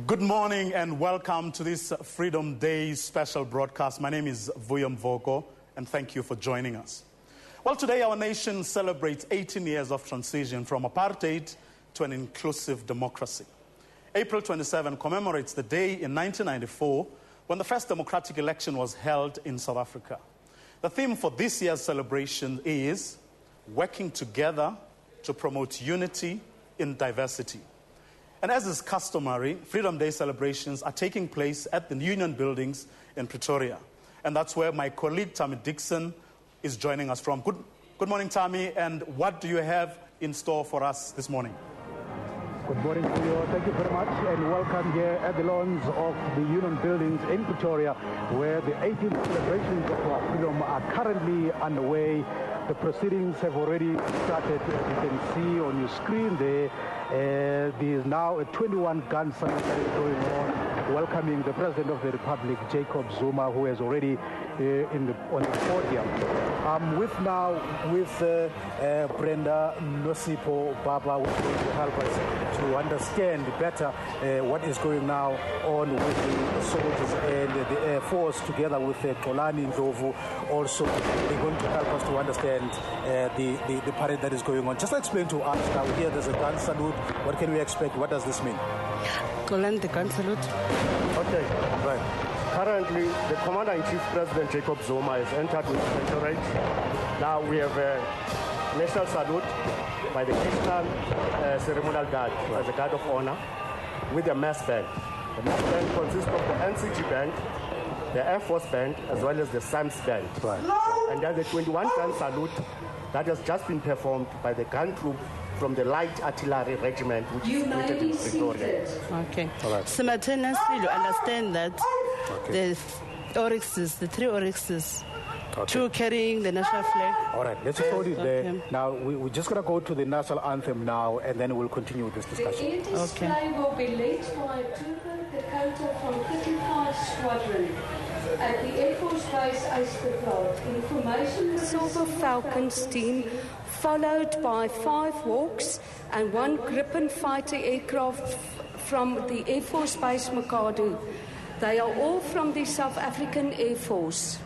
Good morning and welcome to this Freedom Day special broadcast. My name is Vuyo Mvoko and thank you for joining us. Well, today our nation celebrates 18 years of transition from apartheid to an inclusive democracy. April 27 commemorates the day in 1994 when the first democratic election was held in South Africa. The theme for this year's celebration is working together to promote unity in diversity. And as is customary, Freedom Day celebrations are taking place at the Union Buildings in Pretoria. And that's where my colleague Tammy Dixon is joining us from. Good morning, Tammy, and what do you have in store for us this morning? Good morning to you. Thank you very much and welcome here at the lawns of the Union Buildings in Pretoria, where the 18th celebrations of our freedom are currently underway. The proceedings have already started, as you can see on your screen there. There is now a 21-gun salute that is going on, welcoming the President of the Republic, Jacob Zuma, who is already on the podium. I'm with Brenda Nosipo Baba, who is going to help us to understand better what is going now on with the soldiers and the Air Force, together with Xolani Ndlovu. Also, they're going to help us to understand the parade that is going on. Just explain to us now, here there's a gun salute. What can we expect? What does this mean? Xolani, the gun salute. Okay, right. Currently, the Commander-in-Chief, President Jacob Zuma, has entered with entourage. Now we have a national salute by the National Ceremonial Guard, as a guard of honor, with a mass band. The mass band consists of the NCG band, the Air Force band, as well as the SAMS band. Right. And then the 21-gun salute that has just been performed by the gun troop from the Light Artillery Regiment, which is located in Pretoria. Okay. All right. Simultaneously, you understand that the Oryxes, the three Oryxes, two carrying the national flag. All right, let's just hold it there. Okay. Now, we're just going to go to the national anthem now, and then we'll continue this discussion. The air display will be led by Trooper Dakota from 35 Squadron at the Air Force Base Eysterveld. Information: Silver Falcons team, followed by 5 Hawks and 1 Gripen fighter aircraft from the Air Force Base Makado. They are all from the South African Air Force.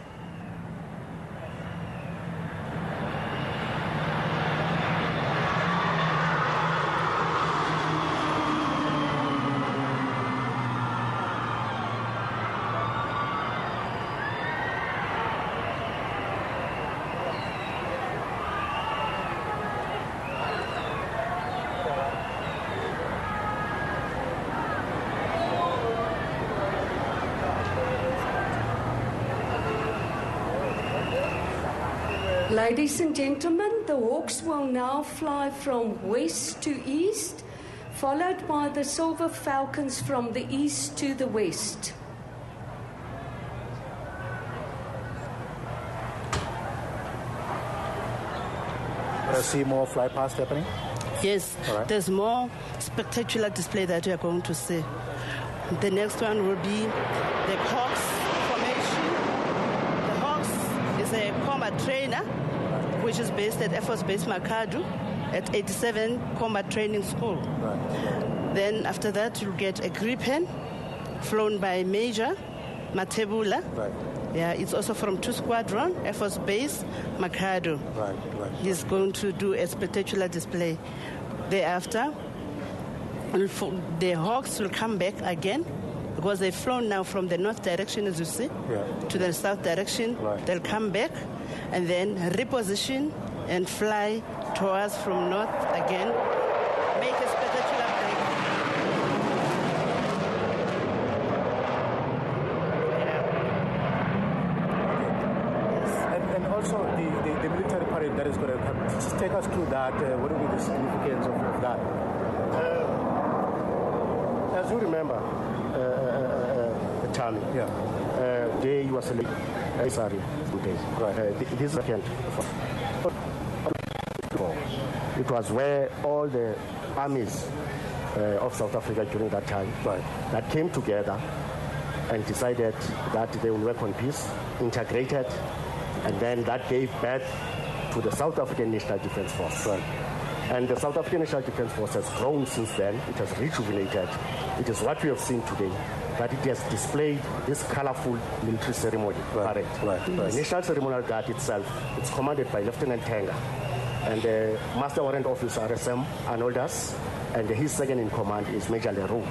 Ladies and gentlemen, the Hawks will now fly from west to east, followed by the Silver Falcons from the east to the west. I see more fly past happening? Yes, All right. There's more spectacular display that we are going to see. The next one will be the Hawks formation. The Hawks is a combat trainer, which is based at Air Force Base Makado at 87 Combat Training School. Right. Then after that, you'll get a Gripen flown by Major Matebula. Right. Yeah, it's also from 2 Squadron, Air Force Base Makado. Right. He's going to do a spectacular display. Thereafter, the Hawks will come back again because they've flown now from the north direction, as you see, to the south direction. Right. They'll come back and then reposition and fly towards from north again, make a spectacular break. And also the military parade that is going to come. Just take us through that. What will be the significance of that? As you remember, Tommy, day you were celebrating. Sorry, Right. this weekend. It was where all the armies of South Africa during that time that came together and decided that they will work on peace, integrated, and then that gave birth to the South African National Defence Force. Right. And the South African National Defence Force has grown since then. It has rejuvenated. It is what we have seen today, that it has displayed this colorful military ceremony parade. The National Ceremonial Guard itself, it's commanded by Lieutenant Tenga, and the Master Warrant Officer RSM Arnoldas, and his second in command is Major Leroux.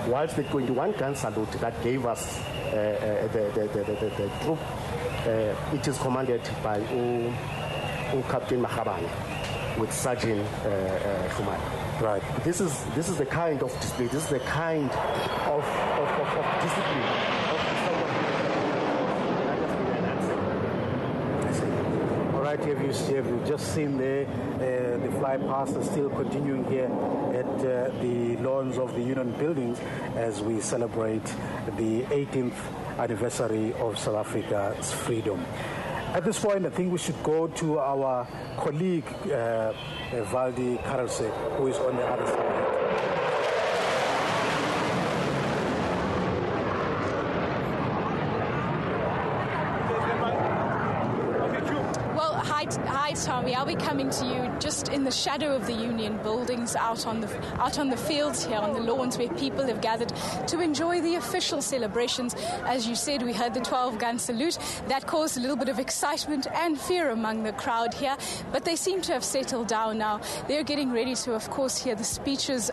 Whilst the 21-gun salute that gave us the troop, it is commanded by Captain Mahabane with Sergeant Shumai. Right. This is the kind of display. This is the kind of discipline. All right, have you just seen the fly past is still continuing here at the lawns of the Union Buildings as we celebrate the 18th anniversary of South Africa's freedom. At this point, I think we should go to our colleague, Valdi Karelse, who is on the other side. Hi, Tommy. I'll be coming to you just in the shadow of the Union Buildings, out on the fields here, on the lawns where people have gathered to enjoy the official celebrations. As you said, we heard the 12-gun salute. That caused a little bit of excitement and fear among the crowd here, but they seem to have settled down now. They're getting ready to, of course, hear the speeches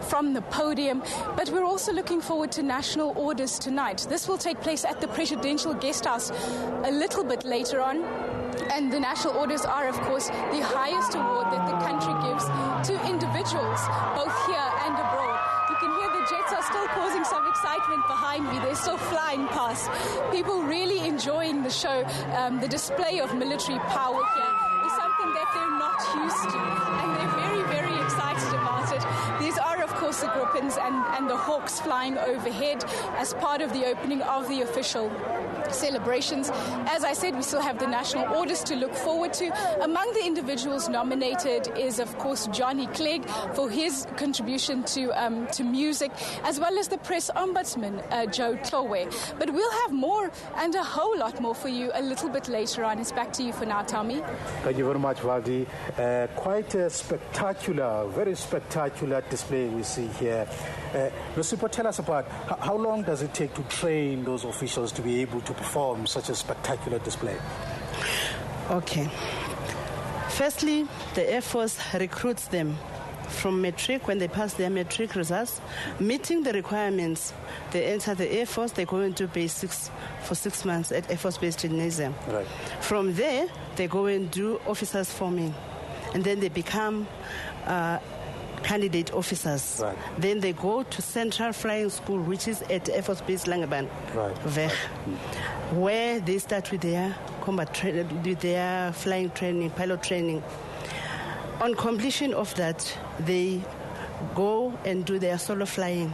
from the podium, but we're also looking forward to national orders tonight. This will take place at the Presidential Guest House a little bit later on. And the national orders are, of course, the highest award that the country gives to individuals, both here and abroad. You can hear the jets are still causing some excitement behind me. They're still flying past. People really enjoying the show. The display of military power here is something that they're not used to, and they're very, very excited about it. These are, of course, the Grippins and the Hawks flying overhead as part of the opening of the official celebrations. As I said, we still have the national orders to look forward to. Among the individuals nominated is, of course, Johnny Clegg for his contribution to music, as well as the press ombudsman, Joe Tlowe. But we'll have more and a whole lot more for you a little bit later on. It's back to you for now, Tommy. Thank you very much, Valdi. Quite a spectacular, very spectacular display we see here. Nosipho, tell us about how long does it take to train those officials to be able to perform such a spectacular display? Okay. Firstly, the Air Force recruits them from matric. When they pass their matric results, meeting the requirements, they enter the Air Force. They go into basics for 6 months at Air Force Base Gymnasium. Right. From there, they go and do officers forming, and then they become candidate officers. Right. Then they go to Central Flying School, which is at Air Force Base Langebaan, where they start with their with their flying training, pilot training. On completion of that, they go and do their solo flying.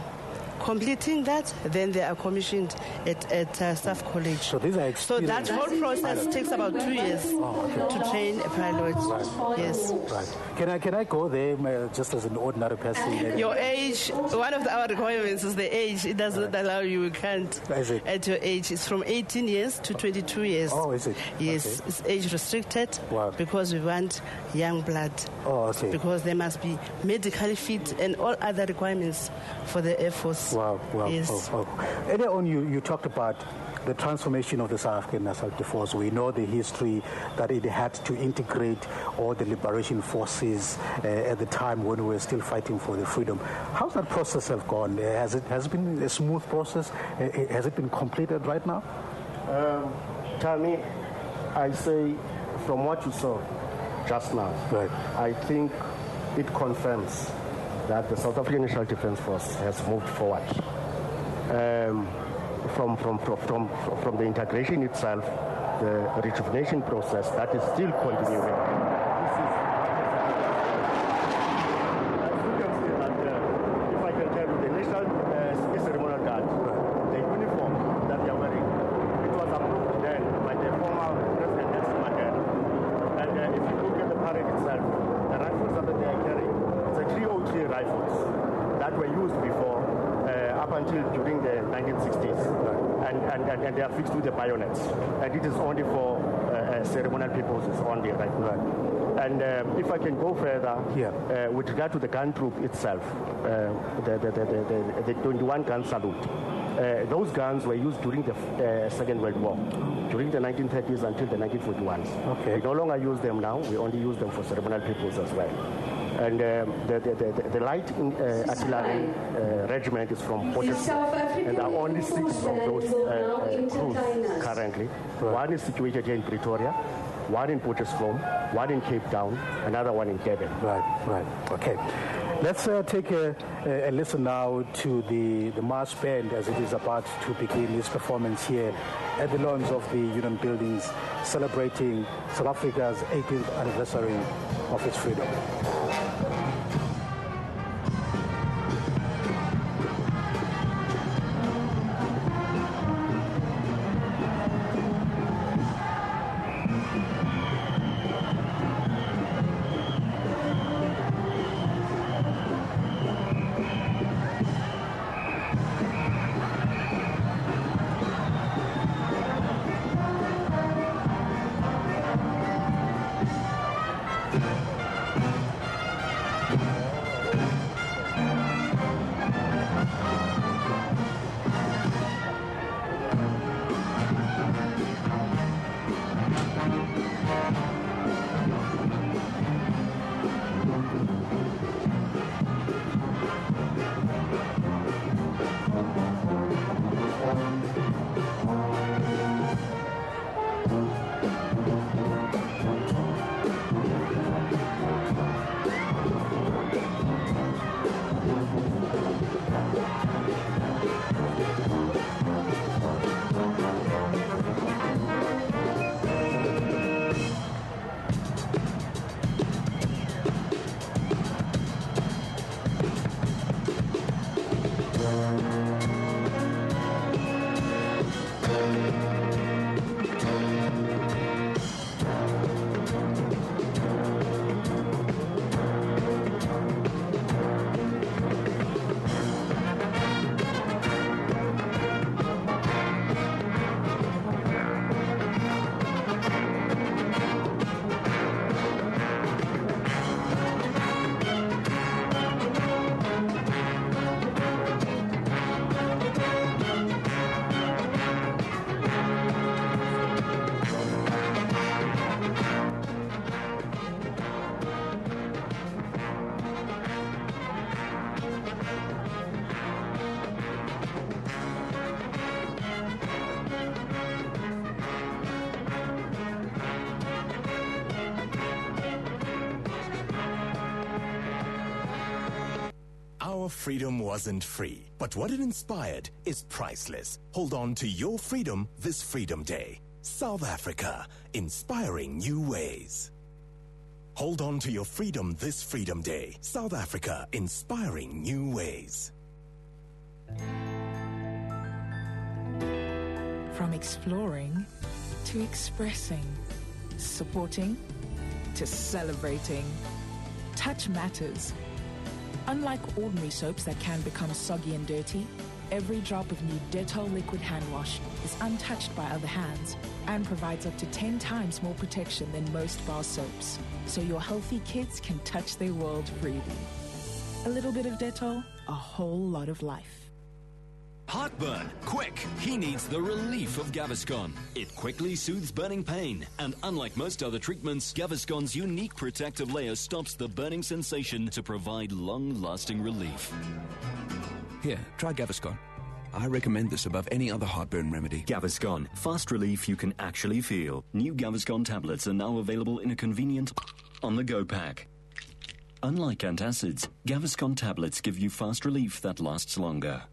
Completing that, then they are commissioned at Staff College. So these are that whole process takes about 2 years to train a pilot. Right. Yes. Right. Can I go there just as an ordinary person? Your age, one of our requirements is the age. It does not allow you can't. Is it? At your age. It's from 18 years to 22 years. Oh, is it? Yes. Okay. It's age restricted because we want young blood. Oh, okay. Because they must be medically fit and all other requirements for the Air Force. Wow. Yes. Earlier on, you talked about the transformation of the South African National Force. We know the history that it had to integrate all the liberation forces at the time when we were still fighting for the freedom. How's that process have gone? Has it been a smooth process? Has it been completed right now? Tammy, I say from what you saw just now, I think it confirms that the South African National Defence Force has moved forward. From the integration itself, the rejuvenation process that is still continuing. If I can tell you, the National Space Ceremonial Guard, the uniform that they are wearing, it was approved then by the former President Nelson Mandela. And if you look at the parade itself, the rifles that they are carrying, it's a 303 rifles that were used before up until during the 1960s. and they are fixed with the bayonets. And it is only for ceremonial purposes only right now. And if I can go further, with regard to the gun troop itself, the 21 gun salute, those guns were used during the Second World War, during the 1930s until the 1941s. Okay. We no longer use them now. We only use them for ceremonial purposes as well. And the light artillery regiment is from Potchefstroom, and there are only 6 of those crews currently. Right. One is situated here in Pretoria, one in Potchefstroom, one in Cape Town, another one in Durban. Right. Okay. Let's take a listen now to the March Band as it is about to begin its performance here at the lawns of the Union Buildings, celebrating South Africa's 18th anniversary of its freedom. Our freedom wasn't free, but what it inspired is priceless. Hold on to your freedom this Freedom Day. South Africa, inspiring new ways. Hold on to your freedom this Freedom Day. South Africa, inspiring new ways. From exploring to expressing, supporting to celebrating, touch matters. Unlike ordinary soaps that can become soggy and dirty, every drop of new Dettol liquid hand wash is untouched by other hands and provides up to 10 times more protection than most bar soaps, so your healthy kids can touch their world freely. A little bit of Dettol, a whole lot of life. Heartburn, quick! He needs the relief of Gaviscon. It quickly soothes burning pain, and unlike most other treatments, Gaviscon's unique protective layer stops the burning sensation to provide long-lasting relief. Here, try Gaviscon. I recommend this above any other heartburn remedy. Gaviscon, fast relief you can actually feel. New Gaviscon tablets are now available in a convenient on-the-go pack. Unlike antacids, Gaviscon tablets give you fast relief that lasts longer.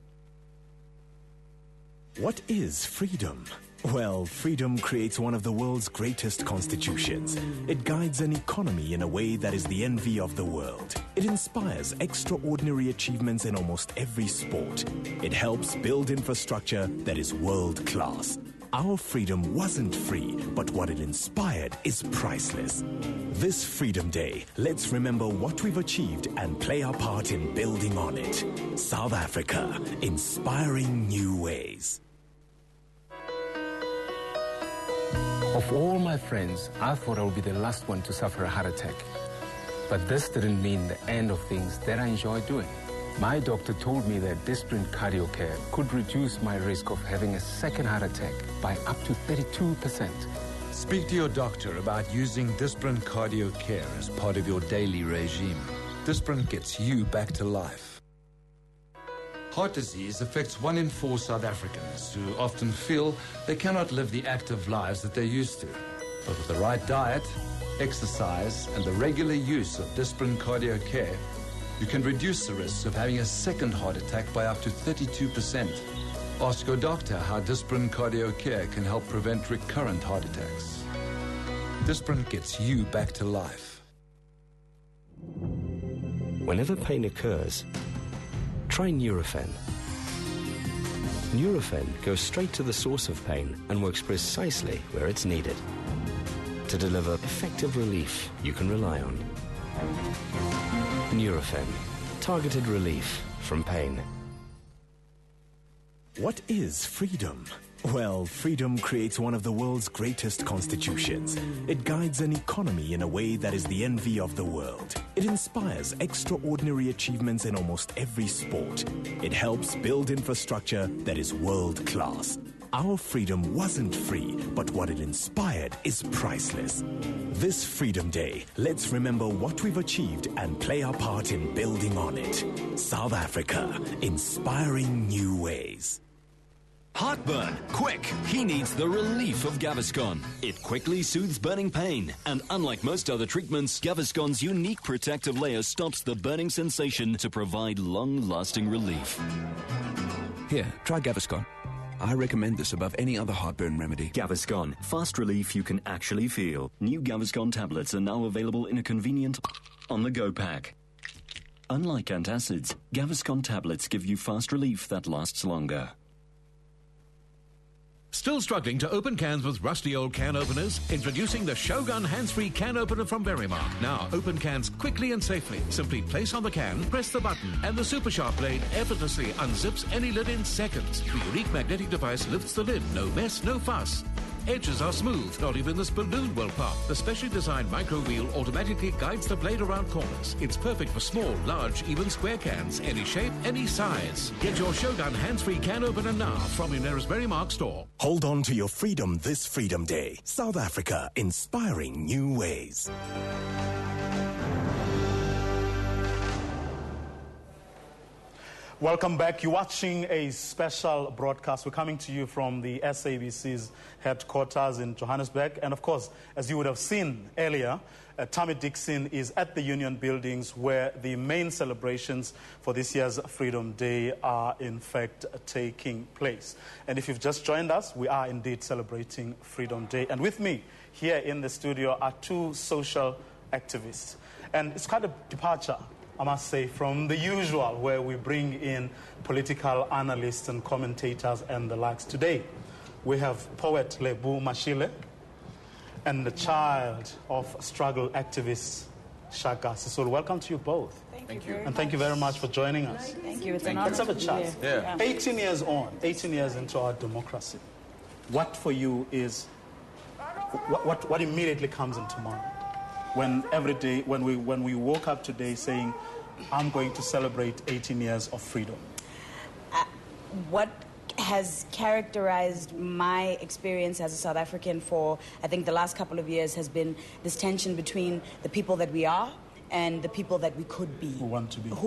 What is freedom? Well, freedom creates one of the world's greatest constitutions. It guides an economy in a way that is the envy of the world. It inspires extraordinary achievements in almost every sport. It helps build infrastructure that is world-class. Our freedom wasn't free, but what it inspired is priceless. This Freedom Day, let's remember what we've achieved and play our part in building on it. South Africa, inspiring new ways. Of all my friends, I thought I would be the last one to suffer a heart attack. But this didn't mean the end of things that I enjoy doing. My doctor told me that Disprin Cardio Care could reduce my risk of having a second heart attack by up to 32%. Speak to your doctor about using Disprin Cardio Care as part of your daily regime. Disprin gets you back to life. Heart disease affects 1 in 4 South Africans who often feel they cannot live the active lives that they used to. But with the right diet, exercise, and the regular use of Disprin Cardio Care, you can reduce the risk of having a second heart attack by up to 32%. Ask your doctor how Disprin Cardio Care can help prevent recurrent heart attacks. Disprin gets you back to life. Whenever pain occurs, try Nurofen. Nurofen goes straight to the source of pain and works precisely where it's needed to deliver effective relief you can rely on. Nurofen, targeted relief from pain. What is freedom? Well, freedom creates one of the world's greatest constitutions. It guides an economy in a way that is the envy of the world. It inspires extraordinary achievements in almost every sport. It helps build infrastructure that is world-class. Our freedom wasn't free, but what it inspired is priceless. This Freedom Day, let's remember what we've achieved and play our part in building on it. South Africa, inspiring new ways. Heartburn, quick! He needs the relief of Gaviscon. It quickly soothes burning pain, and unlike most other treatments, Gaviscon's unique protective layer stops the burning sensation to provide long-lasting relief. Here, try Gaviscon. I recommend this above any other heartburn remedy. Gaviscon, fast relief you can actually feel. New Gaviscon tablets are now available in a convenient on-the-go pack. Unlike antacids, Gaviscon tablets give you fast relief that lasts longer. Still struggling to open cans with rusty old can openers? Introducing the Shogun hands-free can opener from Verimark. Now open cans quickly and safely. Simply place on the can, press the button, and the super sharp blade effortlessly unzips any lid in seconds. The unique magnetic device lifts the lid. No mess, no fuss. Edges are smooth, not even this balloon will pop. The specially designed micro wheel automatically guides the blade around corners. It's perfect for small, large, even square cans. Any shape, any size. Get your Shogun hands-free can opener now from your nearest Verimark store. Hold on to your freedom this Freedom Day. South Africa, inspiring new ways. Welcome back. You're watching a special broadcast. We're coming to you from the SABC's headquarters in Johannesburg. And of course, as you would have seen earlier, Tammy Dixon is at the Union Buildings where the main celebrations for this year's Freedom Day are in fact taking place. And if you've just joined us, we are indeed celebrating Freedom Day. And with me here in the studio are 2 social activists. And it's quite a departure, I must say, from the usual where we bring in political analysts and commentators and the likes. Today, we have poet Lebu Mashile and the child of struggle activist Shaka Sisulu. Welcome to you both. Thank you. And thank you very much for joining us. Thank you. It's an honor. Let's have a chat. Yeah. 18 years on, 18 years into our democracy. What for you is, what immediately comes into mind? When every day, when we woke up today saying, I'm going to celebrate 18 years of freedom? What has characterized my experience as a South African for, I think, the last couple of years has been this tension between the people that we are and the people that we could be. Who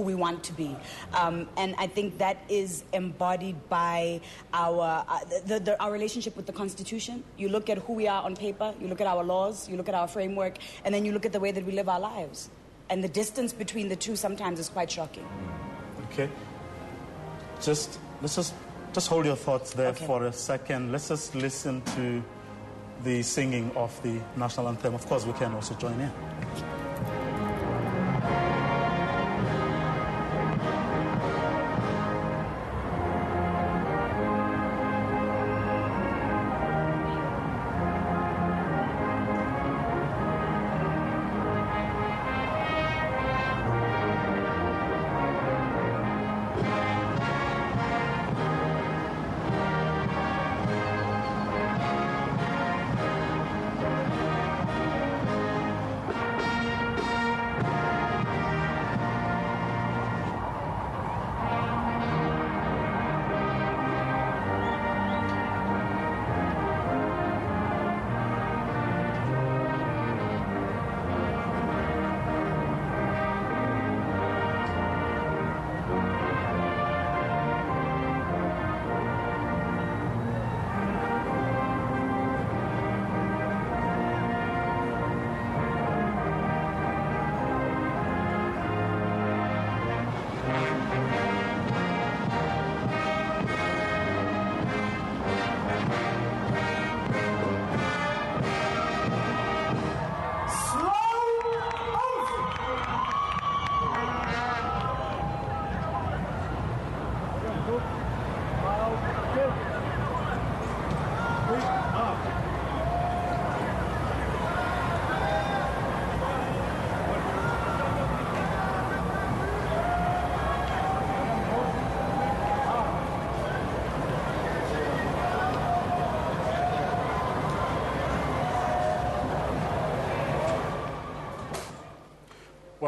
we want to be. And I think that is embodied by our relationship with the Constitution. You look at who we are on paper, you look at our laws, you look at our framework, and then you look at the way that we live our lives. And the distance between the two sometimes is quite shocking. Okay. Let's just hold your thoughts there for a second. Let's just listen to the singing of the national anthem. Of course, we can also join in.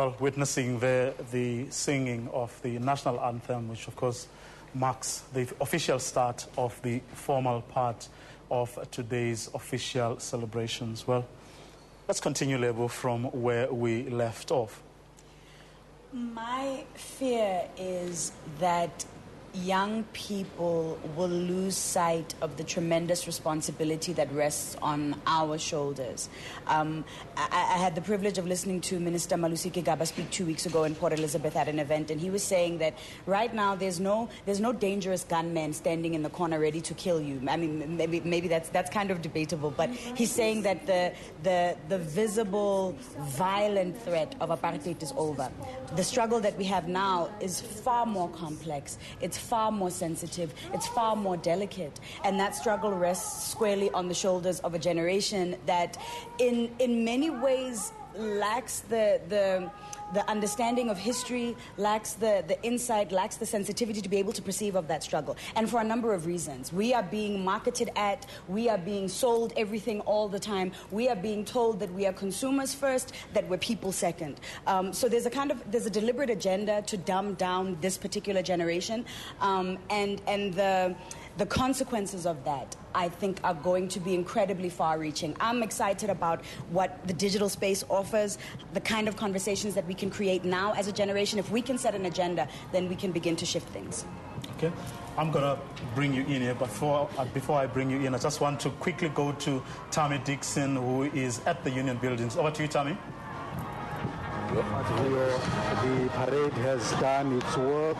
Well, witnessing the singing of the national anthem, which of course marks the official start of the formal part of today's official celebrations. Well, let's continue, Lebo, from where we left off. My fear is that young people will lose sight of the tremendous responsibility that rests on our shoulders. I had the privilege of listening to Minister Malusi Gigaba speak 2 weeks ago in Port Elizabeth at an event, and he was saying that right now there's no dangerous gunman standing in the corner ready to kill you. I mean, maybe that's kind of debatable, but he's saying that the visible, violent threat of apartheid is over. The struggle that we have now is far more complex. It's far more sensitive. It's far more delicate. And that struggle rests squarely on the shoulders of a generation that in many ways lacks the understanding of history, lacks the insight, lacks the sensitivity to be able to perceive of that struggle. And for a number of reasons. We are being marketed at, we are being sold everything all the time. We are being told that we are consumers first, that we're people second. So there's a deliberate agenda to dumb down this particular generation. And the consequences of that, I think, are going to be incredibly far-reaching. I'm excited about what the digital space offers, the kind of conversations that we can create now as a generation. If we can set an agenda, then we can begin to shift things. Okay. I'm going to bring you in here, but before I bring you in, I just want to quickly go to Tammy Dixon, who is at the Union Buildings. Over to you, Tammy. The parade has done its work.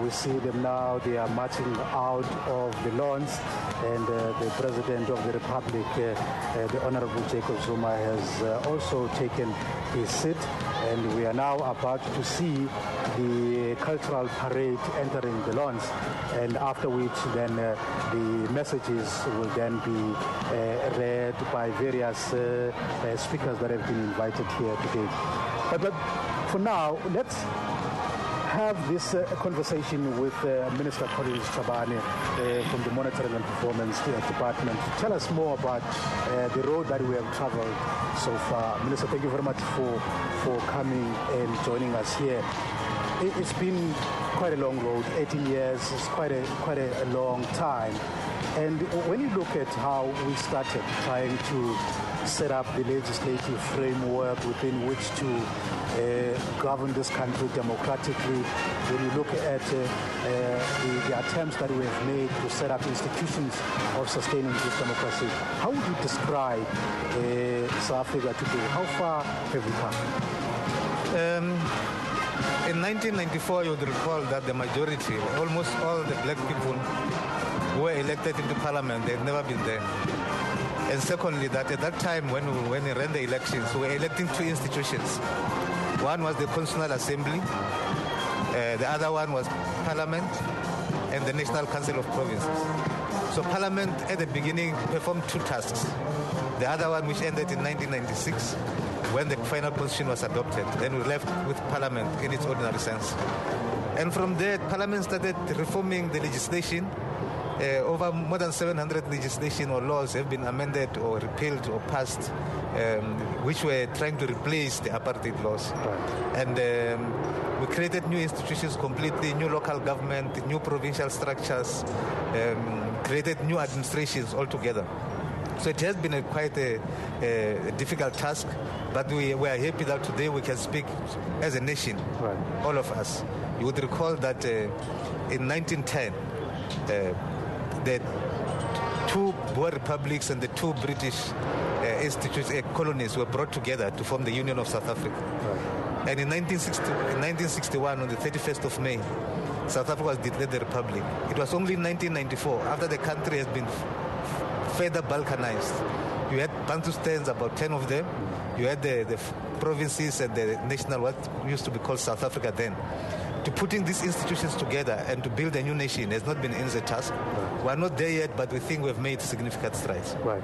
We see them now. They are marching out of the lawns, and the President of the Republic, the Honorable Jacob Zuma, has also taken his seat, and we are now about to see the cultural parade entering the lawns, and after which then the messages will then be read by various speakers that have been invited here today. But for now, let's have this conversation with Minister Collins Chabane from the Monitoring and Performance Department. Tell us more about the road that we have traveled so far. Minister, thank you very much for coming and joining us here. It's been quite a long road, 18 years. It's quite a long time. And when you look at how we started trying to set up the legislative framework within which to govern this country democratically, when you look at the attempts that we have made to set up institutions of sustaining this democracy, how would you describe South Africa today? How far have we come? In 1994, you would recall that the majority, almost all the black people who were elected into parliament, they had never been there. And secondly, that at that time when we ran the elections, we were electing two institutions. One was the Constitutional Assembly, the other one was Parliament and the National Council of Provinces. So Parliament at the beginning performed two tasks. The other one, which ended in 1996, when the final constitution was adopted. Then we left with Parliament in its ordinary sense. And from there, Parliament started reforming the legislation. Over more than 700 legislation or laws have been amended or repealed or passed, which were trying to replace the apartheid laws. Right. And we created new institutions completely, new local government, new provincial structures, created new administrations altogether. So it has been quite a difficult task, but we are happy that today we can speak as a nation, right, all of us. You would recall that in 1910, the two Boer republics and the two British colonies were brought together to form the Union of South Africa. Right. And in 1961, on the 31st of May, South Africa was declared a republic. It was only in 1994, after the country has been further balkanized. You had Bantustans, about 10 of them. You had the provinces and the national, what used to be called South Africa then. To putting these institutions together and to build a new nation has not been an easy task. Right. We are not there yet, but we think we've made significant strides. Right.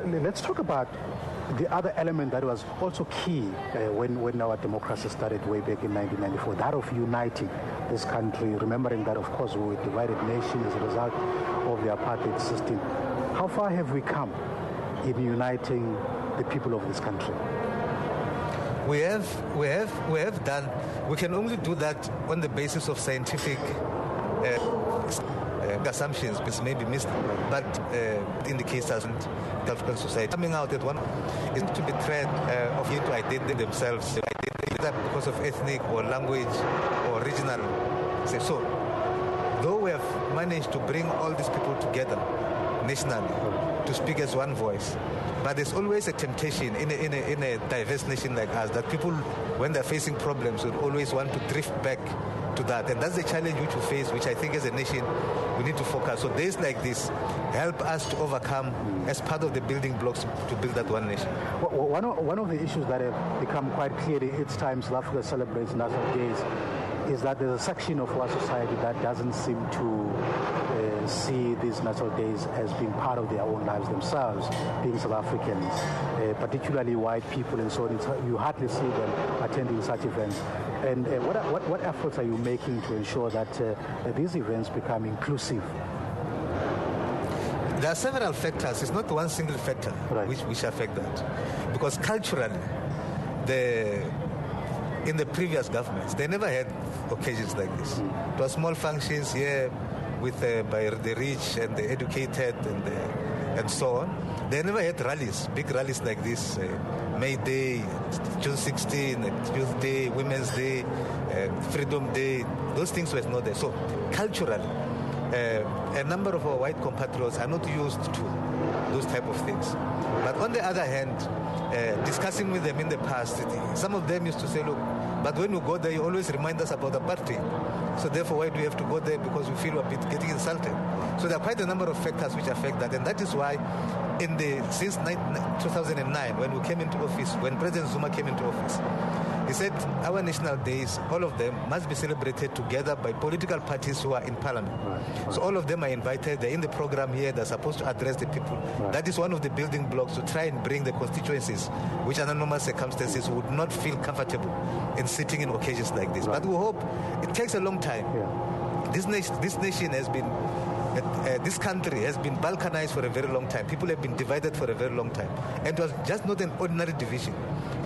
Let's talk about the other element that was also key when our democracy started way back in 1994, that of uniting this country, remembering that, of course, we were a divided nation as a result of the apartheid system. How far have we come in uniting the people of this country? we have done. We can only do that on the basis of scientific assumptions, which may be missed, but in the case of the African society, coming out at one is to be threat of it to identify themselves, either because of ethnic or language or regional. So, though we have managed to bring all these people together nationally to speak as one voice, but there's always a temptation in a diverse nation like us that people, when they're facing problems, would always want to drift back to that. And that's the challenge which we face, which I think as a nation we need to focus. So days like this help us to overcome as part of the building blocks to build that one nation. One of the issues that have become quite clear each time South Africa celebrates national days is that there's a section of our society that doesn't seem to see these national days as being part of their own lives themselves, being South Africans, particularly white people and so on. You hardly see them attending such events. And what efforts are you making to ensure that these events become inclusive? There are several factors. It's not one single factor which affect that. Because culturally, in the previous governments, they never had occasions like this. It was small functions here with by the rich and the educated and so on. They never had rallies, big rallies like this. May Day, June 16, Youth Day, Women's Day, Freedom Day. Those things were not there. So culturally, a number of our white compatriots are not used to those type of things. But on the other hand, discussing with them in the past, some of them used to say, look, but when we go there, you always remind us about apartheid. So therefore, why do we have to go there? Because we feel a bit getting insulted. So there are quite a number of factors which affect that. And that is why since 2009, when we came into office, when President Zuma came into office, he said our national days, all of them must be celebrated together by political parties who are in parliament. Right. So all of them are invited. They're in the program here. They're supposed to address the people. Right. That is one of the building blocks to try and bring the constituencies, which under normal circumstances would not feel comfortable in sitting in occasions like this. Right. But we hope it takes a long time. Yeah. This nation has been, this country has been balkanized for a very long time. People have been divided for a very long time. And it was just not an ordinary division.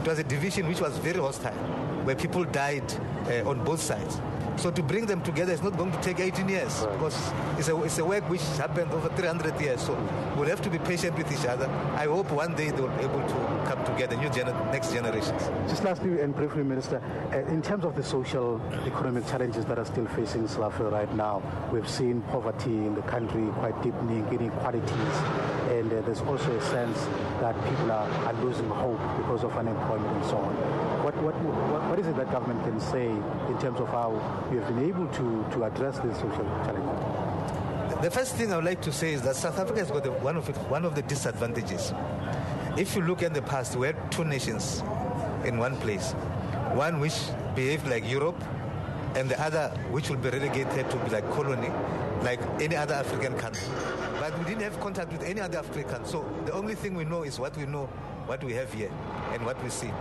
It was a division which was very hostile, where people died on both sides. So to bring them together is not going to take 18 years, right, because it's a work which happened over 300 years. So we'll have to be patient with each other. I hope one day they'll be able to come together, next generations. Just lastly and briefly, Minister, in terms of the social, economic challenges that are still facing South Africa right now, we've seen poverty in the country quite deepening, inequalities, and there's also a sense that people are losing hope because of unemployment and so on. What is it that government can say in terms of how we have been able to address these social challenges? The first thing I would like to say is that South Africa has got one of the disadvantages. If you look at the past, we had two nations in one place. One which behaved like Europe, and the other which will be relegated to be like colony, like any other African country. But we didn't have contact with any other African. So the only thing we know is what we know, what we have here, and what we see.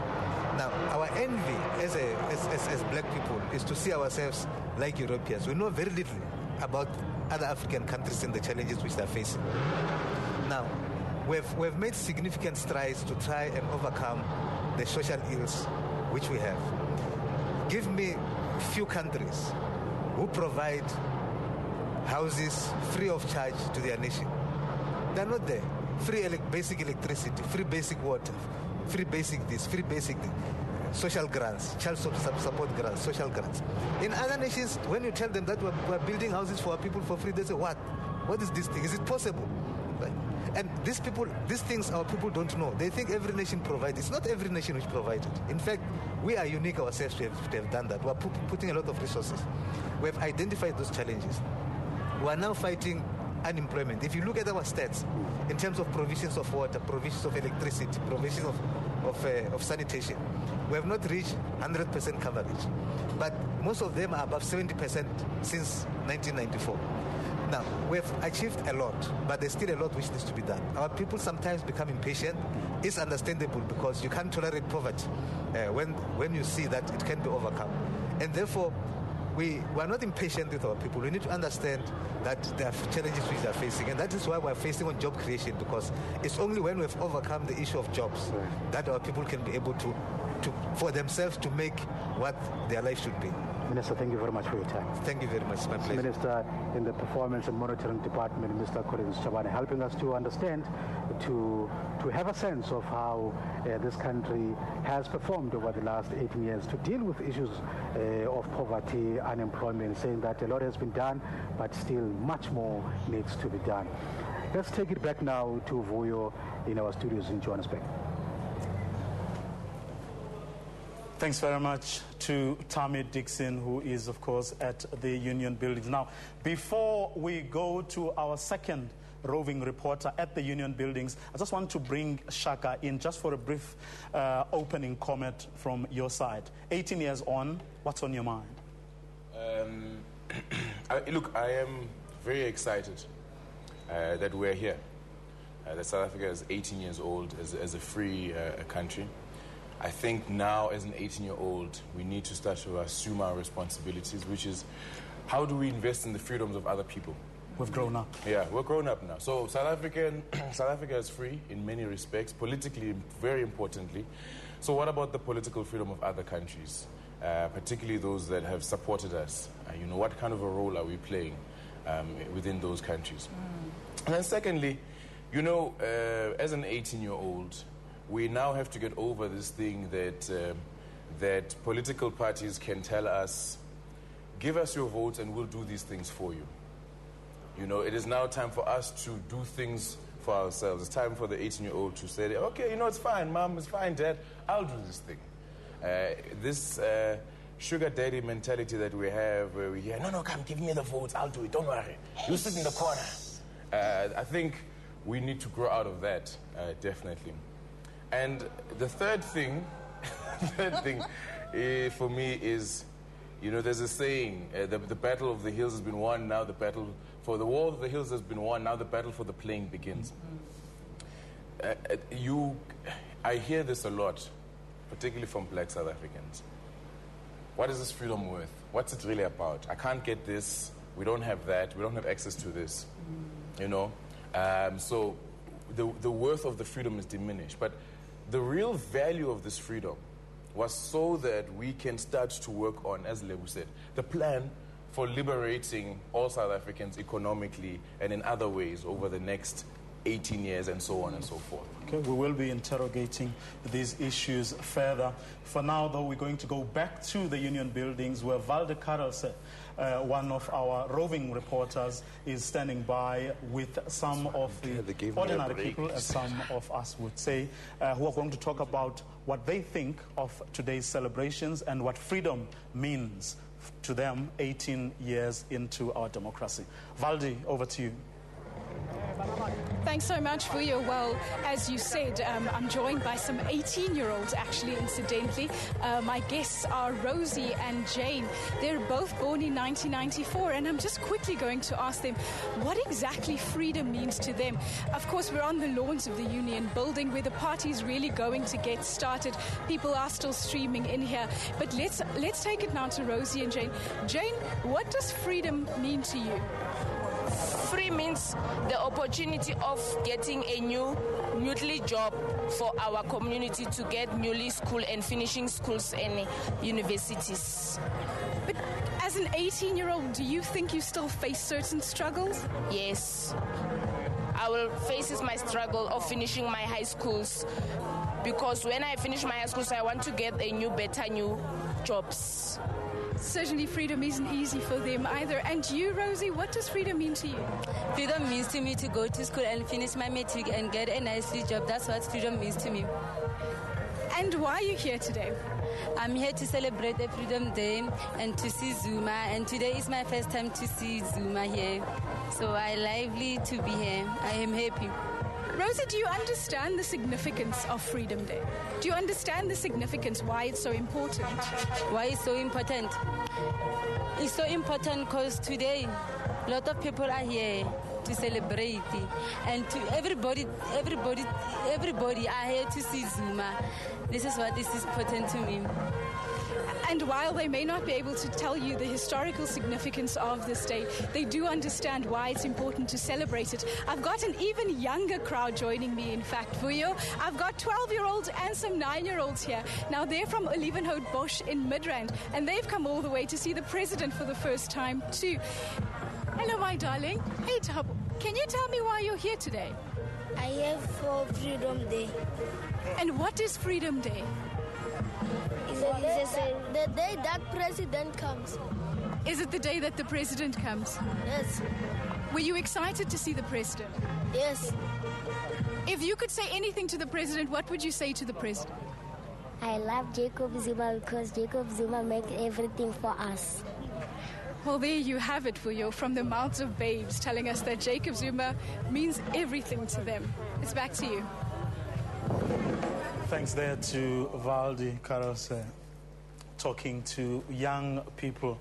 Now, our envy as black people is to see ourselves like Europeans. We know very little about other African countries and the challenges which they're facing. Now, we've made significant strides to try and overcome the social ills which we have. Give me few countries who provide houses free of charge to their nation. They're not there. Free basic electricity, free basic water, free basic this, free basic social grants, child support grants, social grants. In other nations, when you tell them that we're building houses for our people for free, they say, what? What is this thing? Is it possible? Right? And these things our people don't know. They think every nation provides. It's not every nation which provides it. In fact, we are unique ourselves to have done that. We're putting a lot of resources. We have identified those challenges. We are now fighting unemployment. If you look at our stats, in terms of provisions of water, provisions of electricity, provisions of sanitation, we have not reached 100% coverage. But most of them are above 70% since 1994. Now, we've achieved a lot, but there's still a lot which needs to be done. Our people sometimes become impatient. It's understandable because you can't tolerate poverty when you see that it can be overcome. And therefore, we are not impatient with our people. We need to understand that there are challenges which they are facing, and that is why we're facing on job creation, because it's only when we've overcome the issue of jobs that our people can be able to for themselves to make what their life should be. Minister, thank you very much for your time. Thank you very much. It's my pleasure. Minister in the Performance and Monitoring Department, Mr. Collins Chabane, helping us to understand, to have a sense of how this country has performed over the last 18 years to deal with issues of poverty, unemployment, saying that a lot has been done, but still much more needs to be done. Let's take it back now to Vuyo in our studios in Johannesburg. Thanks very much to Tammy Dixon, who is, of course, at the Union Buildings. Now, before we go to our second roving reporter at the Union Buildings, I just want to bring Shaka in just for a brief opening comment from your side. 18 years on, what's on your mind? Look, I am very excited that we're here. That South Africa is 18 years old as a free country. I think now, as an 18-year-old, we need to start to assume our responsibilities, which is how do we invest in the freedoms of other people? We've grown up. Yeah, we're grown up now. So South Africa is free in many respects, politically, very importantly. So what about the political freedom of other countries, particularly those that have supported us? What kind of a role are we playing within those countries? And then secondly, as an 18-year-old, we now have to get over this thing that political parties can tell us, give us your votes and we'll do these things for you. It is now time for us to do things for ourselves. It's time for the 18-year-old to say, okay, it's fine, Mom, it's fine, Dad, I'll do this thing. This sugar daddy mentality that we have, where we hear, no, come, give me the votes, I'll do it, don't worry. You sit in the corner. I think we need to grow out of that, definitely. And the third thing for me is, there's a saying, the battle of the hills has been won, now the battle for the wall of the hills has been won, now the battle for the plain begins. I hear this a lot, particularly from black South Africans. What is this freedom worth? What's it really about? I can't get this, we don't have that, we don't have access to this, So the worth of the freedom is diminished. But the real value of this freedom was so that we can start to work on, as Lebu said, the plan for liberating all South Africans economically and in other ways over the next 18 years and so on and so forth. Okay, we will be interrogating these issues further. For now, though, we're going to go back to the Union Buildings where Valde Karelse, one of our roving reporters, is standing by with some of the ordinary people, as some of us would say, who are going to talk about what they think of today's celebrations and what freedom means to them 18 years into our democracy. Valde, over to you. Thanks so much, Vuyo. Well, as you said, I'm joined by some 18-year-olds, actually, incidentally. My guests are Rosie and Jane. They're both born in 1994, and I'm just quickly going to ask them what exactly freedom means to them. Of course, we're on the lawns of the Union Building where the party's really going to get started. People are still streaming in here. But let's take it now to Rosie and Jane. Jane, what does freedom mean to you? Free means the opportunity of getting a newly job for our community to get newly school and finishing schools and universities. But as an 18-year-old, do you think you still face certain struggles? Yes. I will face my struggle of finishing my high schools because when I finish my high schools, I want to get a better jobs. Certainly freedom isn't easy for them either. And you, Rosie, what does freedom mean to you? Freedom means to me to go to school and finish my matric and get a nice job. That's what freedom means to me. And why are you here today? I'm here to celebrate the Freedom Day and to see Zuma. And today is my first time to see Zuma here. So I'm lively to be here. I am happy. Rosie, do you understand the significance of Freedom Day? Do you understand the significance, why it's so important? Why it's so important? It's so important because today a lot of people are here to celebrate, and to everybody are here to see Zuma. This is what is important to me. And while they may not be able to tell you the historical significance of this day, they do understand why it's important to celebrate it. I've got an even younger crowd joining me, in fact, Vuyo. I've got 12-year-olds and some 9-year-olds here. Now, they're from Olivenhout Bosch in Midrand, and they've come all the way to see the president for the first time, too. Hello, my darling. Hey, Thabo, can you tell me why you're here today? I am for Freedom Day. And what is Freedom Day? It's the day that president comes. Is it the day that the president comes? Yes. Were you excited to see the president? Yes. If you could say anything to the president, what would you say to the president? I love Jacob Zuma because Jacob Zuma makes everything for us. Well, there you have it, Vuyo, from the mouths of babes, telling us that Jacob Zuma means everything to them. It's back to you. Thanks there to Valdi Karose, talking to young people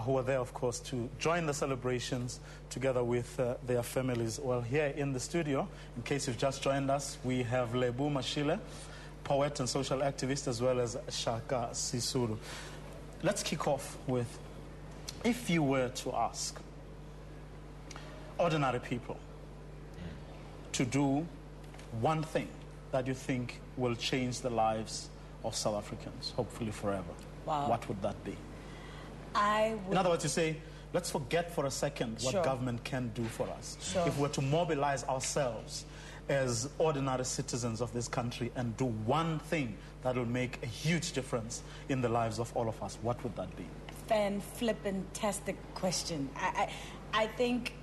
who are there, of course, to join the celebrations together with their families. Well, here in the studio, in case you've just joined us, we have Lebu Mashile, poet and social activist, as well as Shaka Sisulu. Let's kick off with, if you were to ask ordinary people to do one thing that you think will change the lives of South Africans, hopefully forever, what would that be? In other words, you say, let's forget for a second what government can do for us. If we're to mobilize ourselves as ordinary citizens of this country and do one thing that will make a huge difference in the lives of all of us, what would that be? Fan-flippantastic question. I think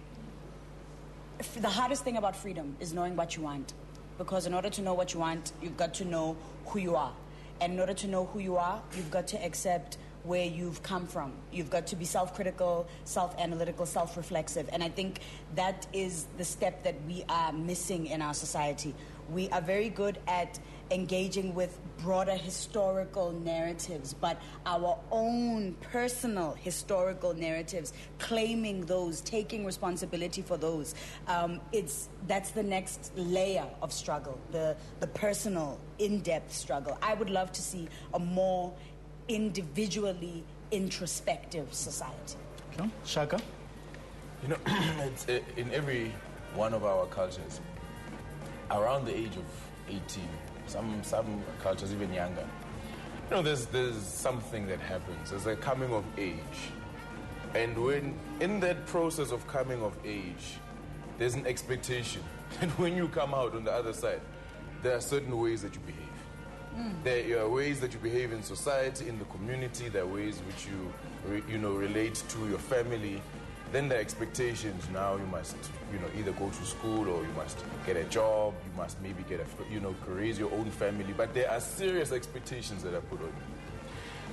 the hardest thing about freedom is knowing what you want. Because in order to know what you want, you've got to know who you are. And in order to know who you are, you've got to accept where you've come from. You've got to be self-critical, self-analytical, self-reflexive. And I think that is the step that we are missing in our society. We are very good at engaging with broader historical narratives, but our own personal historical narratives, claiming those, taking responsibility for those, that's the next layer of struggle, the personal, in-depth struggle. I would love to see a more individually introspective society. Okay. Shaka? You know, it's, in every one of our cultures, around the age of 18, some cultures even younger, you know, there's something that happens. There's a coming of age. And when in that process of coming of age, there's an expectation. And when you come out on the other side, there are certain ways that you behave. There are ways that you behave in society, in the community. There are ways which you relate to your family. Then the expectations, now you must, either go to school or you must get a job, you must maybe get raise your own family. But there are serious expectations that are put on you.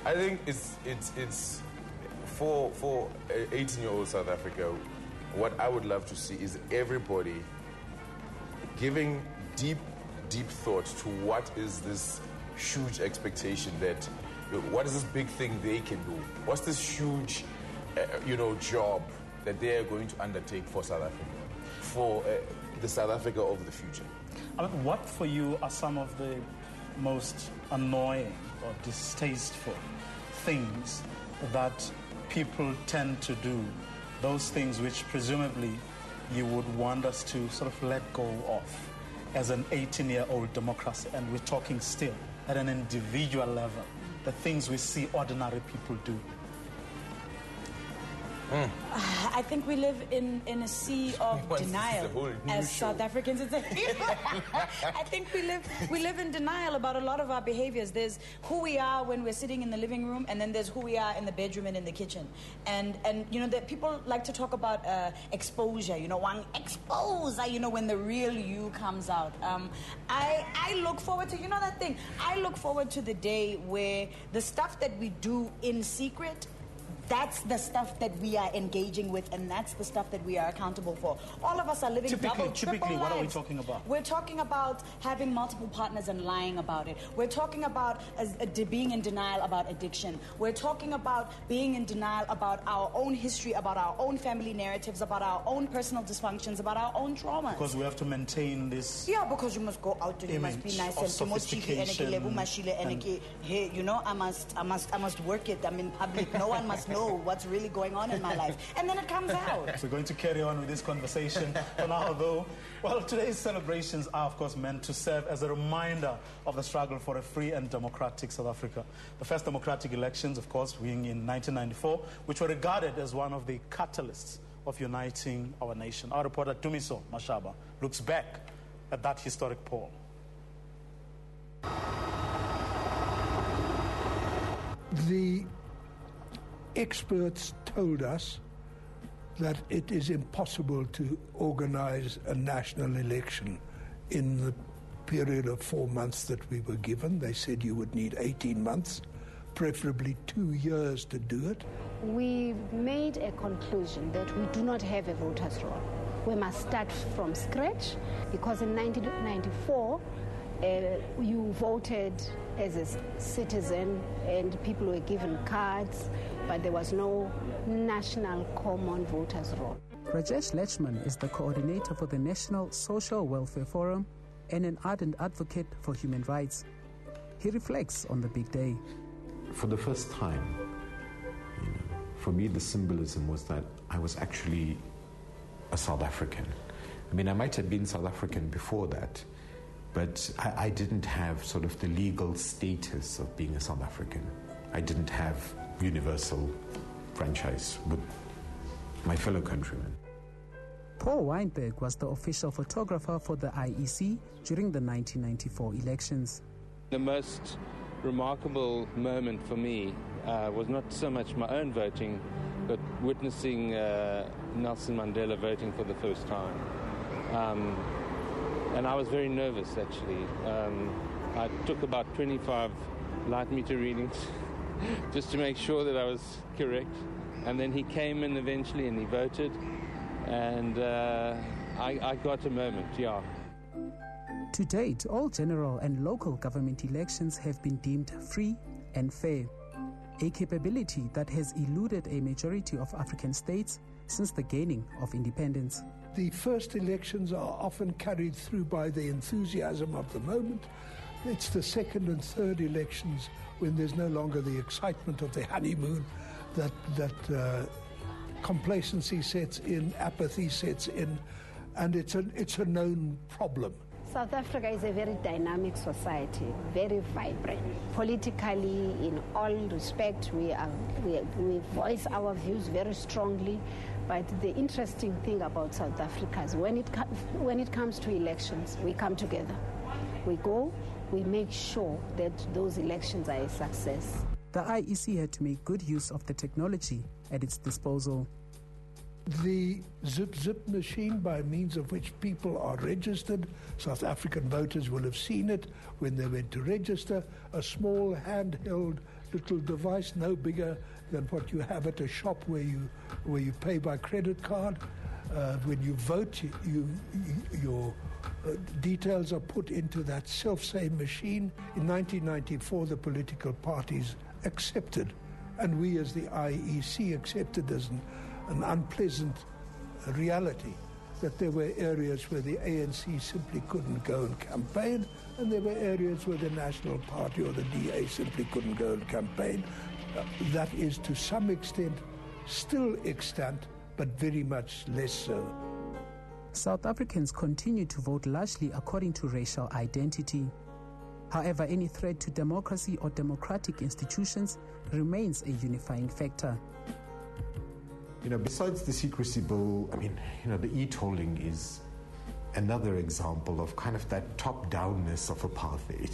I think it's for 18-year-old South Africa, what I would love to see is everybody giving deep thought to what is this huge expectation what is this big thing they can do? What's this huge, job that they are going to undertake for South Africa, for the South Africa of the future? I mean, what for you are some of the most annoying or distasteful things that people tend to do, those things which presumably you would want us to sort of let go of as an 18-year-old democracy? And we're talking still at an individual level, the things we see ordinary people do. I think we live in a sea of denial as South Africans. I think we live in denial about a lot of our behaviors. There's who we are when we're sitting in the living room, and then there's who we are in the bedroom and in the kitchen. And that people like to talk about exposure. One expose, when the real you comes out. I look forward to that thing. I look forward to the day where the stuff that we do in secret That's the stuff that we are engaging with, and that's the stuff that we are accountable for. All of us are living double, triple what lives. are we talking about? We're talking about having multiple partners and lying about it. We're talking about being in denial about addiction. We're talking about being in denial about our own history, about our own family narratives, about our own personal dysfunctions, about our own traumas. Because we have to maintain this. Yeah, because you must go out and you must be nice and sophistication and hey, you know, I must work it. I'm in public. No one must know what's really going on in my life. And then it comes out. So we're going to carry on with this conversation for now, though. Well, today's celebrations are, of course, meant to serve as a reminder of the struggle for a free and democratic South Africa. The first democratic elections, of course, being in 1994, which were regarded as one of the catalysts of uniting our nation. Our reporter, Dumiso Mashaba, looks back at that historic poll. The experts told us that it is impossible to organize a national election in the period of 4 months that we were given. They said you would need 18 months, preferably 2 years to do it. We made a conclusion that we do not have a voters' roll. We must start from scratch, because in 1994, you voted as a citizen and people were given cards, but there was no national common voters' roll. Rajesh Lechman is the coordinator for the National Social Welfare Forum and an ardent advocate for human rights. He reflects on the big day. For the first time, for me the symbolism was that I was actually a South African. I mean, I might have been South African before that, but I didn't have sort of the legal status of being a South African. I didn't have universal franchise with my fellow countrymen. Paul Weinberg was the official photographer for the IEC during the 1994 elections. The most remarkable moment for me was not so much my own voting, but witnessing Nelson Mandela voting for the first time. And I was very nervous, actually. I took about 25 light meter readings just to make sure that I was correct. And then he came in eventually and he voted. And I got a moment, yeah. To date, all general and local government elections have been deemed free and fair, a capability that has eluded a majority of African states since the gaining of independence. The first elections are often carried through by the enthusiasm of the moment. It's the second and third elections, when there's no longer the excitement of the honeymoon, that complacency sets in, apathy sets in, and it's a known problem. South Africa is a very dynamic society, very vibrant. Politically, in all respect, we voice our views very strongly. But the interesting thing about South Africa is when it comes to elections, we come together. We go, we make sure that those elections are a success. The IEC had to make good use of the technology at its disposal. The zip machine, by means of which people are registered, South African voters will have seen it when they went to register, a small handheld little device, no bigger than what you have at a shop where you pay by credit card. When you vote, your details are put into that self-same machine. In 1994, the political parties accepted, and we as the IEC accepted as an unpleasant reality, that there were areas where the ANC simply couldn't go and campaign, and there were areas where the National Party or the DA simply couldn't go and campaign. That is to some extent still extant, but very much less so. South Africans continue to vote largely according to racial identity. However, any threat to democracy or democratic institutions remains a unifying factor. Besides the secrecy bill, the e-tolling is another example of kind of that top-downness of apartheid,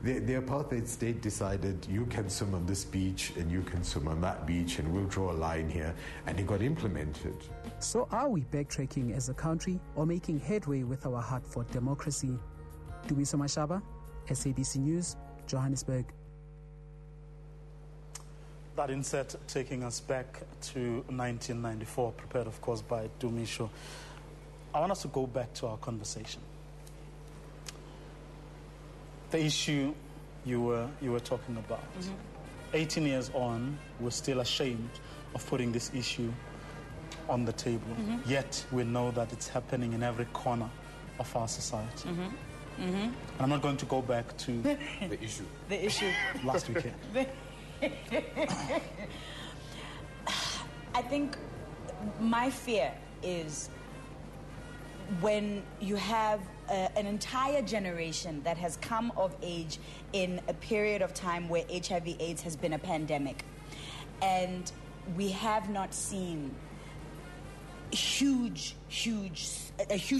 The apartheid state decided you can swim on this beach and you can swim on that beach and we'll draw a line here, and it got implemented. So are we backtracking as a country or making headway with our heart for democracy? Dumiso Mashaba, SABC News, Johannesburg. that insert taking us back to 1994, prepared, of course, by Dumisho. I want us to go back to our conversation. The issue you were talking about. 18 years on, we're still ashamed of putting this issue on the table. Yet we know that it's happening in every corner of our society. And I'm not going to go back to the issue. The issue. Last weekend. I think my fear is when you have an entire generation that has come of age in a period of time where HIV/AIDS has been a pandemic, and we have not seen a huge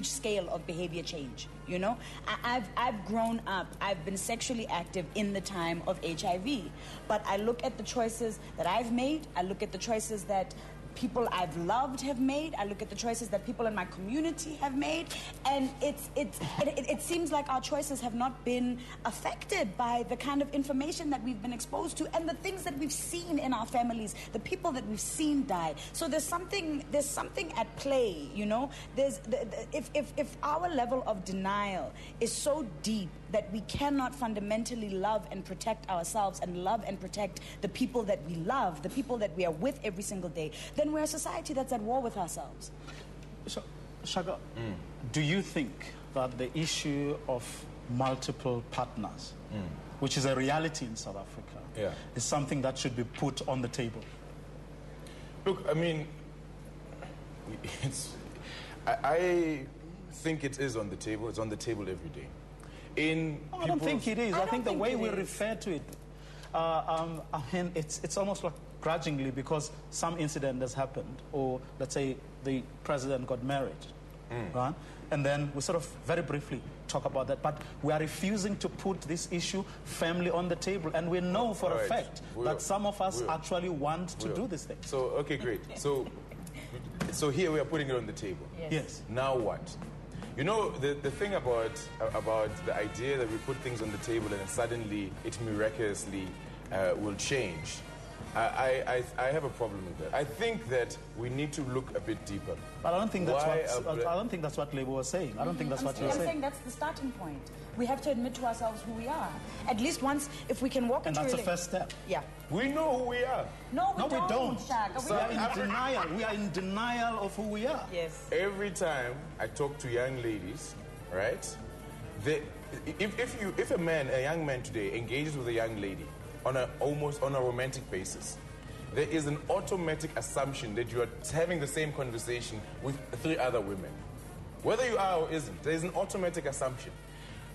scale of behavior change. You know, I've grown up, I've been sexually active in the time of HIV, but I look at the choices that I've made, I look at the choices that people I've loved have made, I look at the choices that people in my community have made, and it seems like our choices have not been affected by the kind of information that we've been exposed to and the things that we've seen in our families, the people that we've seen die. So there's something at play, you know. If our level of denial is so deep that we cannot fundamentally love and protect ourselves and love and protect the people that we love, the people that we are with every single day, then we're a society that's at war with ourselves. So, Shaka, do you think that the issue of multiple partners, which is a reality in South Africa, is something that should be put on the table? Look, I mean, I think it is on the table. It's on the table every day. I don't think it is. I think the way we refer to it, I mean, it's almost like grudgingly because some incident has happened, or let's say the president got married, right? And then we sort of very briefly talk about that, but we are refusing to put this issue family on the table, and we know for a fact that some of us actually want to do this thing. So, okay, great. So here we are putting it on the table. Yes. Now what? You know, the thing about the idea that we put things on the table and then suddenly it miraculously will change, I have a problem with that. I think that we need to look a bit deeper. But I don't think that's what Labour was saying. I don't think that's what you're saying. I'm saying that's the starting point. We have to admit to ourselves who we are. At least once, if we can walk into And that's the first step. Yeah. We know who we are. No, we don't. Shaka. We are in denial. We are in denial of who we are. Yes. Every time I talk to young ladies, right? If a young man today engages with a young lady almost on a romantic basis, there is an automatic assumption that you are having the same conversation with 3 other women. Whether you are or isn't, there is an automatic assumption.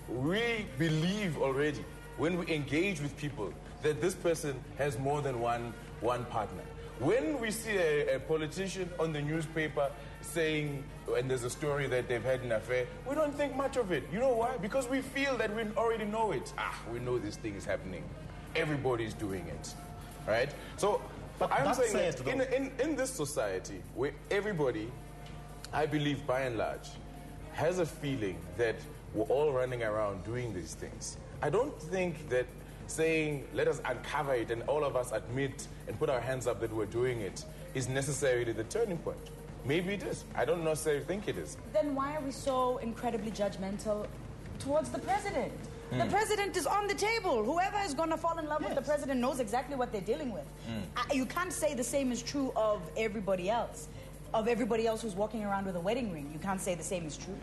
We believe already when we engage with people that this person has more than one partner. When we see a politician on the newspaper saying, and there's a story that they've had an affair, we don't think much of it. You know why? Because we feel that we already know it. We know this thing is happening. Everybody's doing it, right? So, but I'm saying that in this society where everybody, I believe by and large, has a feeling that we're all running around doing these things, I don't think that saying, let us uncover it and all of us admit and put our hands up that we're doing it is necessarily the turning point. Maybe it is. I don't necessarily think it is. Then why are we so incredibly judgmental towards the president? The president is on the table. Whoever is going to fall in love with the president knows exactly what they're dealing with. You can't say the same is true of everybody else. Of everybody else who's walking around with a wedding ring. You can't say the same is true.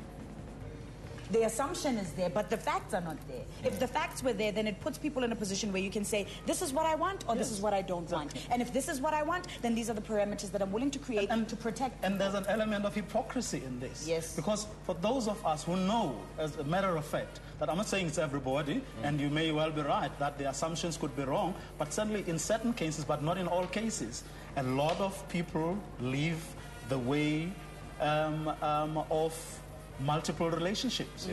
The assumption is there, but the facts are not there. If the facts were there, then it puts people in a position where you can say, this is what I want, or this is what I don't want. And if this is what I want, then these are the parameters that I'm willing to create and to protect. And there's an element of hypocrisy in this. Yes. Because for those of us who know, as a matter of fact, that I'm not saying it's everybody, and you may well be right, that the assumptions could be wrong, but certainly in certain cases, but not in all cases, a lot of people live the way of multiple relationships.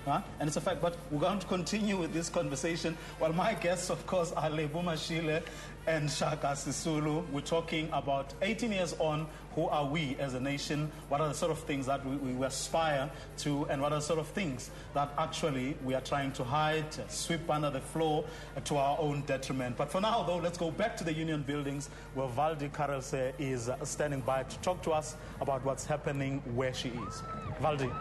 And it's a fact. But we're going to continue with this conversation. Well, my guests, of course, are Lebo Mashile and Shaka Sisulu. We're talking about 18 years on, who are we as a nation? What are the sort of things that we aspire to, and what are the sort of things that actually we are trying to hide, sweep under the floor to our own detriment? But for now, though, let's go back to the Union Buildings, where Valdi Karelse is standing by to talk to us about what's happening where she is. Valdi.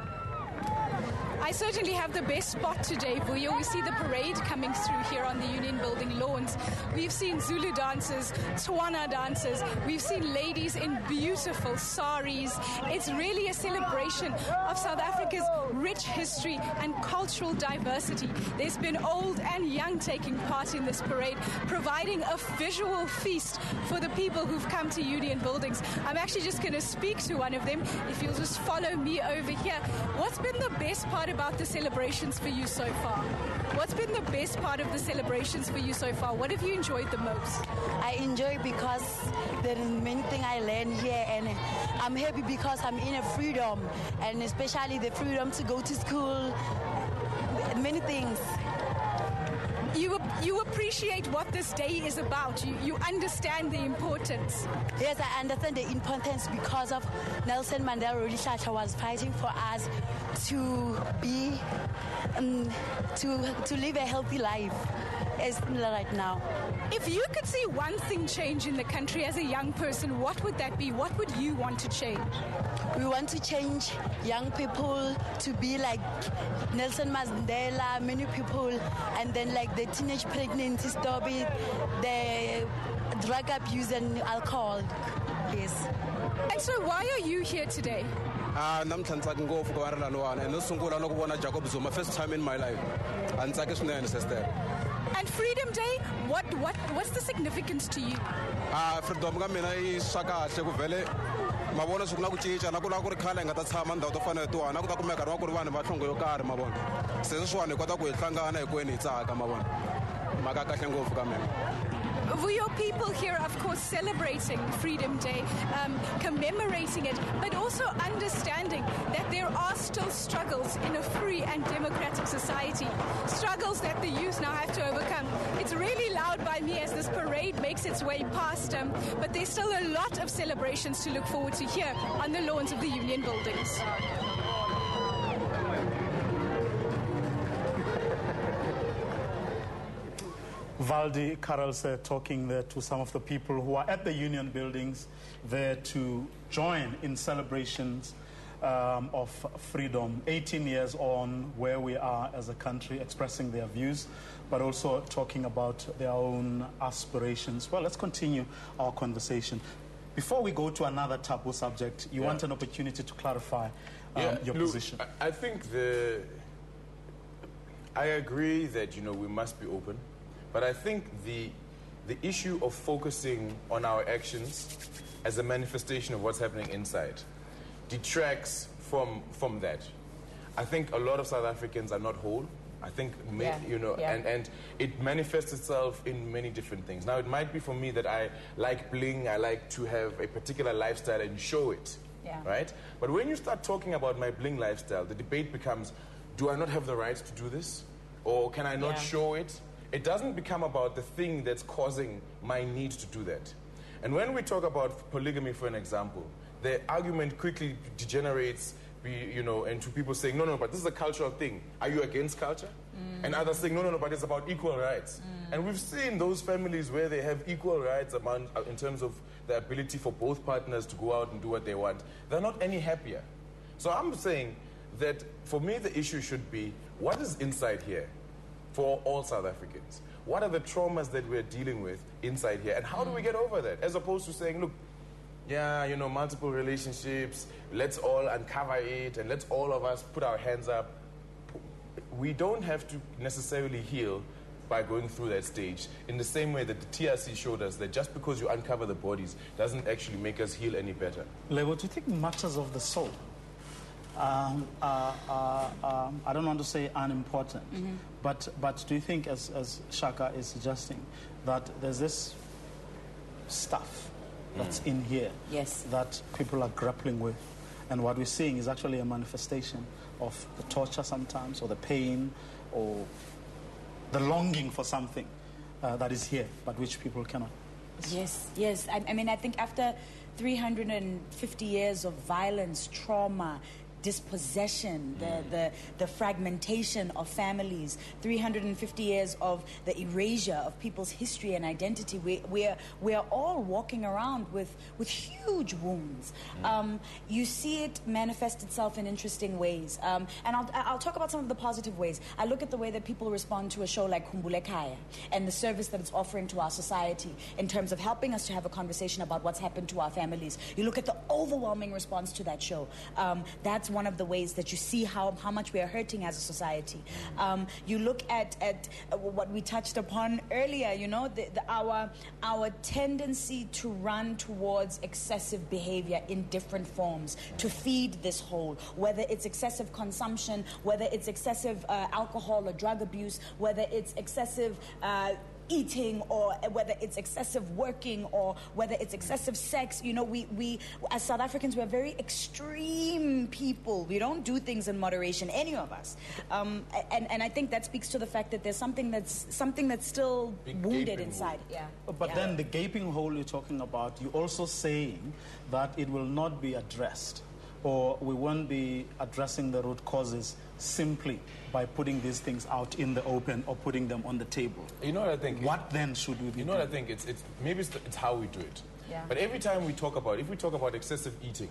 I certainly have the best spot today, Vuyo. We see the parade coming through here on the Union Building lawns. We've seen Zulu dancers, Tswana dancers. We've seen ladies in beautiful saris. It's really a celebration of South Africa's rich history and cultural diversity. There's been old and young taking part in this parade, providing a visual feast for the people who've come to Union Buildings. I'm actually just going to speak to one of them. If you'll just follow me over here. What's been the best part about the celebrations for you so far? What's been the best part of the celebrations for you so far? What have you enjoyed the most? I enjoy because there is many things I learn here, and I'm happy because I'm in a freedom, and especially the freedom to go to school, many things. You appreciate what this day is about. You understand the importance. Yes, I understand the importance because of Nelson Mandela Rolihlahla was fighting for us to be, to live a healthy life as right now. If you could see one thing change in the country as a young person, what would that be? What would you want to change? We want to change young people to be like Nelson Mandela, many people, and then like the teenage pregnancy, stop it, the drug abuse and alcohol. Yes. And so why are you here today? And first time in my life. And Freedom Day, what's the significance to you? Freedom mavona swi ku na ku cinca na ku lava ku ri khale hi nga ta tshama ndhawu to fana letiwani a ku ta kumeka ri va ku ri vanhu va nhlonge yo karhi mavona se sweswiwani hi kota ku hi hlangana hinkwenu hi tsaka mavona mhaka kahle ngopfu ka mina. Vuyo, people here, of course, celebrating Freedom Day, commemorating it, but also understanding that there are still struggles in a free and democratic society, struggles that the youth now have to overcome. It's really loud by me as this parade makes its way past, but there's still a lot of celebrations to look forward to here on the lawns of the Union Buildings. Valdi Karelse talking there to some of the people who are at the Union Buildings there to join in celebrations of freedom. 18 years on, where we are as a country, expressing their views, but also talking about their own aspirations. Well, let's continue our conversation. Before we go to another taboo subject, you want an opportunity to clarify your position. I think I agree that, we must be open. But I think the issue of focusing on our actions as a manifestation of what's happening inside detracts from that. I think a lot of South Africans are not whole. I think, and it manifests itself in many different things. Now, it might be for me that I like bling, I like to have a particular lifestyle and show it, right? But when you start talking about my bling lifestyle, the debate becomes, do I not have the right to do this? Or can I not show it? It doesn't become about the thing that's causing my need to do that. And when we talk about polygamy, for an example, the argument quickly degenerates, into people saying, no, but this is a cultural thing. Are you against culture? And others saying, no, but it's about equal rights. And we've seen those families where they have equal rights in terms of the ability for both partners to go out and do what they want. They're not any happier. So I'm saying that for me, the issue should be, what is inside here? For all South Africans. What are the traumas that we're dealing with inside here? And how do we get over that? As opposed to saying, look, multiple relationships, let's all uncover it and let's all of us put our hands up. We don't have to necessarily heal by going through that stage in the same way that the TRC showed us that just because you uncover the bodies doesn't actually make us heal any better. Lebo, do you think matters of the soul I don't want to say unimportant, but do you think, as Shaka is suggesting, that there's this stuff that's in here that people are grappling with, and what we're seeing is actually a manifestation of the torture sometimes, or the pain, or the longing for something that is here, but which people cannot. Yes, yes. I mean, I think after 350 years of violence, trauma, dispossession, the fragmentation of families, 350 years of the erasure of people's history and identity. We are all walking around with huge wounds. You see it manifest itself in interesting ways. And I'll talk about some of the positive ways. I look at the way that people respond to a show like Khumbula Khaya and the service that it's offering to our society in terms of helping us to have a conversation about what's happened to our families. You look at the overwhelming response to that show. That's one of the ways that you see how much we are hurting as a society. You look at what we touched upon earlier, you know, our tendency to run towards excessive behavior in different forms to feed this hole, whether it's excessive consumption, whether it's excessive alcohol or drug abuse, whether it's excessive eating, or whether it's excessive working, or whether it's excessive sex. You know, we as South Africans, we're very extreme people. We don't do things in moderation, any of us. And I think that speaks to the fact that there's something that's still wounded inside. Yeah. But then the gaping hole you're talking about, you're also saying that it will not be addressed, or we won't be addressing the root causes simply by putting these things out in the open or putting them on the table. You know what I think? What then should we be doing? You know what I think? It's how we do it. Yeah. But every time we talk about, if we talk about excessive eating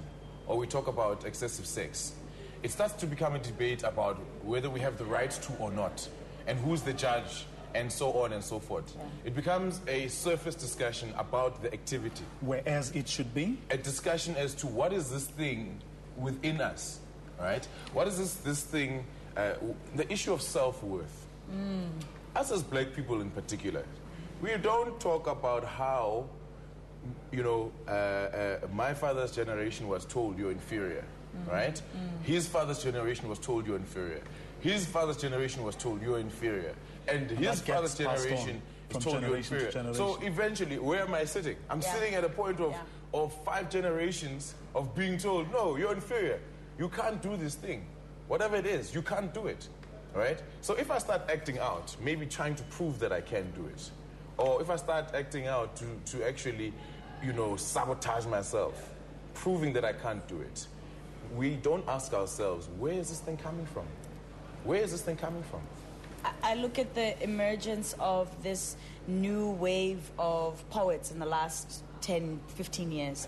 or we talk about excessive sex, it starts to become a debate about whether we have the right to or not, and who's the judge, and so on and so forth. Yeah. It becomes a surface discussion about the activity. Whereas it should be a discussion as to what is this thing within us, right? What is this thing, the issue of self-worth. Us as black people in particular, we don't talk about how, you know, my father's generation was told you're inferior, right? His father's generation was told you're inferior. His father's generation was told you're inferior. And his father's generation is told you're inferior. So eventually, where am I sitting? I'm sitting at a point of 5 generations of being told, no, you're inferior. You can't do this thing. Whatever it is, you can't do it, right? So if I start acting out, maybe trying to prove that I can do it, or if I start acting out to actually, you know, sabotage myself, proving that I can't do it, we don't ask ourselves, where is this thing coming from? Where is this thing coming from? I look at the emergence of this new wave of poets in the last 10, 15 years.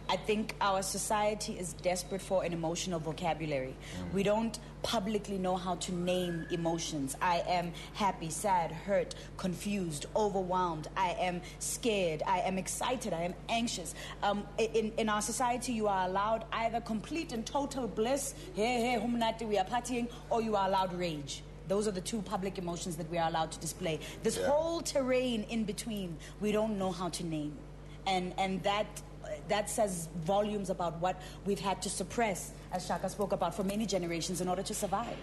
I think our society is desperate for an emotional vocabulary. We don't publicly know how to name emotions. I am happy, sad, hurt, confused, overwhelmed. I am scared. I am excited. I am anxious. In our society, you are allowed either complete and total bliss, hey, humnati, we are partying, or you are allowed rage. Those are the 2 public emotions that we are allowed to display. This whole terrain in between, we don't know how to name. And that says volumes about what we've had to suppress, as Shaka spoke about, for many generations in order to survive.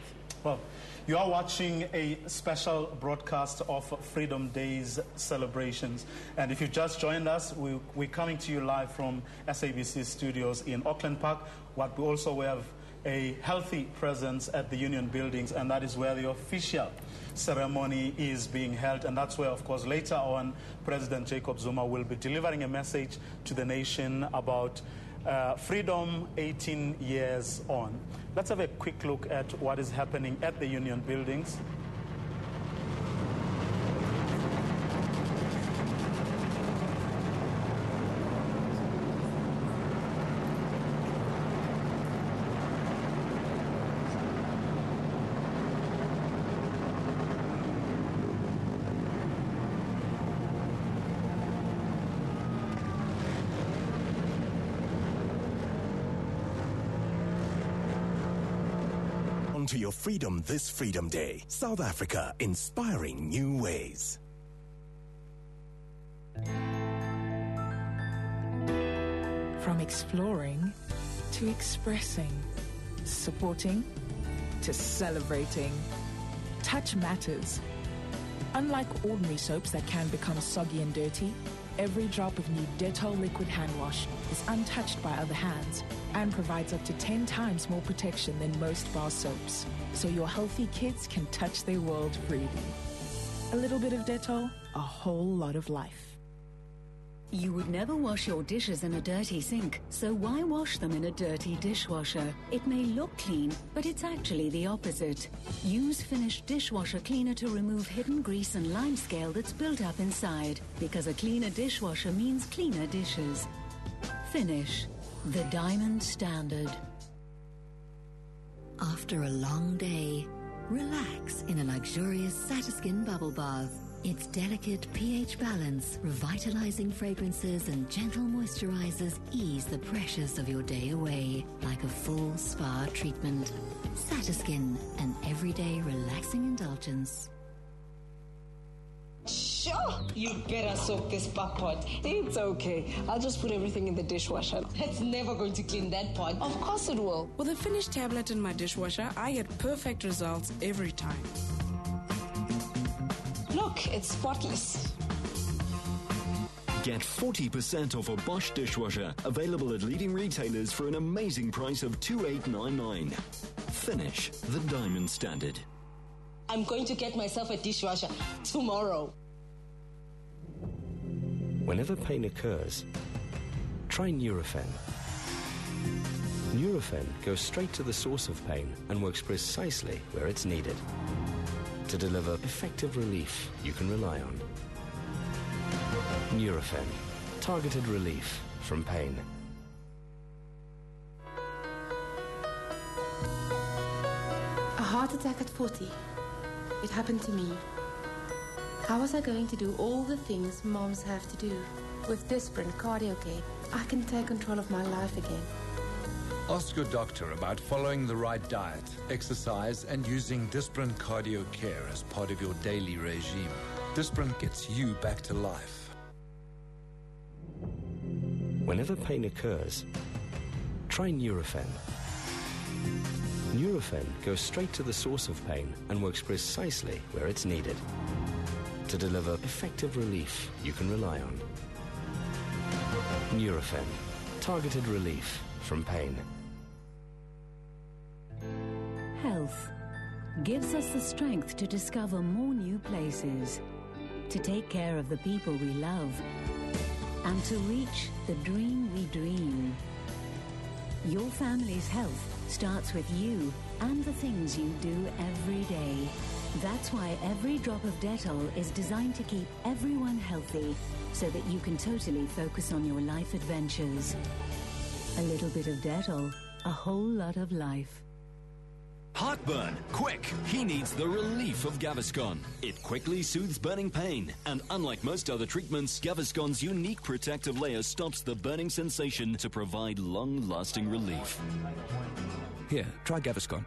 Well, you are watching a special broadcast of Freedom Day's celebrations. And if you just joined us, we're coming to you live from SABC studios in Auckland Park. But we also have a healthy presence at the Union Buildings, and that is where the official ceremony is being held. And that's where, of course, later on, President Jacob Zuma will be delivering a message to the nation about freedom 18 years on. Let's have a quick look at what is happening at the Union Buildings. To your freedom this Freedom Day. South Africa, inspiring new ways. From exploring to expressing, supporting to celebrating, touch matters. Unlike ordinary soaps that can become soggy and dirty, Every drop of new Dettol liquid hand wash is untouched by other hands and provides up to 10 times more protection than most bar soaps, so your healthy kids can touch their world freely. A little bit of Dettol, a whole lot of life. You would never wash your dishes in a dirty sink, so why wash them in a dirty dishwasher? It may look clean, but it's actually the opposite. Use Finish dishwasher cleaner to remove hidden grease and limescale that's built up inside, because a cleaner dishwasher means cleaner dishes. Finish, the diamond standard. After a long day, relax in a luxurious Satiskin bubble bath. Its delicate pH balance, revitalizing fragrances and gentle moisturizers ease the pressures of your day away like a full spa treatment. Satiskin, an everyday relaxing indulgence. Sure, you better soak this back pot. It's okay. I'll just put everything in the dishwasher. It's never going to clean that pot. Of course it will. With a Finish tablet in my dishwasher, I get perfect results every time. Look, it's spotless. Get 40% off a Bosch dishwasher, available at leading retailers for an amazing price of $2,899. Finish, the diamond standard. I'm going to get myself a dishwasher tomorrow. Whenever pain occurs, try Nurofen. Nurofen goes straight to the source of pain and works precisely where it's needed to deliver effective relief you can rely on. Nurofen, targeted relief from pain. A heart attack at 40. It happened to me. How was I going to do all the things moms have to do? With Disprin Cardiocare, I can take control of my life again. Ask your doctor about following the right diet, exercise, and using Disprin Cardiocare as part of your daily regime. Disprin gets you back to life. Whenever pain occurs, try Nurofen. Nurofen goes straight to the source of pain and works precisely where it's needed to deliver effective relief you can rely on. Nurofen, targeted relief from pain. Health gives us the strength to discover more new places, to take care of the people we love, and to reach the dream we dream. Your family's health starts with you and the things you do every day. That's why every drop of Dettol is designed to keep everyone healthy, so that you can totally focus on your life adventures. A little bit of Dettol, a whole lot of life. Heartburn, quick! He needs the relief of Gaviscon. It quickly soothes burning pain, and unlike most other treatments, Gaviscon's unique protective layer stops the burning sensation to provide long-lasting relief. Here, try Gaviscon.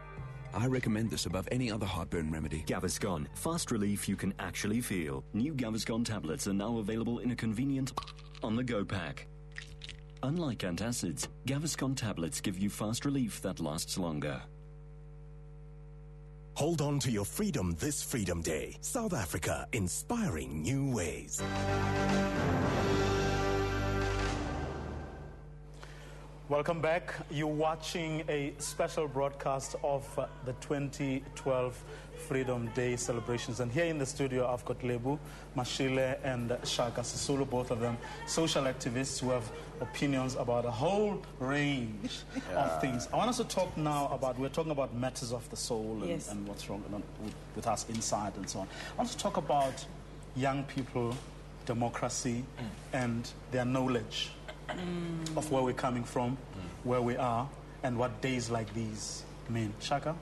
I recommend this above any other heartburn remedy. Gaviscon, fast relief you can actually feel. New Gaviscon tablets are now available in a convenient on-the-go pack. Unlike antacids, Gaviscon tablets give you fast relief that lasts longer. Hold on to your freedom this Freedom Day. South Africa, inspiring new ways. Welcome back. You're watching a special broadcast of the 2012 Freedom Day celebrations. And here in the studio, I've got Lebu, Mashile, and Shaka Sisulu, both of them social activists who have opinions about a whole range of things. I want us to talk now about, we're talking about matters of the soul and, and what's wrong with us inside and so on. I want to talk about young people, democracy, and their knowledge of where we're coming from, where we are, and what days like these mean. Shaka?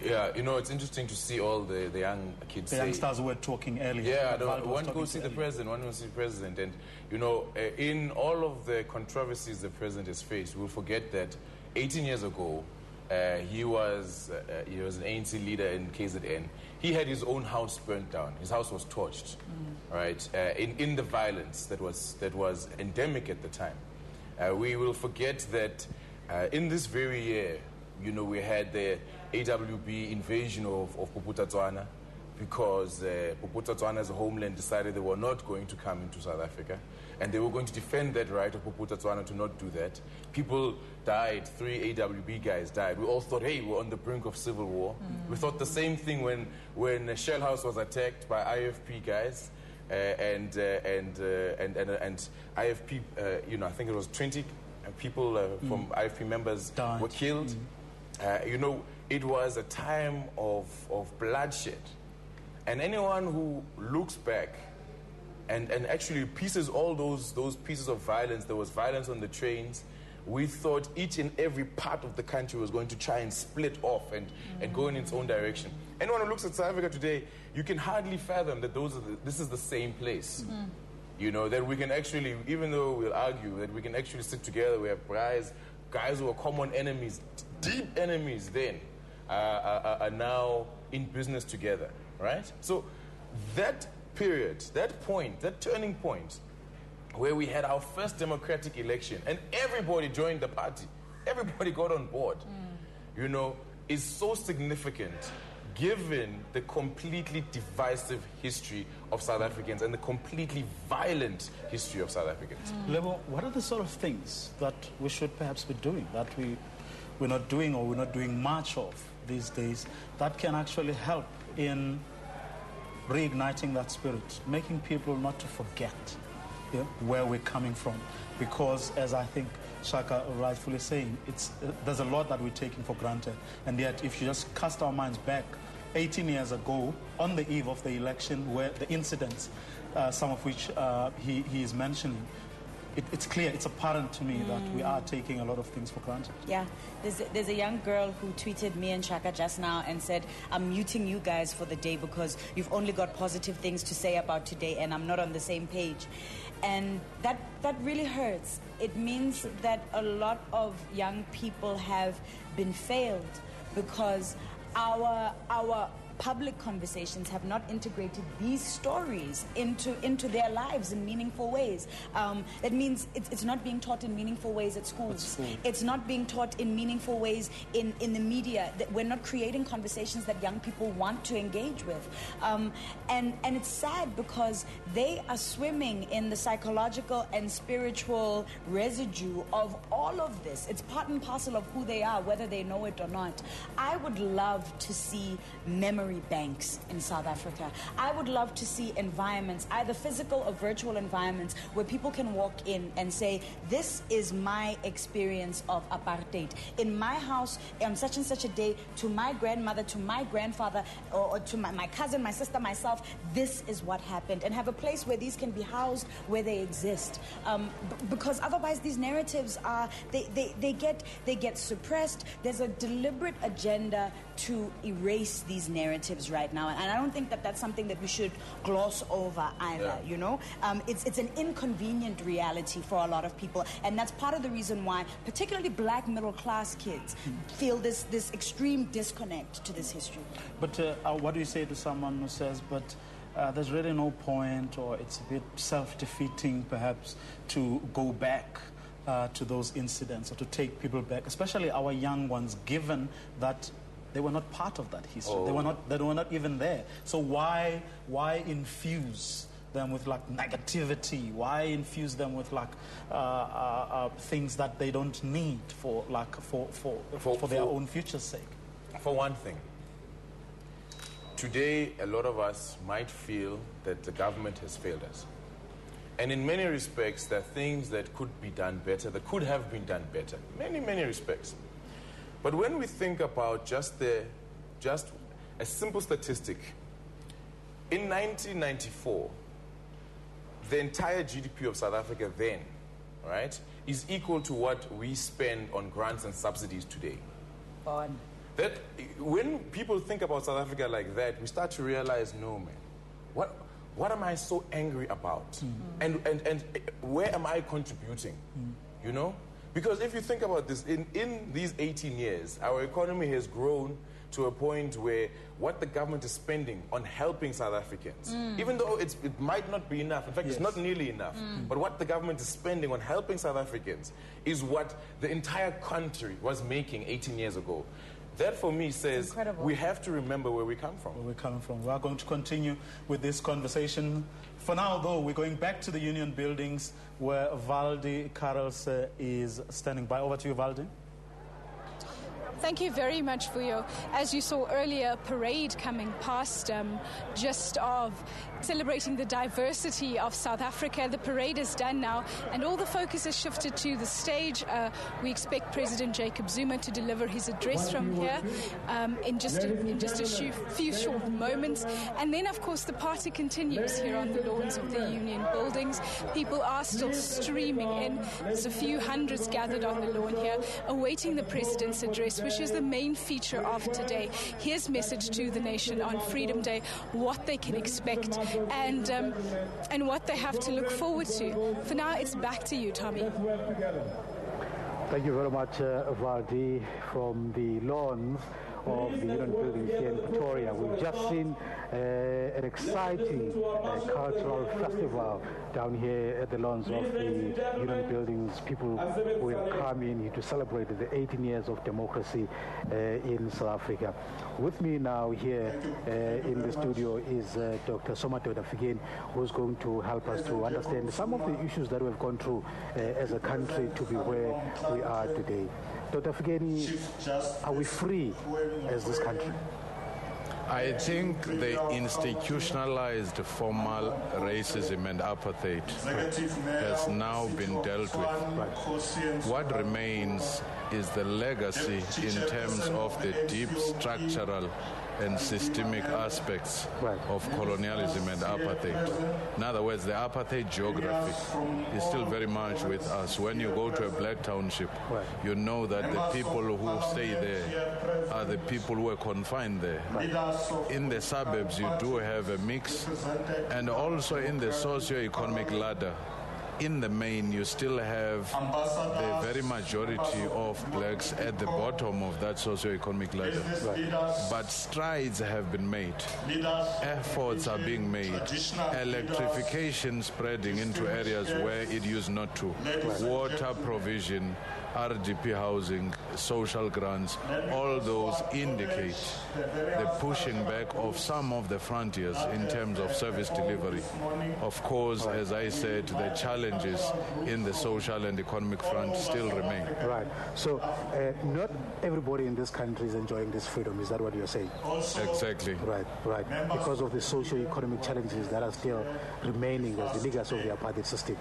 Yeah, you know, it's interesting to see all the young kids The youngsters were talking earlier. Yeah, one goes see the president, one goes see the president. And, you know, in all of the controversies the president has faced, we'll forget that 18 years ago, he was an ANC leader in KZN. He had his own house burnt down. His house was torched, right? In the violence that was endemic at the time. We will forget that in this very year, you know, we had the AWB invasion of Bophuthatswana. because Bophuthatswana as a homeland decided they were not going to come into South Africa, and they were going to defend that right of Bophuthatswana to not do that. People died, 3 AWB guys died. We all thought, hey, we're on the brink of civil war. We thought the same thing when Shell House was attacked by IFP guys, and IFP, I think it was 20 people from IFP members were killed. It was a time of bloodshed. And anyone who looks back and actually pieces all those pieces of violence, there was violence on the trains, we thought each and every part of the country was going to try and split off and go in its own direction. Anyone who looks at South Africa today, you can hardly fathom that this is the same place. That we can actually, even though we'll argue, that we can actually sit together. We have guys who are common enemies, deep enemies then, are now in business together, right? So that period, that point, that turning point, where we had our first democratic election and everybody joined the party, everybody got on board, is so significant given the completely divisive history of South Africans and the completely violent history of South Africans. Lebo, what are the sort of things that we should perhaps be doing, that we're not doing or we're not doing much of these days, that can actually help in reigniting that spirit, making people not to forget where we're coming from? Because, as I think Shaka rightfully saying, there's a lot that we're taking for granted. And yet, if you just cast our minds back 18 years ago, on the eve of the election, where the incidents, some of which he is mentioning, it's clear, it's apparent to me that we are taking a lot of things for granted. Yeah, there's a young girl who tweeted me and Shaka just now and said, I'm muting you guys for the day because you've only got positive things to say about today and I'm not on the same page. And that really hurts. It means that a lot of young people have been failed because our public conversations have not integrated these stories into their lives in meaningful ways. It means it's not being taught in meaningful ways at schools. It's not being taught in meaningful ways in the media. We're not creating conversations that young people want to engage with. And it's sad because they are swimming in the psychological and spiritual residue of all of this. It's part and parcel of who they are, whether they know it or not. I would love to see memory banks in South Africa. I would love to see environments, either physical or virtual environments, where people can walk in and say, this is my experience of apartheid. In my house, on such and such a day, to my grandmother, to my grandfather, or to my cousin, my sister, myself, this is what happened. And have a place where these can be housed, where they exist. Because otherwise these narratives are, they get suppressed. There's a deliberate agenda to erase these narratives right now, and I don't think that that's something that we should gloss over either. It's an inconvenient reality for a lot of people, and that's part of the reason why particularly black middle class kids feel this extreme disconnect to this history. But what do you say to someone who says, but there's really no point, or it's a bit self-defeating perhaps to go back to those incidents or to take people back, especially our young ones, given that they were not part of that history. They were not even there. So why infuse them with negativity? Why infuse them with things that they don't need for their own future's sake? For one thing, today a lot of us might feel that the government has failed us. And in many respects, there are things that could be done better, that could have been done better. Many respects. But when we think about just a simple statistic, in 1994, the entire GDP of South Africa then, right, is equal to what we spend on grants and subsidies today. That when people think about South Africa like that, we start to realize, no, man, what am I so angry about? And where am I contributing? Because if you think about this, in these 18 years, our economy has grown to a point where what the government is spending on helping South Africans, even though it might not be enough, in fact, it's not nearly enough, but what the government is spending on helping South Africans is what the entire country was making 18 years ago. That for me says we have to remember where we come from. Where we're coming from. We are going to continue with this conversation. For now, though, we're going back to the Union buildings where Valdi Karels is standing by. Over to you, Valdi. Thank you very much, Vuyo. As you saw earlier, a parade coming past just of celebrating the diversity of South Africa. The parade is done now, and all the focus has shifted to the stage. We expect President Jacob Zuma to deliver his address from here in just a few short moments. And then, of course, the party continues here on the lawns of the Union buildings. People are still streaming in. There's a few hundreds gathered on the lawn here, awaiting the President's address, which is the main feature of today. His message to the nation on Freedom Day, what they can expect, and what they have to look forward to. For now, it's back to you, Tommy. Thank you very much, Valdi, from the lawns of the Union buildings here in Pretoria. We've just seen an exciting cultural festival down here at the lawns of the Union buildings. People who have come in here to celebrate the 18 years of democracy in South Africa. With me now here in the studio is Dr. Somadoda Fikeni, who's going to help us to understand some of the issues that we've gone through as a country to be where we are today. Dr. Fikeni, are we free as this country? I think the institutionalized formal racism and apartheid has now been dealt with. What remains is the legacy in terms of the deep structural and systemic aspects of colonialism and apartheid. In other words, the apartheid geography is still very much with us. When you go to a black township, you know that the people who stay there are the people who are confined there. In the suburbs, you do have a mix, and also in the socio-economic ladder, in the main, you still have the very majority of blacks at the bottom of that socio-economic ladder. But strides have been made. Efforts are being made. Electrification spreading into areas where it used not to. Water provision, RDP housing, social grants, all those indicate the pushing back of some of the frontiers in terms of service delivery. Of course, as I said, the challenges in the social and economic front still remain. Right. So not everybody in this country is enjoying this freedom. Is that what you're saying? Exactly. Right. Because of the socio-economic challenges that are still remaining as the legacy of the apartheid system.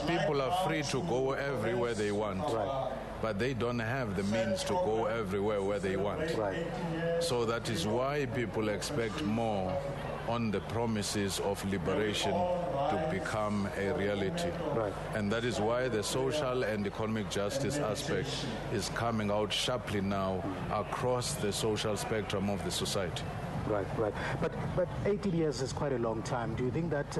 People are free to go everywhere they want. Right. But they don't have the means to go everywhere where they want. Right. So that is why people expect more on the promises of liberation to become a reality. Right. And that is why the social and economic justice aspect is coming out sharply now across the social spectrum of the society. Right. But 18 years is quite a long time. Do you think that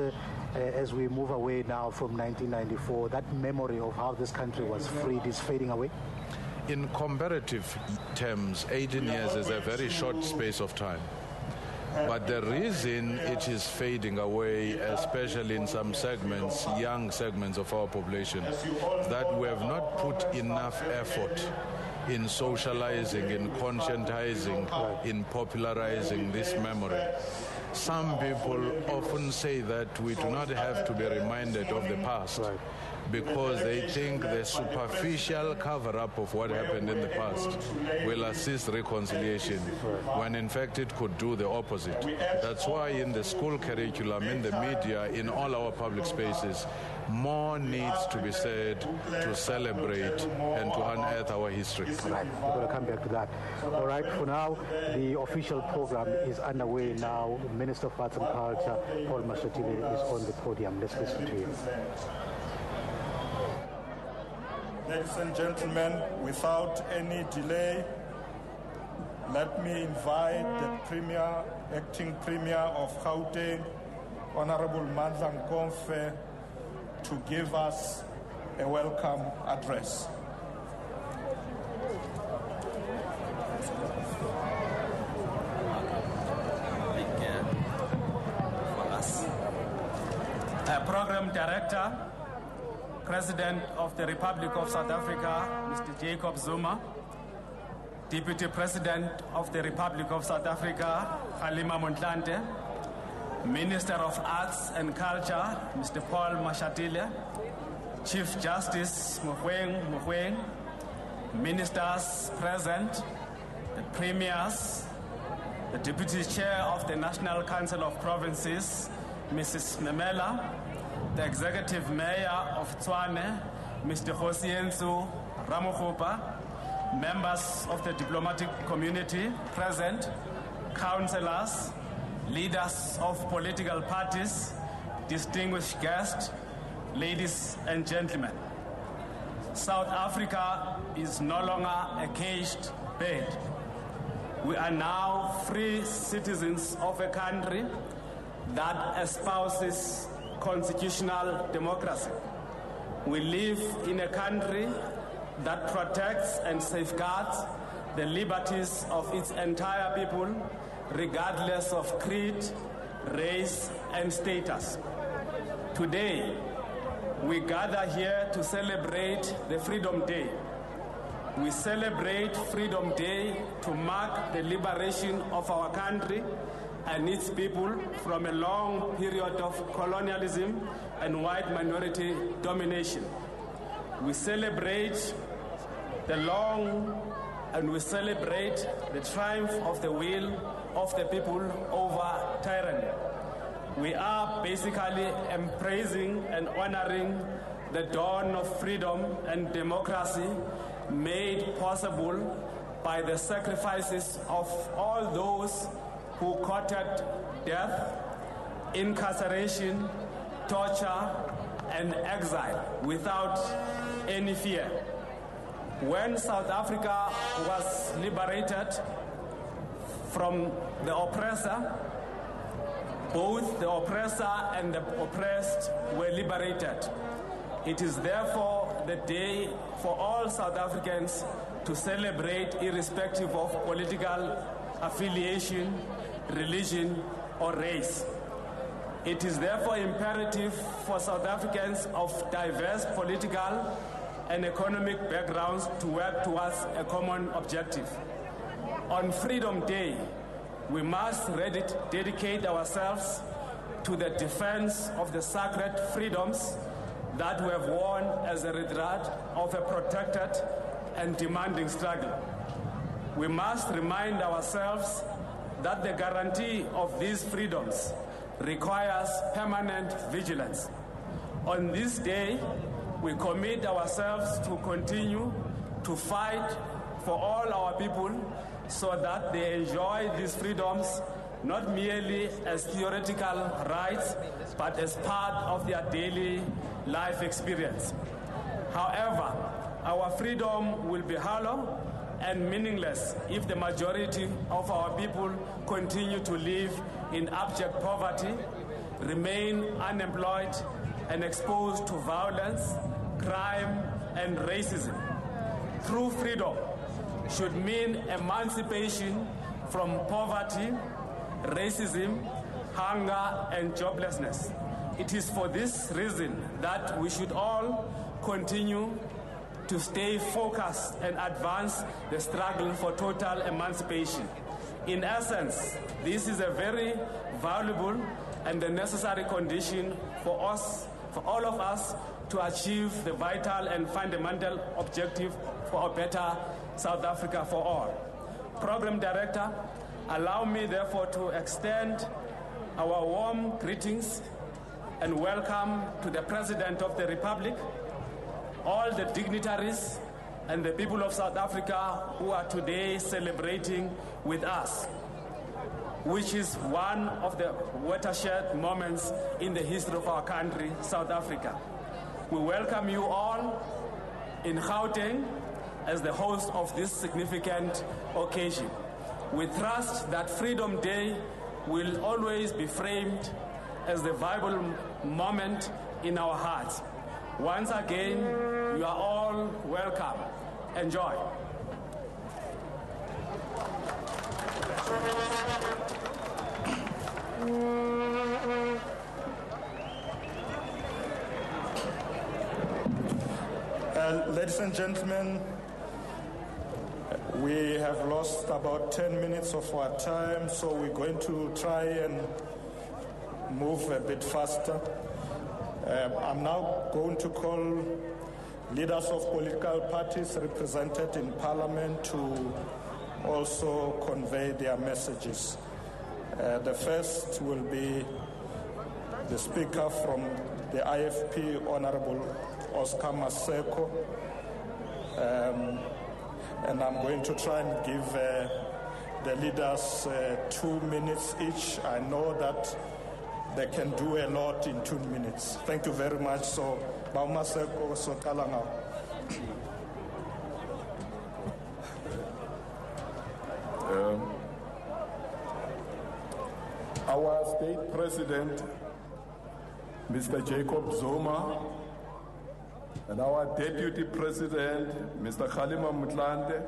as we move away now from 1994, that memory of how this country was freed is fading away? In comparative terms, 18 years is a very short space of time. But the reason it is fading away, especially in some segments, young segments of our population, is that we have not put enough effort in socializing, in conscientizing, in popularizing this memory. Some people often say that we do not have to be reminded of the past because they think the superficial cover-up of what happened in the past will assist reconciliation, when in fact it could do the opposite. That's why in the school curriculum, in the media, in all our public spaces, more needs to be said to celebrate and to unearth our history. Right, we're going to come back to that. All right, for now, the official program is underway now. Minister of Arts and Culture, Paul Mashatile, is on the podium. Let's listen to him. Ladies and gentlemen, without any delay, let me invite the Premier, Acting Premier of Gauteng, Honorable Mandla Nkomfe, to give us a welcome address. Program Director, President of the Republic of South Africa, Mr. Jacob Zuma, Deputy President of the Republic of South Africa, Kgalema Motlanthe, Minister of Arts and Culture, Mr. Paul Mashatile, Chief Justice Mogoeng, Ministers present, the Premiers, the Deputy Chair of the National Council of Provinces, Mrs. Memela, the Executive Mayor of Tshwane, Mr. Hosiensu Ramokgopa, members of the diplomatic community present, councillors, leaders of political parties, distinguished guests, ladies and gentlemen. South Africa is no longer a caged bird. We are now free citizens of a country that espouses constitutional democracy. We live in a country that protects and safeguards the liberties of its entire people, regardless of creed, race, and status. Today, we gather here to celebrate the Freedom Day. We celebrate Freedom Day to mark the liberation of our country and its people from a long period of colonialism and white minority domination. We celebrate the triumph of the will of the people over tyranny. We are basically embracing and honoring the dawn of freedom and democracy made possible by the sacrifices of all those who courted death, incarceration, torture, and exile without any fear. When South Africa was liberated from the oppressor, both the oppressor and the oppressed were liberated. It is therefore the day for all South Africans to celebrate irrespective of political affiliation, religion, or race. It is therefore imperative for South Africans of diverse political and economic backgrounds to work towards a common objective. On Freedom Day, we must dedicate ourselves to the defense of the sacred freedoms that we have won as a result of a protracted and demanding struggle. We must remind ourselves that the guarantee of these freedoms requires permanent vigilance. On this day, we commit ourselves to continue to fight for all our people so that they enjoy these freedoms not merely as theoretical rights, but as part of their daily life experience. However, our freedom will be hollow and meaningless if the majority of our people continue to live in abject poverty, remain unemployed, and exposed to violence, crime, and racism. True freedom should mean emancipation from poverty, racism, hunger, and joblessness. It is for this reason that we should all continue to stay focused and advance the struggle for total emancipation. In essence, this is a very valuable and a necessary condition for all of us to achieve the vital and fundamental objective for a better South Africa for all. Program Director, allow me therefore to extend our warm greetings and welcome to the President of the Republic, all the dignitaries and the people of South Africa who are today celebrating with us, which is one of the watershed moments in the history of our country, South Africa. We welcome you all in Gauteng as the host of this significant occasion. We trust that Freedom Day will always be framed as the vital moment in our hearts. Once again, you are all welcome. Enjoy. Ladies and gentlemen, We have lost about 10 minutes of our time, so we're going to try and move a bit faster. I'm now going to call leaders of political parties represented in Parliament to also convey their messages. The first will be the Speaker from the IFP, Honorable Oscar Maseko. And I'm going to try and give the leaders 2 minutes each. I know that they can do a lot in 2 minutes. Thank you very much. So, Maseko Sotalanga. Our state president, Mr. Jacob Zuma, and our deputy president, Mr. Kgalema Motlanthe,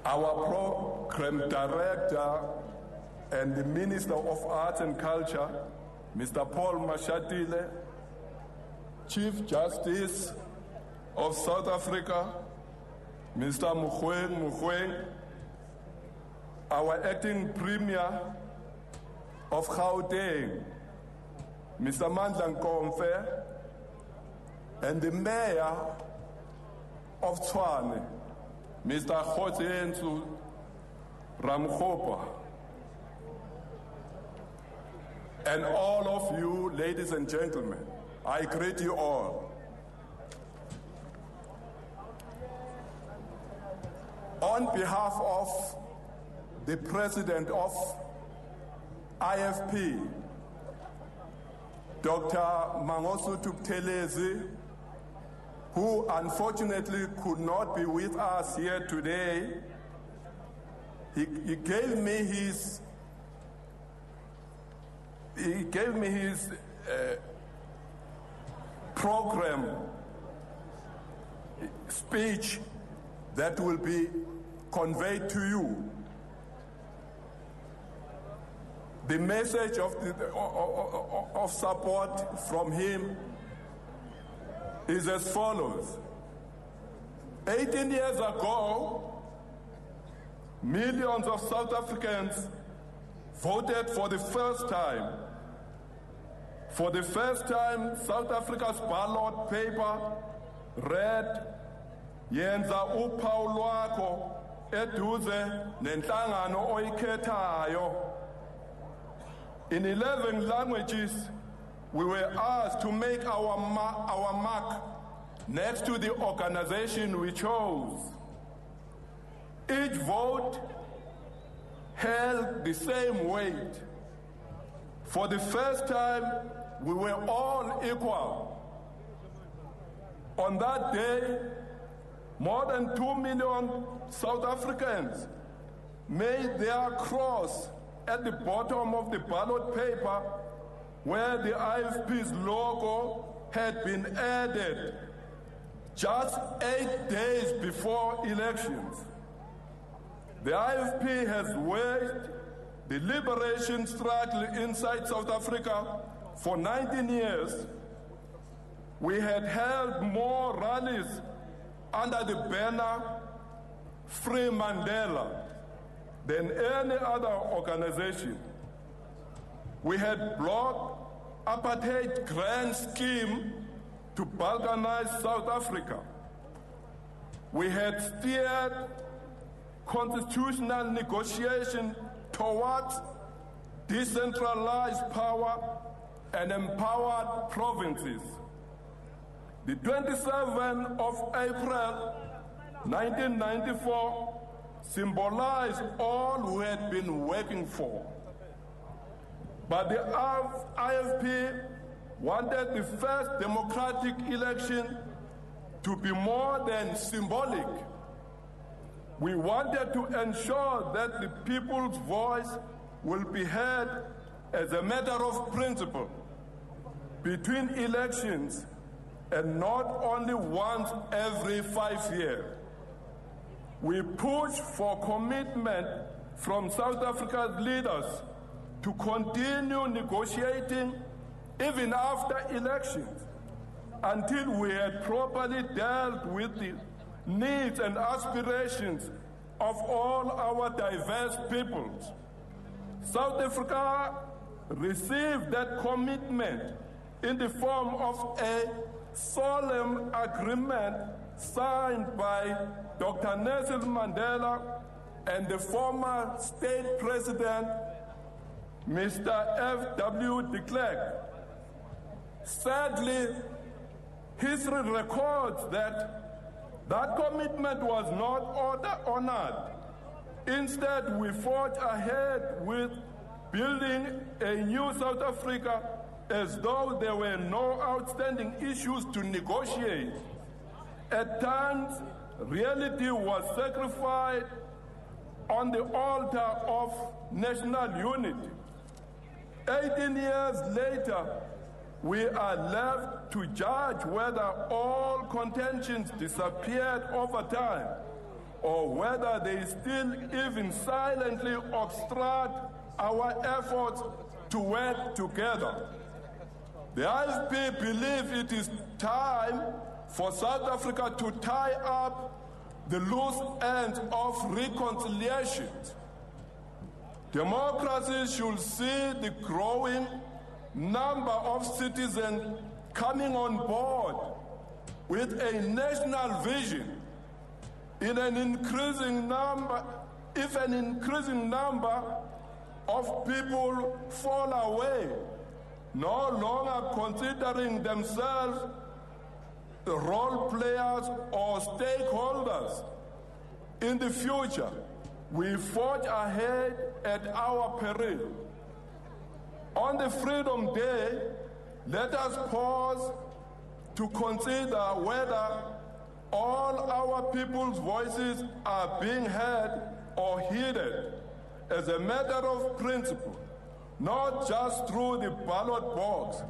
our program director and the Minister of Arts and Culture, Mr. Paul Mashatile, Chief Justice of South Africa, Mr. Mogoeng, our acting Premier of Gauteng, Mr. Mandla Nkomfe, and the Mayor of Tshwane, Mr. Kgotsensu Ramkgopa, and all of you, ladies and gentlemen, I greet you all. On behalf of the President of IFP, Dr. Mangosuthu Buthelezi, who unfortunately could not be with us here today, he gave me his program speech that will be conveyed to you. The message of support from him is as follows. 18 years ago, millions of South Africans voted for the first time. For the first time, South Africa's ballot paper read, Yenza uphawu lwakho eduze nenhlangano oyikhethayo. In 11 languages, we were asked to make our mark next to the organization we chose. Each vote held the same weight. For the first time, we were all equal. On that day, more than 2 million South Africans made their cross at the bottom of the ballot paper where the IFP's logo had been added just 8 days before elections. The IFP has waged the liberation struggle inside South Africa for 19 years. We had held more rallies under the banner Free Mandela than any other organization. We had blocked apartheid grand scheme to balkanize South Africa. We had steered constitutional negotiation towards decentralized power and empowered provinces. The 27th of April 1994 symbolized all we had been working for. But the IFP wanted the first democratic election to be more than symbolic. We wanted to ensure that the people's voice will be heard as a matter of principle between elections and not only once every 5 years. We pushed for commitment from South Africa's leaders to continue negotiating even after elections until we had properly dealt with the needs and aspirations of all our diverse peoples. South Africa received that commitment in the form of a solemn agreement signed by Dr. Nelson Mandela and the former state president, Mr. F.W. de Klerk. Sadly, history records that commitment was not honored. Instead, we forged ahead with building a new South Africa as though there were no outstanding issues to negotiate. At times, reality was sacrificed on the altar of national unity. 18 years later, we are left to judge whether all contentions disappeared over time or whether they still even silently obstruct our efforts to work together. The IFP believe it is time for South Africa to tie up the loose ends of reconciliation. Democracy should see the growing number of citizens coming on board with a national vision. If an increasing number of people fall away, no longer considering themselves role players or stakeholders. In the future, we forge ahead at our peril. On the Freedom Day, let us pause to consider whether all our people's voices are being heard or heeded as a matter of principle, not just through the ballot box,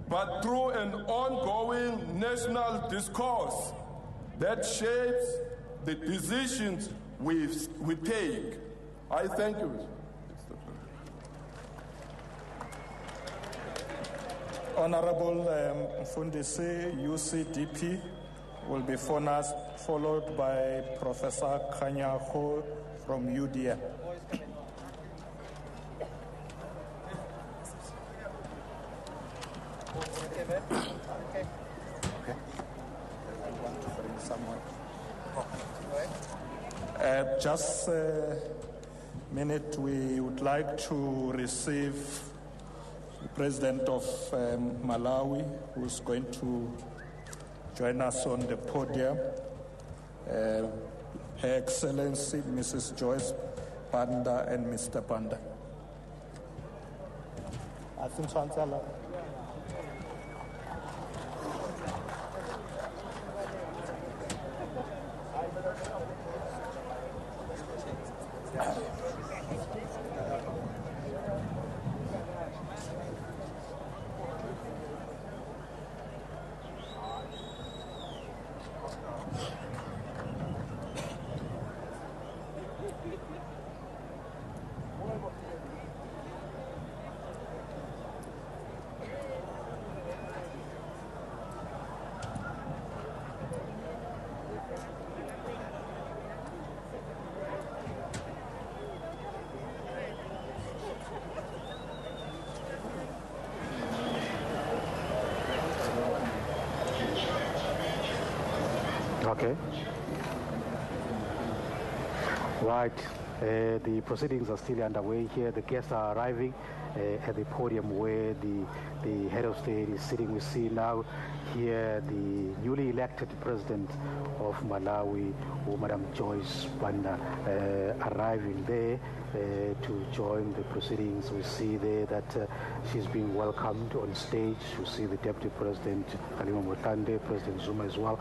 but through an ongoing national discourse that shapes the decisions we take. I thank you. Honorable Mfundisi, UCDP, will be followed by Professor Khanyago from UDM. Just a minute, we would like to receive the President of Malawi, who's going to join us on the podium. Her Excellency, Mrs. Joyce Banda and Mr. Banda. I think Chancellor. Okay. Right. The proceedings are still underway here. The guests are arriving at the podium where the head of state is sitting. We see now here the newly elected president of Malawi, Madam Joyce Banda, arriving there to join the proceedings. We see there that she's being welcomed on stage. We see the deputy president, Kgalema Motlanthe, President Zuma as well,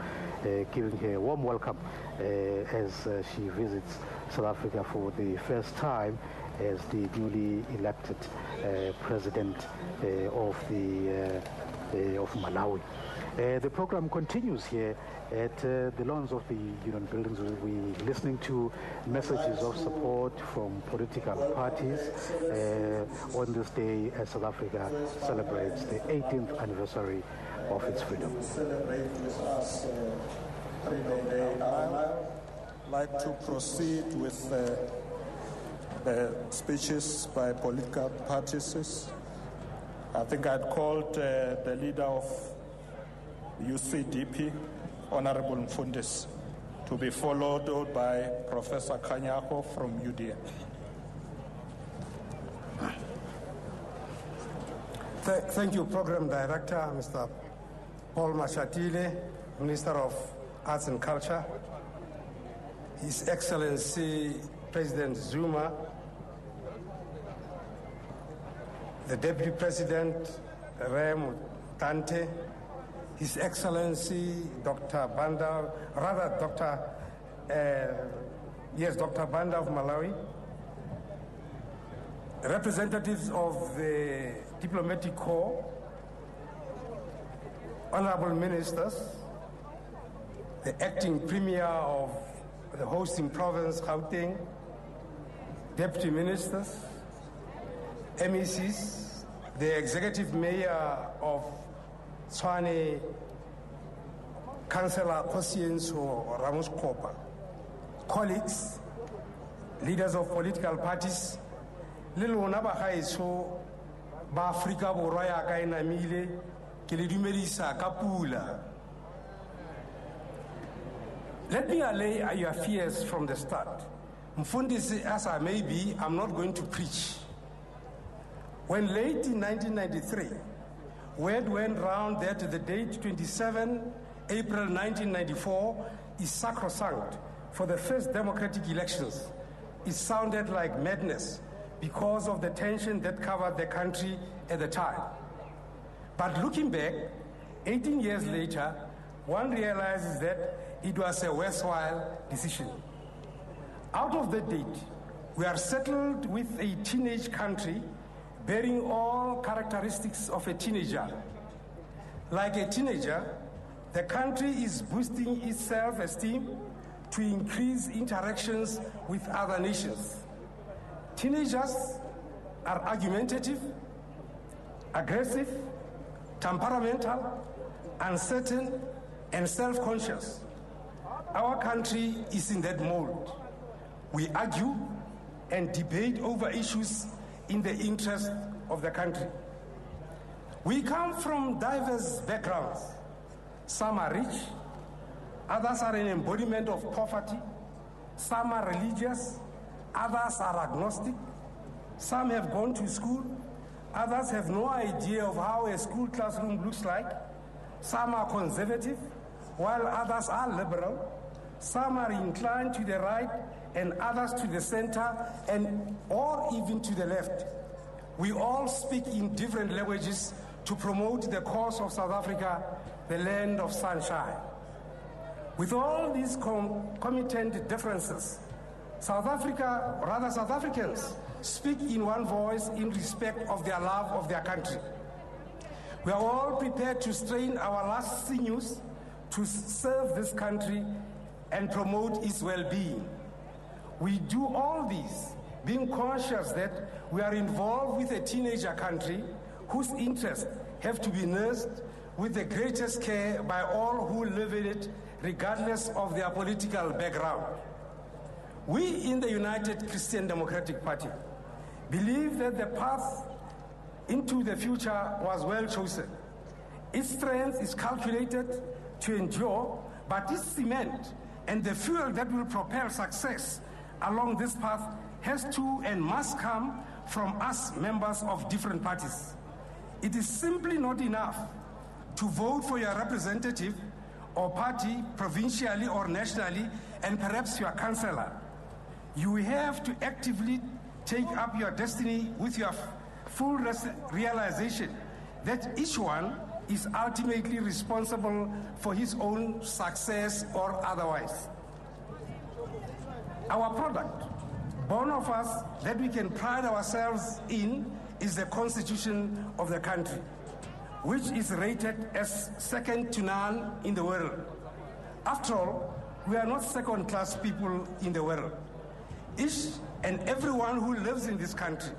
giving her a warm welcome as she visits South Africa for the first time as the newly elected president of Malawi. The program continues here at the lawns of the Union Buildings. We're listening to messages of support from political parties on this day as South Africa celebrates the 18th anniversary of its freedom. Celebrate with us I'd like to proceed with the speeches by political parties. I think I'd called the leader of UCDP, Honorable Mfundisi, to be followed by Professor Kanyako from UDA. Thank you, Program Director, Mr. Paul Mashatile, Minister of Arts and Culture, His Excellency President Zuma, the Deputy President Rem Tante, His Excellency Dr. Banda, Dr. Banda of Malawi, representatives of the Diplomatic Corps, honorable ministers, the acting premier of the hosting province, Gauteng, deputy ministers, MECs, the executive mayor of Tshwane, Councillor Kosienso Ramos Kopa, colleagues, leaders of political parties, le lona ba gaetso ba Afrika Borwa ya ka e namile ke le dumedisa ka pula. Let me allay your fears from the start. Mfundisi, as I may be, I'm not going to preach. When late in 1993, word went round that the date 27 April 1994 is sacrosanct for the first democratic elections, it sounded like madness because of the tension that covered the country at the time. But looking back, 18 years later, one realizes that it was a worthwhile decision. Out of the date, we are settled with a teenage country bearing all characteristics of a teenager. Like a teenager, the country is boosting its self-esteem to increase interactions with other nations. Teenagers are argumentative, aggressive, temperamental, uncertain, and self-conscious. Our country is in that mold. We argue and debate over issues in the interest of the country. We come from diverse backgrounds. Some are rich, others are an embodiment of poverty, some are religious, others are agnostic, some have gone to school, others have no idea of how a school classroom looks like, some are conservative, while others are liberal, some are inclined to the right and others to the center or even to the left. We all speak in different languages to promote the cause of South Africa, the land of sunshine. With all these concomitant differences, South Africans speak in one voice in respect of their love of their country. We are all prepared to strain our last sinews to serve this country and promote its well-being. We do all this being conscious that we are involved with a teenager country whose interests have to be nursed with the greatest care by all who live in it, regardless of their political background. We in the United Christian Democratic Party believe that the path into the future was well chosen. Its strength is calculated to endure, but its cement and the fuel that will propel success along this path has to and must come from us members of different parties. It is simply not enough to vote for your representative or party provincially or nationally and perhaps your councillor. You have to actively take up your destiny with your full realization that each one is ultimately responsible for his own success or otherwise. Our product, born of us, that we can pride ourselves in, is the Constitution of the country, which is rated as second to none in the world. After all, we are not second-class people in the world. Each and everyone who lives in this country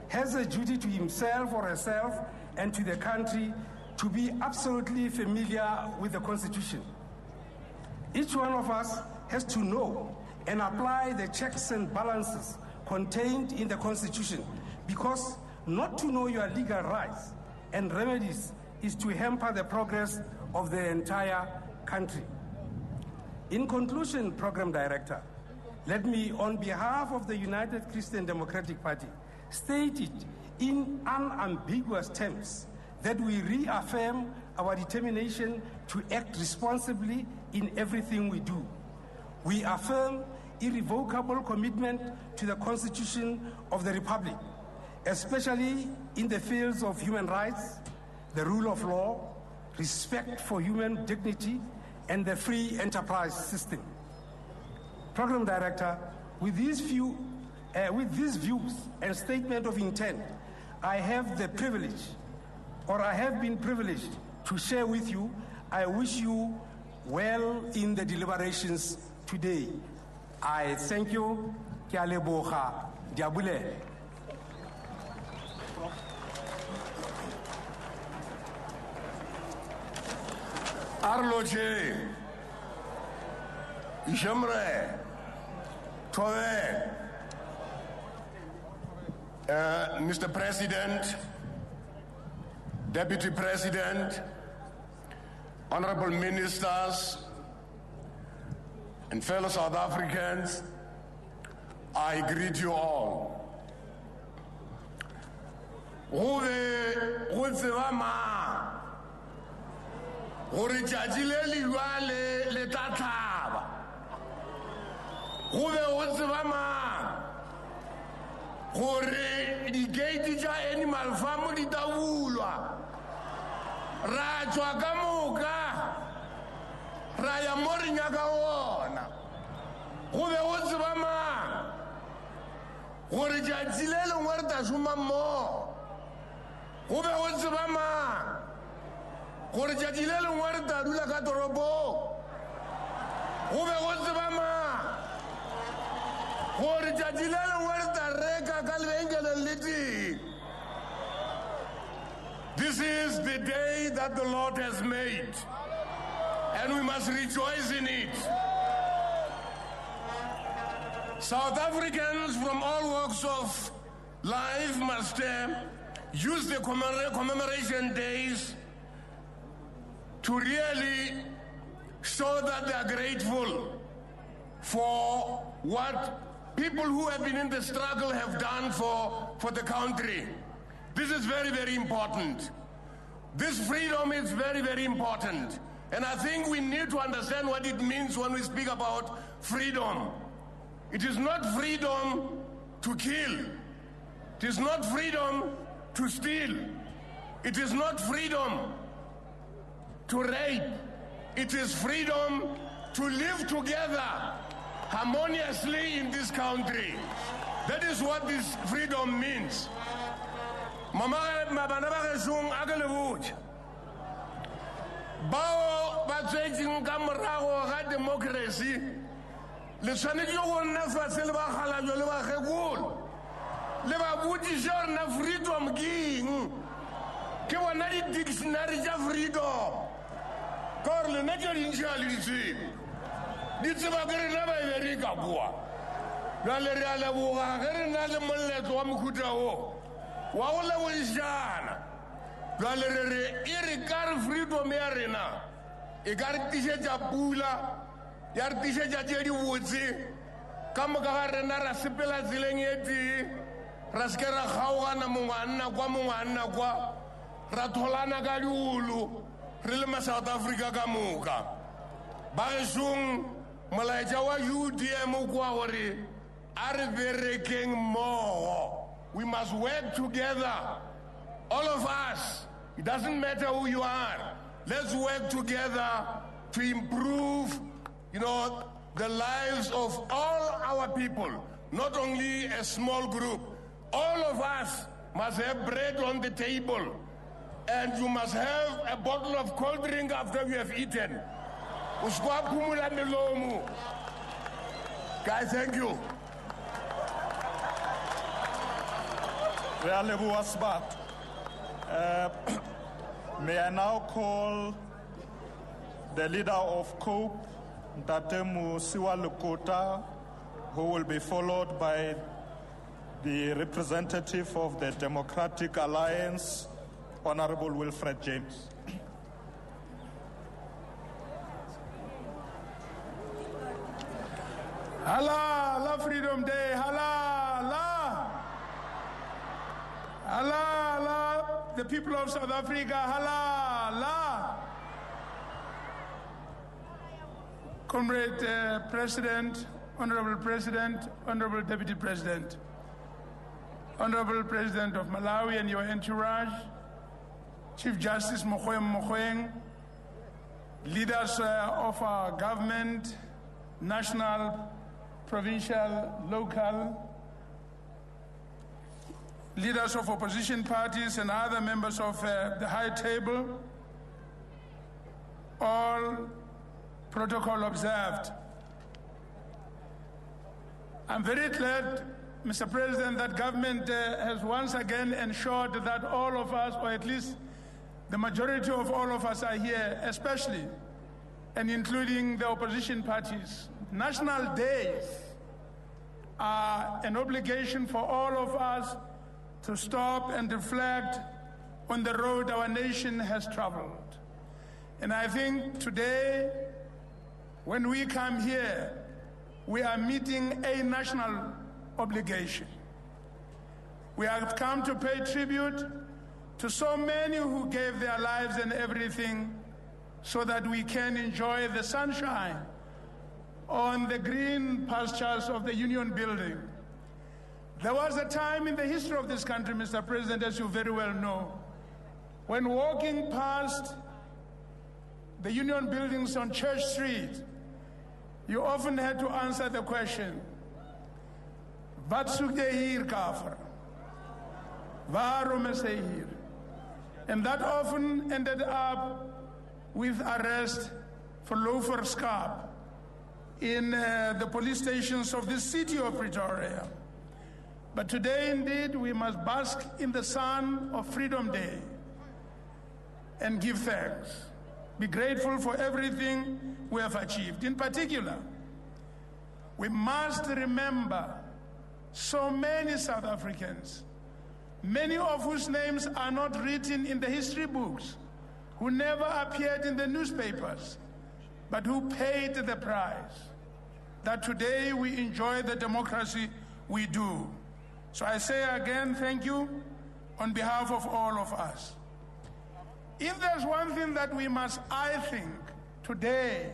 has a duty to himself or herself and to the country to be absolutely familiar with the Constitution. Each one of us has to know and apply the checks and balances contained in the Constitution, because not to know your legal rights and remedies is to hamper the progress of the entire country. In conclusion, Program Director, let me, on behalf of the United Christian Democratic Party, state it in unambiguous terms that we reaffirm our determination to act responsibly in everything we do. We affirm irrevocable commitment to the Constitution of the Republic, especially in the fields of human rights, the rule of law, respect for human dignity, and the free enterprise system. Program Director, with these views and statement of intent, I have the privilege, or I have been privileged to share with you. I wish you well in the deliberations today. I thank you. Ke a leboga, diabulele. Arloche, Ishemre, Tove, Mr. President, Deputy President, Honorable Ministers, and fellow South Africans, I greet you all. Gore tšatši le lejwa le tla hlaba go be go tseba mang gore di-gate tša animal farm di tla bulwa ra tšwa ka moka ra ya mo re nyaka ona go be go tseba mang gore tšatši le lengwe re tla šoma mmogo go be go tseba mang gore tšatši le lengwe re tla dula ka toropong go be go tseba mang gore tšatši le lengwe re tla reka ka lebenkeleng le teng. This is the day that the Lord has made, and we must rejoice in it. South Africans from all walks of life must use the commemoration days to really show that they are grateful for what people who have been in the struggle have done for the country. This is very, very important. This freedom is very, very important. And I think we need to understand what it means when we speak about freedom. It is not freedom to kill. It is not freedom to steal. It is not freedom to rape. It is freedom to live together harmoniously in this country. That is what this freedom means. Mama bana ba gesong a ke le botša bao ba tswetseng ka morago ga democracy le tshwanetse go nna fatshe le ba kgalajwa le bakgekolo le ba botšiša gore na freedom ke eng ke bona di-dictionary tša freedom ka gore lena tša dintši ga le ditsebe di tseba ke rena ba e bereka kua jale re a leboga ge re na le moletlo wa mokhuta o wa go lebogišana jale re re e re ka re freedom ya rena e ka re tišetša pula ya re tišetša tše di botse ka moka ga rena ra sepela tseleng e tee ra se ke ra kgaogana mongwanna kwa ra tholana ka diolo re le ma-South Africa ka moka ba gesong molaetša wa UDM kwa gore a re berekeng mmogo. We must work together, all of us. It doesn't matter who you are. Let's work together to improve, the lives of all our people, not only a small group. All of us must have bread on the table, and you must have a bottle of cold drink after you have eaten. Guys, thank you. May I now call the leader of COPE, Ntate Musiwa Lukuta, who will be followed by the representative of the Democratic Alliance, Honorable Wilfred James. Hala, la Freedom Day, hala, la. Hala, la, the people of South Africa, hala, la. Comrade President, Honorable Deputy President, Honorable President of Malawi and your entourage, Chief Justice Mogoeng, leaders of our government, national, provincial, local, leaders of opposition parties and other members of the High Table, all protocol observed. I'm very glad, Mr. President, that government has once again ensured that all of us, or at least the majority of all of us, are here, especially and including the opposition parties. National days are an obligation for all of us to stop and reflect on the road our nation has traveled. And I think today, when we come here, we are meeting a national obligation. We have come to pay tribute to so many who gave their lives and everything so that we can enjoy the sunshine on the green pastures of the Union Building. There was a time in the history of this country, Mr. President, as you very well know, when walking past the Union Buildings on Church Street, you often had to answer the question, wat soek jy hier, Kaffir? Waarom is hy hier? And that often ended up with arrest for loaferskap in the police stations of this city of Pretoria. But today, indeed, we must bask in the sun of Freedom Day and give thanks. Be grateful for everything we have achieved. In particular, we must remember so many South Africans, many of whose names are not written in the history books, who never appeared in the newspapers, but who paid the price, that today we enjoy the democracy we do. So I say again, thank you on behalf of all of us. If there's one thing that we must, I think, today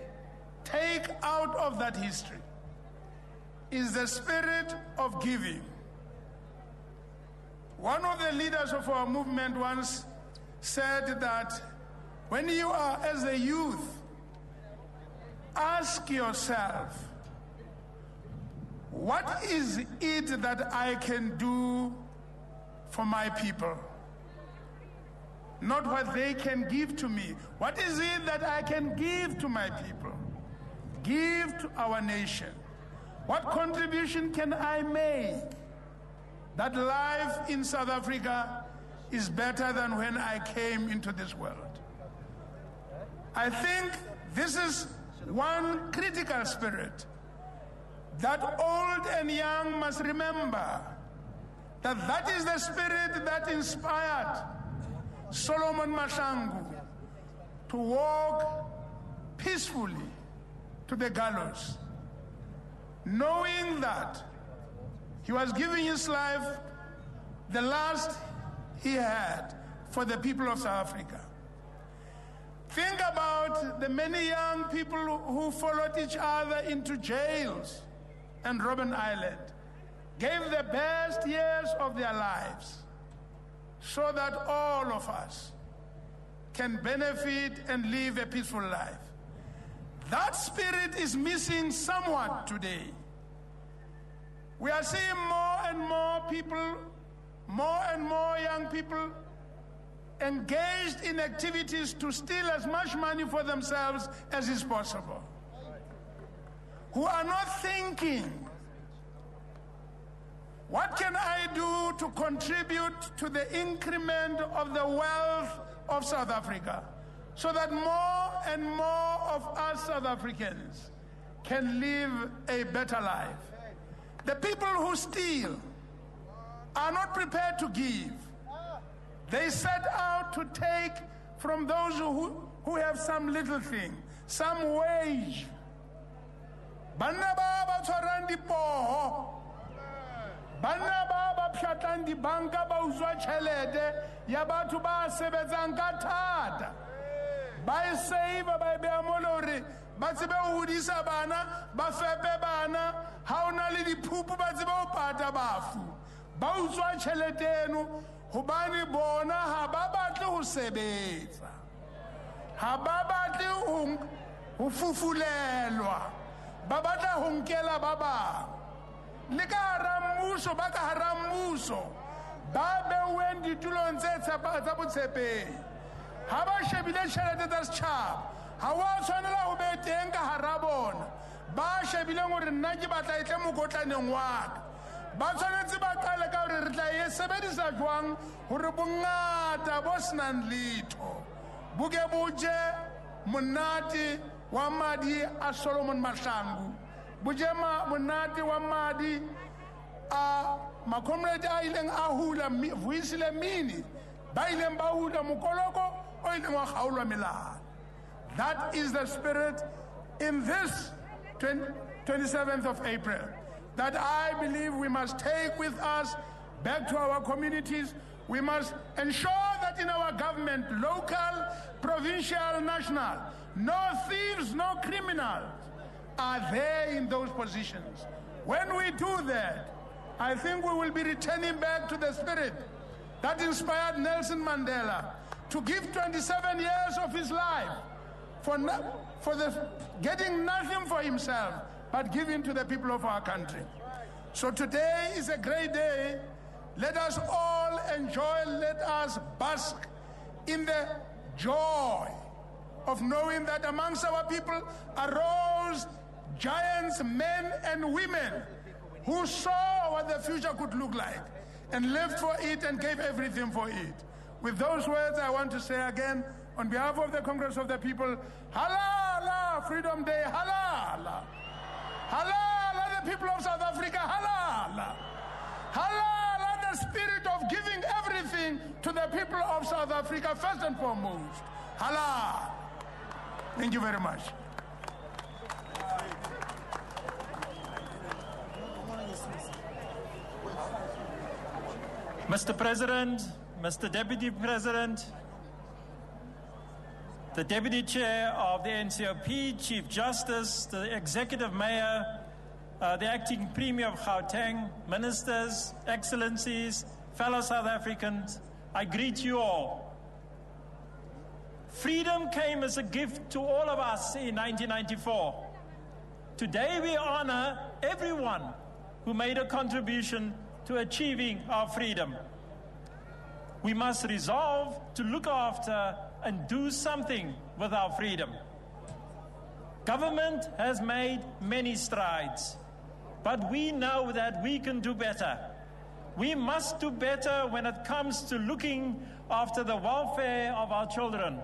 take out of that history, is the spirit of giving. One of the leaders of our movement once said that when you are as a youth, ask yourself, what is it that I can do for my people? Not what they can give to me. What is it that I can give to my people? Give to our nation. What contribution can I make that life in South Africa is better than when I came into this world? I think this is one critical spirit that old and young must remember, that is the spirit that inspired Solomon Mahlangu to walk peacefully to the gallows, knowing that he was giving his life, the last he had, for the people of South Africa. Think about the many young people who followed each other into jails and Robben Island, gave the best years of their lives so that all of us can benefit and live a peaceful life. That spirit is missing somewhat today. We are seeing more and more people, more and more young people engaged in activities to steal as much money for themselves as is possible, who are not thinking, what can I do to contribute to the increment of the wealth of South Africa so that more and more of us South Africans can live a better life. The people who steal are not prepared to give. They set out to take from those who have some little thing, some wage. Banna ba ba tshwarang dipoho, banna ba ba pshatlang dibanka ba utswa tjhelete ya batho ba sebetsang ka thata, ba e save ba e beha mo le hore ba tsebe ho hodisa bana, ba fepe bana, ha o na le diphupu ba tsebe ho pata bafu, ba utswa tjhelete eno hobane bona ha ba batle ho sebetsa, ha ba batle ho fufulelwa, ba batla ho nkela ba bang. Le ka hara mmuso, ba ka hara mmuso, ba beuweng ditulong tse tsa botshepehi, ha ba shebile tjhelete tsa setjhaba, ha wa tshwanela ho be teng ka hara bona, ba shebileng hore nna ke batla etle mokotlaneng wa ka, ba tshwanetse ba qale ka hore re tla e sebedisa jwang hore bongata bo senang letho bo ke bo je monate wa madi a Solomon Mahlangu, bo je monate wa madi a makomrade a ileng a hula Vuyisile Mini, ba ileng ba hula mokoloko o ileng wa kgaolwa melao. That is the spirit in this 27th of April that I believe we must take with us back to our communities. We must ensure that in our government, local, provincial, national, no thieves, no criminals are there in those positions. When we do that, I think we will be returning back to the spirit that inspired Nelson Mandela to give 27 years of his life for getting nothing for himself, but giving to the people of our country. So today is a great day. Let us all enjoy, let us bask in the joy of knowing that amongst our people arose giants, men and women who saw what the future could look like and lived for it and gave everything for it. With those words, I want to say again, on behalf of the Congress of the People, Halala, Freedom Day, Halala. Halala, the people of South Africa, Halala. Halala, the spirit of giving everything to the people of South Africa, first and foremost. Halala. Thank you very much. Mr. President, Mr. Deputy President, the Deputy Chair of the NCOP, Chief Justice, the Executive Mayor, the Acting Premier of Gauteng, Ministers, Excellencies, fellow South Africans, I greet you all. Freedom came as a gift to all of us in 1994. Today we honor everyone who made a contribution to achieving our freedom. We must resolve to look after and do something with our freedom. Government has made many strides, but we know that we can do better. We must do better when it comes to looking after the welfare of our children,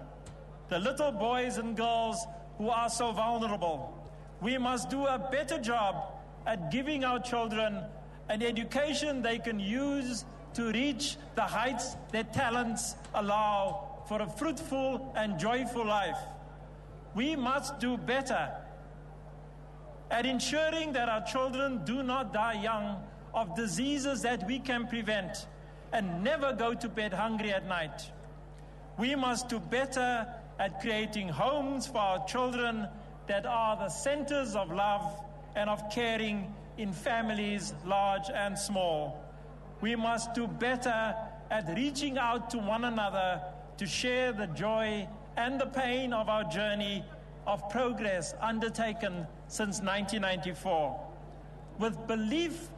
the little boys and girls who are so vulnerable. We must do a better job at giving our children an education they can use to reach the heights their talents allow for a fruitful and joyful life. We must do better at ensuring that our children do not die young of diseases that we can prevent and never go to bed hungry at night. We must do better at creating homes for our children that are the centers of love and of caring in families large and small. We must do better at reaching out to one another to share the joy and the pain of our journey of progress undertaken since 1994. With belief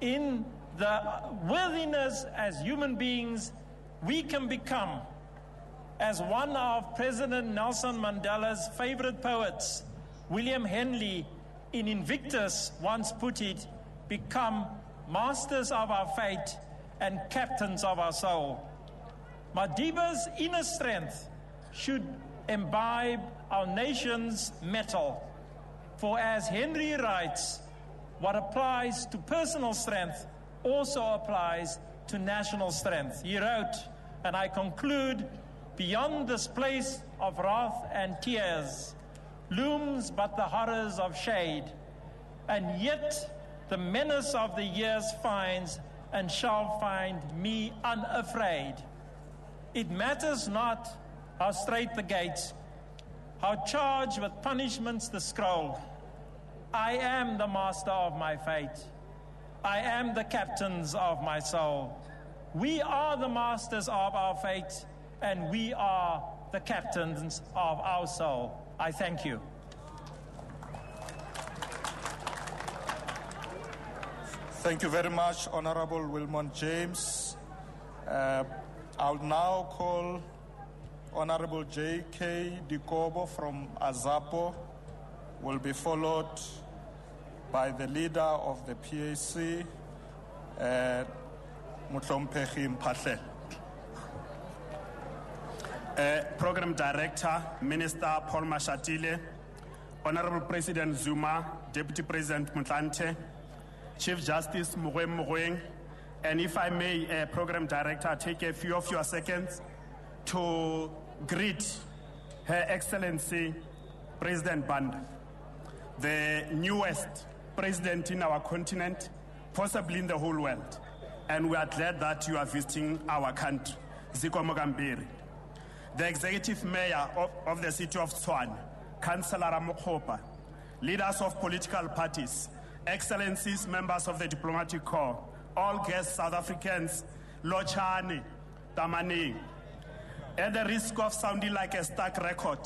in the worthiness as human beings we can become, as one of President Nelson Mandela's favorite poets, William Henley, in Invictus once put it, become masters of our fate and captains of our soul. Madiba's inner strength should imbibe our nation's mettle. For as Henry writes, what applies to personal strength also applies to national strength. He wrote, and I conclude, beyond this place of wrath and tears looms but the horrors of shade, and yet the menace of the years finds and shall find me unafraid. It matters not how straight the gates, how charged with punishments the scroll. I am the master of my fate. I am the captains of my soul. We are the masters of our fate, and we are the captains of our soul. I thank you. Thank you very much, Honorable Wilmot James. I'll now call Honorable J.K. Dikobo from Azapo, will be followed by the leader of the PAC, Mutlompehi Mphahlele. Program Director, Minister Paul Mashatile, Honorable President Zuma, Deputy President Motlanthe, Chief Justice Mogoeng, and if I may, Program Director, take a few of your seconds to greet Her Excellency President Banda, the newest president in our continent, possibly in the whole world. And we are glad that you are visiting our country, Ziko Mogambiri. The Executive Mayor of the city of Tshwane, Councillor Ramokgopa, leaders of political parties, Excellencies, members of the Diplomatic Corps, all guests, South Africans, Lochani, Tamani. At the risk of sounding like a stuck record,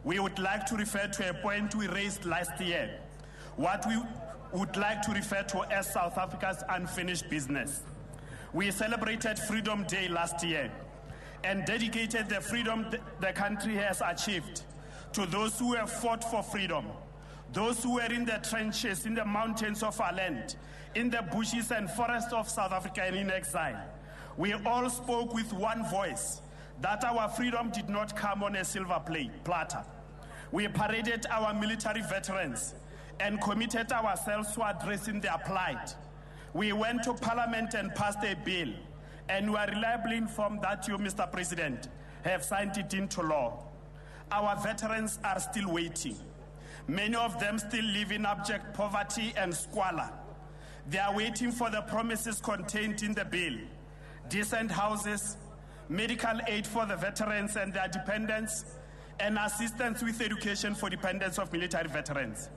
we would like to refer to a point we raised last year, what we would like to refer to as South Africa's unfinished business. We celebrated Freedom Day last year and dedicated the freedom the country has achieved to those who have fought for freedom, those who were in the trenches, in the mountains of our land, in the bushes and forests of South Africa and in exile. We all spoke with one voice that our freedom did not come on a silver platter. We paraded our military veterans and committed ourselves to addressing their plight. We went to Parliament and passed a bill, and we are reliably informed that you, Mr. President, have signed it into law. Our veterans are still waiting. Many of them still live in abject poverty and squalor. They are waiting for the promises contained in the bill: decent houses, medical aid for the veterans and their dependents, and assistance with education for dependents of military veterans.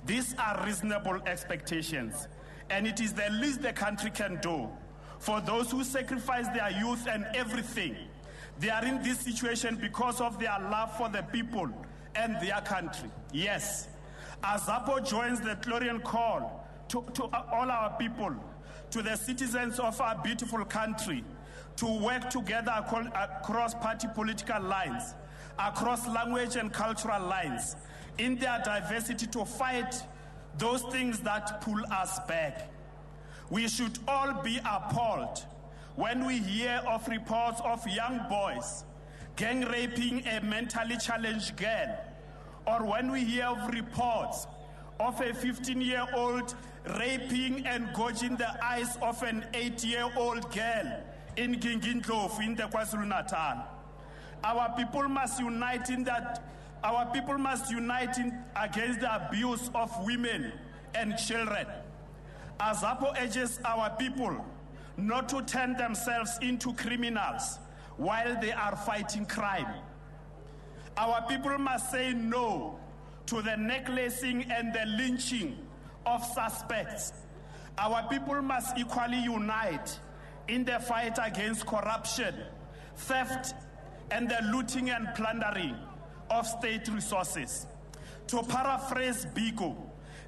These are reasonable expectations, and it is the least the country can do for those who sacrifice their youth and everything. They are in this situation because of their love for the people and their country. Yes, Azapo joins the clarion call to all our people, to the citizens of our beautiful country, to work together across party political lines, across language and cultural lines, in their diversity, to fight those things that pull us back. We should all be appalled when we hear of reports of young boys gang raping a mentally challenged girl, or when we hear of reports of a 15-year-old raping and gouging the eyes of an 8-year-old girl in Gingindlovu in the KwaZulu-Natal. Our people must unite against the abuse of women and children. Azapo urges our people not to turn themselves into criminals while they are fighting crime. Our people must say no to the necklacing and the lynching of suspects. Our people must equally unite in the fight against corruption, theft, and the looting and plundering of state resources. To paraphrase Biko,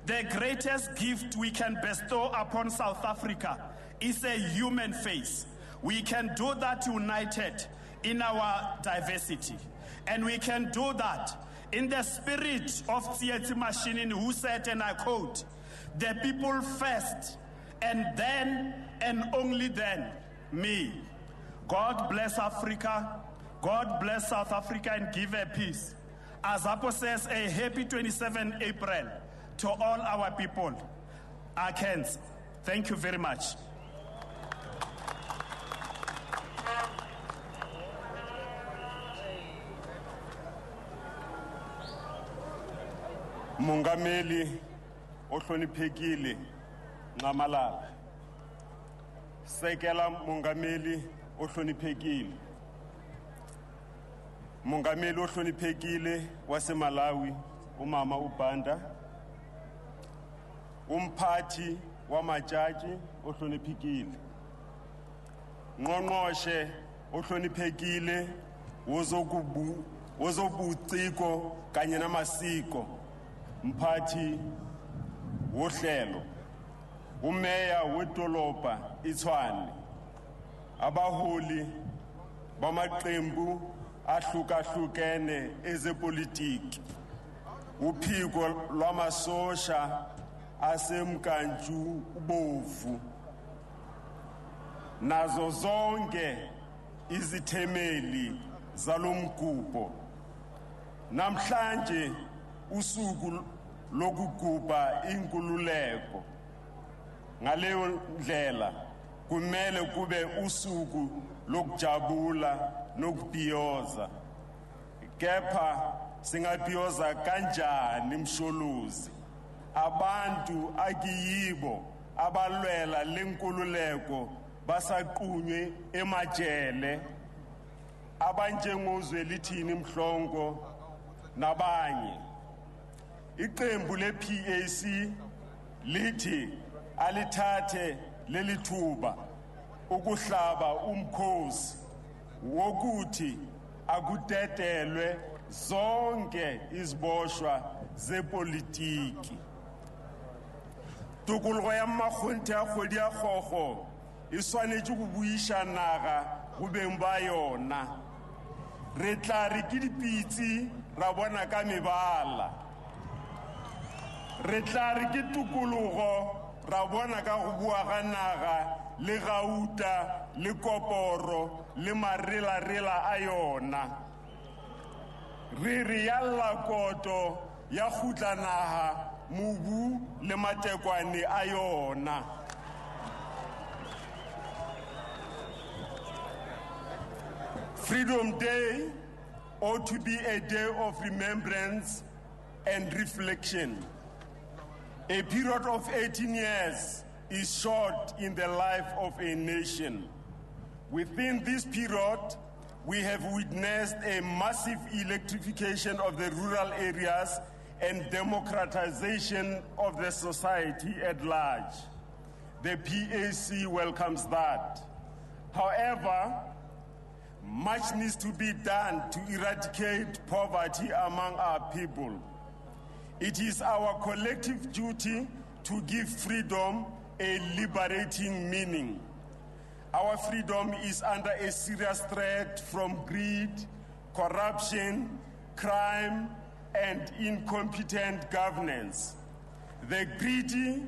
the greatest gift we can bestow upon South Africa is a human face. We can do that united in our diversity. And we can do that in the spirit of Tsietsi Mashinini, who said, and I quote, "The people first, and then, and only then, me." God bless Africa. God bless South Africa and give her peace. Azapo says, a happy 27 April to all our people. Arkens, thank you very much. Mongameli ohloniphekile Ncamalala. Sekela Mongameli ohloniphekile. Mongameli ohloniphekile waseMalawi uMama uBanda. Umphathi wamajaji ohloniphekile. Ngqongqoshe ohloniphekile wozobuciko kanye namasiko. Mphathi wohlelo. Umeya wedolobha iTshwane. Abaholi bamaqembu ahlukahlukene ezepolitiki. Uphiko lwamasosha asemkantshu ubovu. Nazo zonke izithemeli zalomgubho. Namhlanje usuku lokugubha inkululeko. Ngaleyo ndlela kumele kube usuku lokujabula nokubhiyoza. Kepha singabhiyoza kanjani msholuzi? Abantu akiyibo abalwela lenkululeko basaqunywe emajele. Abanjengozwe lithini Mhlongo nabanye. Iqembu lePAC lithi alithathe lelithuba ukuhlaba umkhosi wokuthi akudedelwe zonke iziboshwa zepolitiki. Tukulugo ya makgonte a kgwedi ya kgokgo e swanetše go buiša naga go beng ba yona. Re tla re ke dipitsi ra bona ka mebala. Re tla re ke tukulugo ra bona ka go bua ga naga le gauta le koporo le marela-rela a yona. Re re yalla koto ya khutla naga mobu le matekwane a yona. Freedom Day ought to be a day of remembrance and reflection. A period of 18 years is short in the life of a nation. Within this period, we have witnessed a massive electrification of the rural areas and democratization of the society at large. The PAC welcomes that. However, much needs to be done to eradicate poverty among our people. It is our collective duty to give freedom a liberating meaning. Our freedom is under a serious threat from greed, corruption, crime, and incompetent governance. The greedy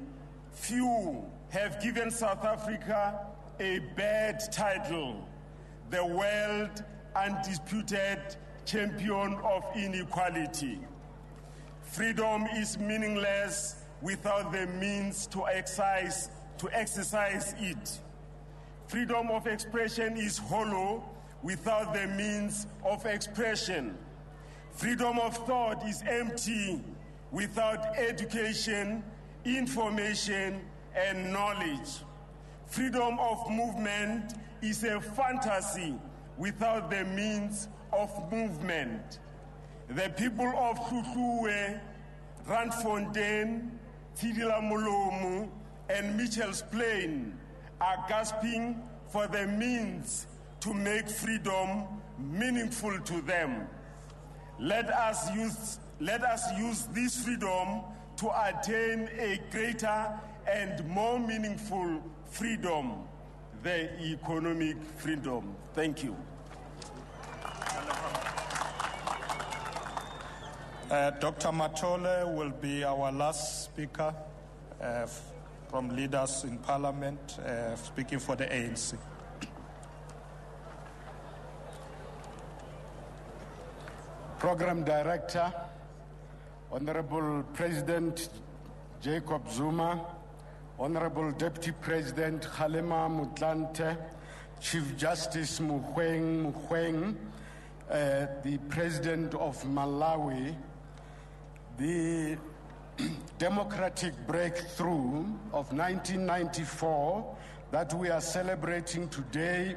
few have given South Africa a bad title, the world undisputed champion of inequality. Freedom is meaningless without the means to exercise it. Freedom of expression is hollow without the means of expression. Freedom of thought is empty without education, information, and knowledge. Freedom of movement is a fantasy without the means of movement. The people of Hluhluwe, Randfontein, Tidila Molomu, and Mitchell's Plain are gasping for the means to make freedom meaningful to them. Let us use this freedom to attain a greater and more meaningful freedom, the economic freedom. Thank you. Dr. Matole will be our last speaker from leaders in Parliament, speaking for the ANC. Program Director, Honorable President Jacob Zuma, Honorable Deputy President Kgalema Motlanthe, Chief Justice Mogoeng, the President of Malawi, the democratic breakthrough of 1994 that we are celebrating today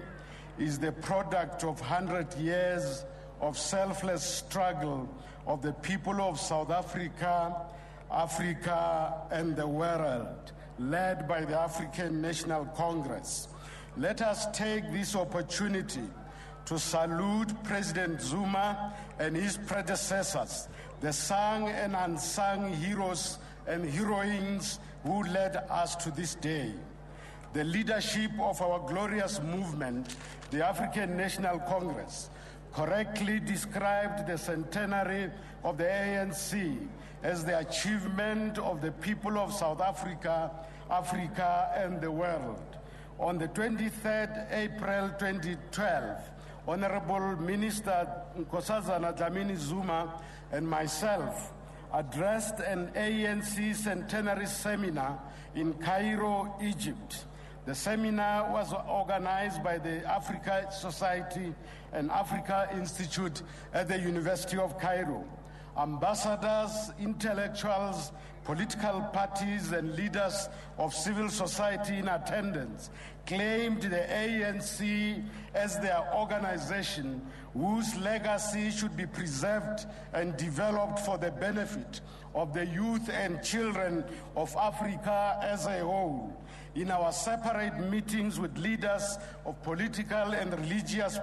is the product of 100 years of selfless struggle of the people of South Africa, Africa, and the world, led by the African National Congress. Let us take this opportunity to salute President Zuma and his predecessors, the sung and unsung heroes and heroines who led us to this day. The leadership of our glorious movement, the African National Congress, correctly described the centenary of the ANC as the achievement of the people of South Africa, Africa, and the world. On the 23rd April 2012, Honorable Minister Nkosazana Dlamini-Zuma and myself addressed an ANC centenary seminar in Cairo, Egypt. The seminar was organized by the Africa Society and Africa Institute at the University of Cairo. Ambassadors, intellectuals, political parties, and leaders of civil society in attendance claimed the ANC as their organization whose legacy should be preserved and developed for the benefit of the youth and children of Africa as a whole. In our separate meetings with leaders of political and religious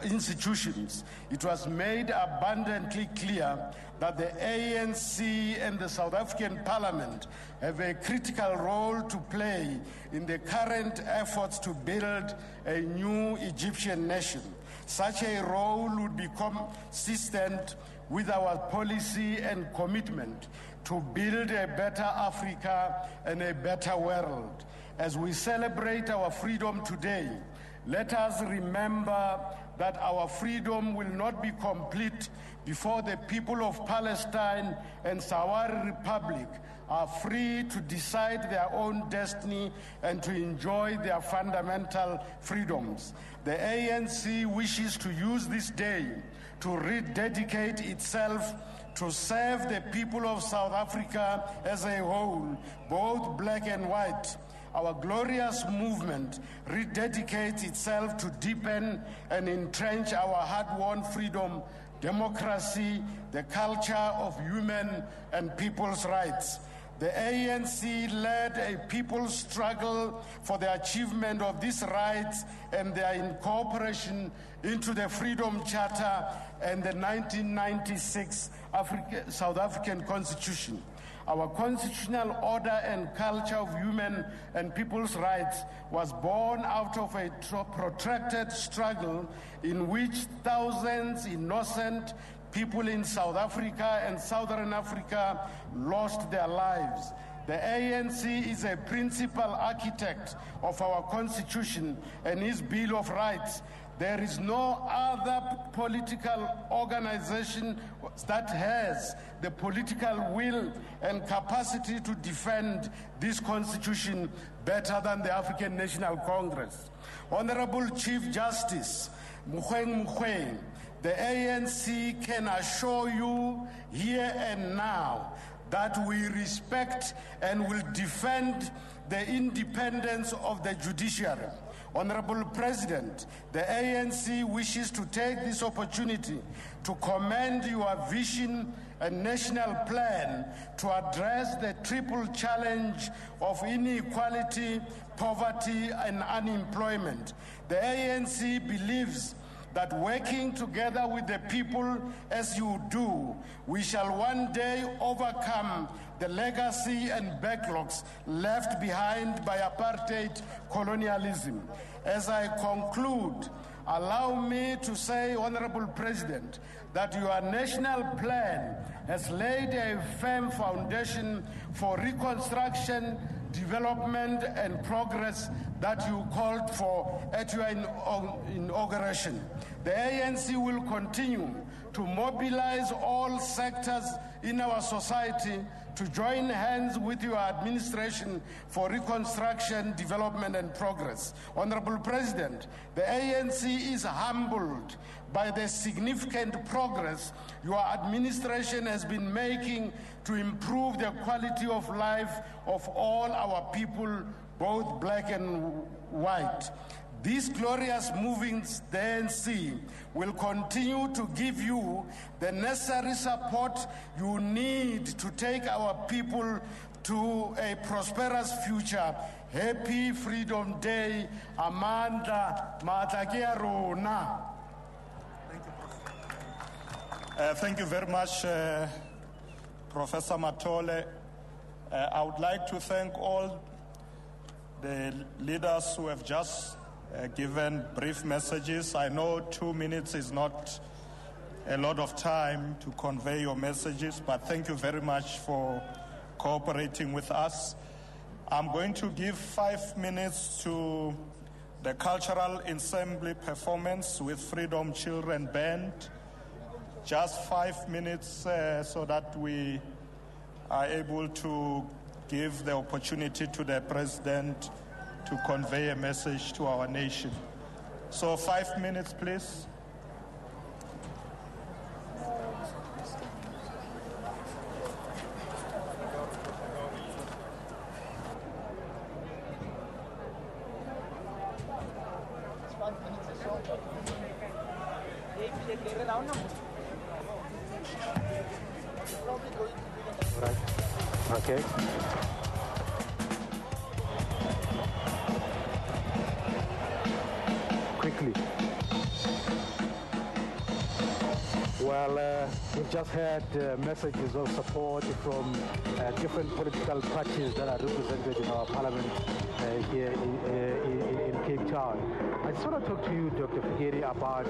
institutions, it was made abundantly clear that the ANC and the South African Parliament have a critical role to play in the current efforts to build a new Egyptian nation. Such a role would be consistent with our policy and commitment to build a better Africa and a better world. As we celebrate our freedom today, let us remember that our freedom will not be complete before the people of Palestine and Sahrawi Republic are free to decide their own destiny and to enjoy their fundamental freedoms. The ANC wishes to use this day to rededicate itself to serve the people of South Africa as a whole, both black and white. Our glorious movement rededicates itself to deepen and entrench our hard-won freedom, democracy, the culture of human and people's rights. The ANC led a people's struggle for the achievement of these rights and their incorporation into the Freedom Charter and the 1996 South African Constitution. Our constitutional order and culture of human and people's rights was born out of a protracted struggle in which thousands innocent people in South Africa and Southern Africa lost their lives. The ANC is a principal architect of our Constitution and its Bill of Rights. There is no other political organization that has the political will and capacity to defend this Constitution better than the African National Congress. Honorable Chief Justice Mogoeng, the ANC can assure you here and now that we respect and will defend the independence of the judiciary. Honorable President, the ANC wishes to take this opportunity to commend your vision and national plan to address the triple challenge of inequality, poverty, and unemployment. The ANC believes that working together with the people as you do, we shall one day overcome the legacy and backlogs left behind by apartheid colonialism. As I conclude, allow me to say, Honorable President, that your national plan has laid a firm foundation for reconstruction, development, and progress that you called for at your inauguration. The ANC will continue to mobilize all sectors in our society to join hands with your administration for reconstruction, development, and progress. Honorable President, the ANC is humbled by the significant progress your administration has been making to improve the quality of life of all our people, both black and white. These glorious movings, the ANC, will continue to give you the necessary support you need to take our people to a prosperous future. Happy Freedom Day, Amanda Matakiaruna. Thank you very much, Professor Matole. I would like to thank all the leaders who have just given brief messages. I know 2 minutes is not a lot of time to convey your messages, but thank you very much for cooperating with us. I'm going to give 5 minutes to the cultural ensemble performance with Freedom Children Band. Just 5 minutes so that we are able to give the opportunity to the President to convey a message to our nation. So 5 minutes, please. Right. Okay. Quickly. Well, we've just had messages of support from different political parties that are represented in our parliament here in Cape Town. I just want to talk to you, Dr. Fikeni, about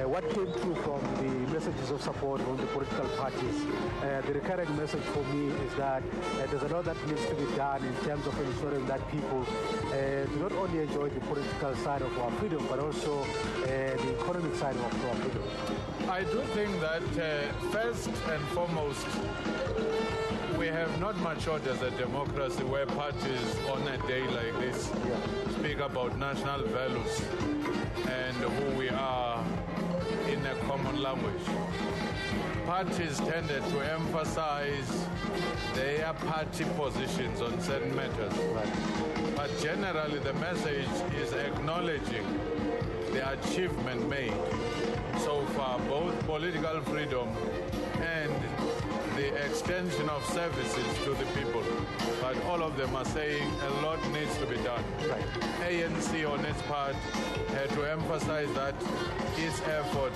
what came through from the messages of support from the political parties. The recurring message for me is that there's a lot that needs to be done in terms of ensuring that people do not only enjoy the political side of our freedom, but also the economic side of our freedom. I do think that first and foremost, we have not matured as a democracy where parties on a day like this speak about national values and who we are in a common language. Parties tended to emphasize their party positions on certain matters. But generally the message is acknowledging the achievement made so far, both political freedom and the extension of services to the people. But all of them are saying a lot needs to be done. ANC on its part had to emphasize that its effort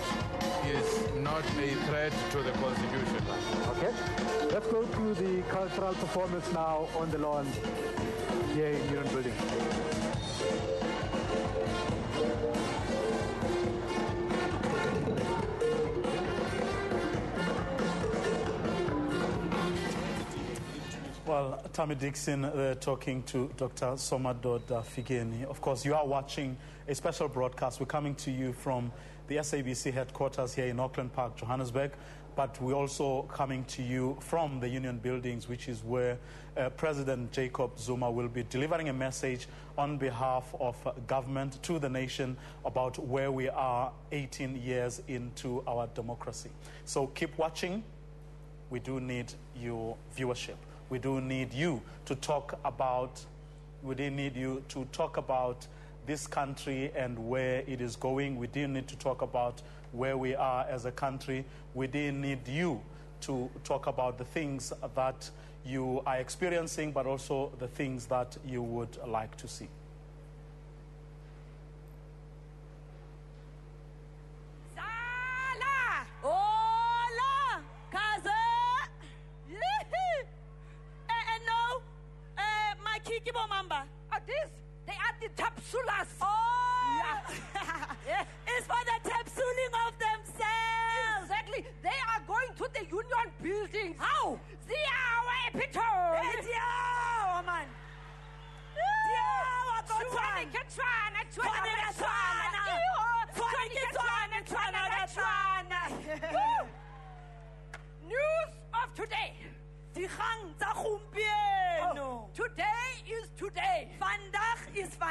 is not a threat to the Constitution. Okay, let's go to the cultural performance now on the lawn here in Union Building. Well, Tammy Dixon talking to Dr. Somadot Fikeni. Of course, you are watching a special broadcast. We're coming to you from the SABC headquarters here in Auckland Park, Johannesburg, but we're also coming to you from the Union Buildings, which is where President Jacob Zuma will be delivering a message on behalf of government to the nation about where we are 18 years into our democracy. So keep watching. We do need your viewership. We do need you to talk about, this country and where it is going. We do need to talk about where we are as a country. We do need you to talk about the things that you are experiencing, but also the things that you would like to see. They are the Tapsulas. Oh! Yeah. It's for the Tapsuling of themselves. Exactly. They are going to the Union Buildings. How? Ziawa epitome. Ziawa, man. Ziawa,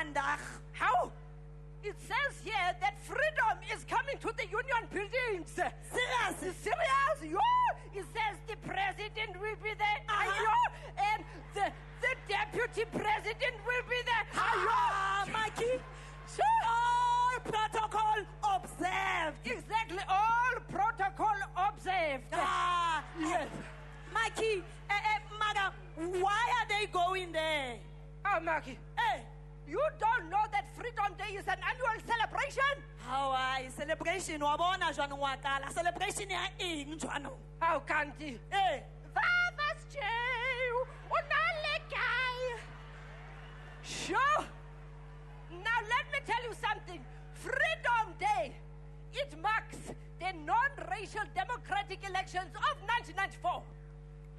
vandag. How? It says here that freedom is coming to the union buildings. Serious? Serious? Yo! It says the president will be there. Ayo! And the deputy president will be there. Ayo! Mikey? All protocol observed. Exactly. All protocol observed. Yes. Mikey, madam, why are they going there? Oh, Mikey. Hey. You don't know that Freedom Day is an annual celebration? How I celebration wabona jwanong wa kala celebration ya eng jwanong? How can't you? Hey, Vava's jail. Unale guy. Sure. Now let me tell you something. Freedom Day, it marks the non-racial democratic elections of 1994.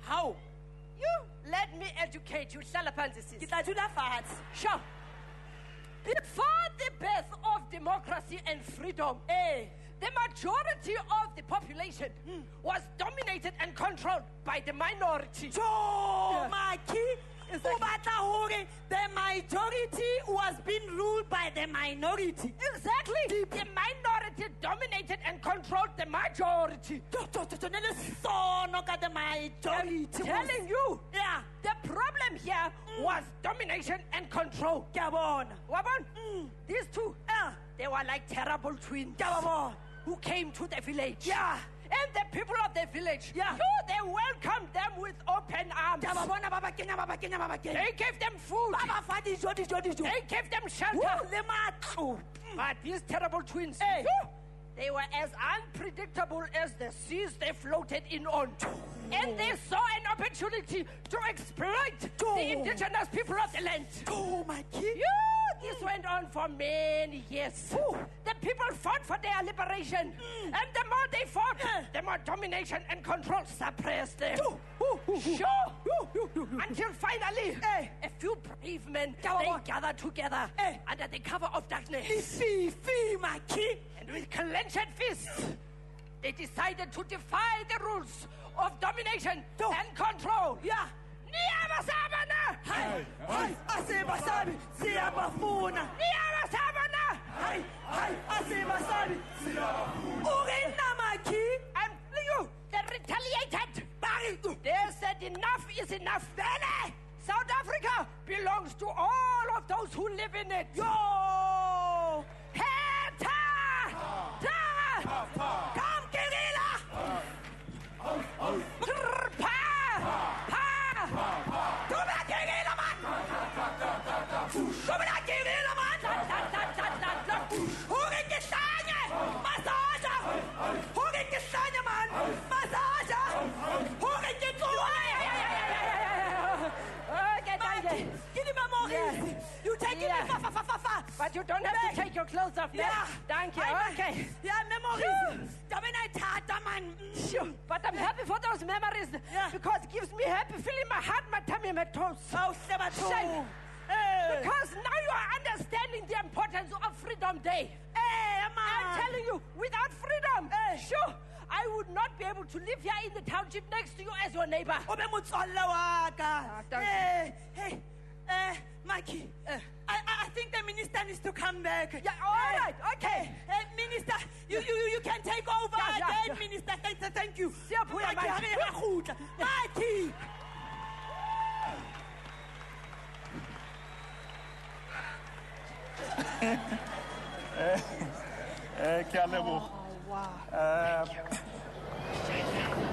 How? You let me educate you, Shalapansis. Sure. Before the birth of democracy and freedom, the majority of the population was dominated and controlled by the minority. The majority was being ruled by the minority. Exactly. The minority dominated and controlled the majority. I'm telling you, the problem here was domination and control. These two, they were like terrible twins who came to the village. And the people of the village, they welcomed them with open arms. They gave them food. They gave them shelter. But these terrible twins, they were as unpredictable as the seas they floated in on. And they saw an opportunity to exploit the indigenous people of the land. This went on for many years. The people fought for their liberation. And the more they fought, the more domination and control suppressed them. Until finally, a few brave men, they gathered together under the cover of darkness. And with clenched fists, they decided to defy the rules of domination and control. I'm telling you, they retaliated. They said enough is enough. South Africa belongs to all of those who live in it. Yo! Come, guerrilla! You take it, but you don't have to take your clothes off now. Thank you. Okay. Memories. Sure. But I'm happy for those memories because it gives me happy feeling my heart, my tummy, my toes. Because now you are understanding the importance of Freedom Day. I'm telling you, without freedom, sure, I would not be able to live here in the township next to you as your neighbor. Mikey, I think the minister needs to come back. Yeah, all right, okay. Minister, you can take over again, Minister. Thank you. Mikey.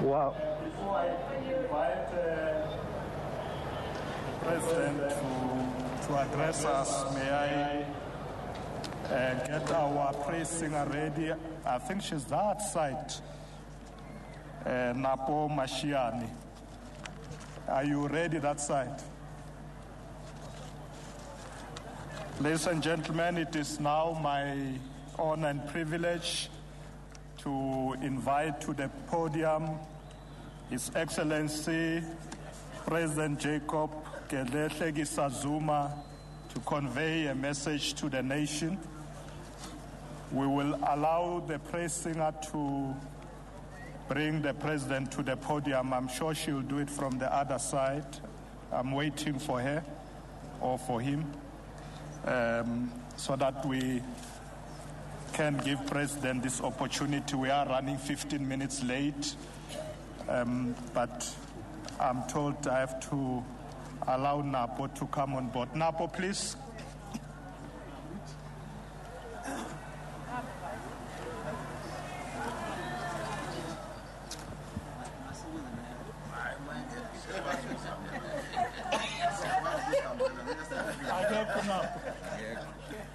Wow. President to address us. May I get our praise singer ready? I think she's that side. Napo Mashiani. Are you ready that side? Ladies and gentlemen, it is now my honor and privilege to invite to the podium His Excellency President Jacob Gedlehle Zuma to convey a message to the nation. We will allow the praise singer to bring the president to the podium. I'm sure she'll do it from the other side. I'm waiting for her or for him. so that we can give President this opportunity. We are running 15 minutes late, but I'm told I have to allow Napo to come on board. Napo, please.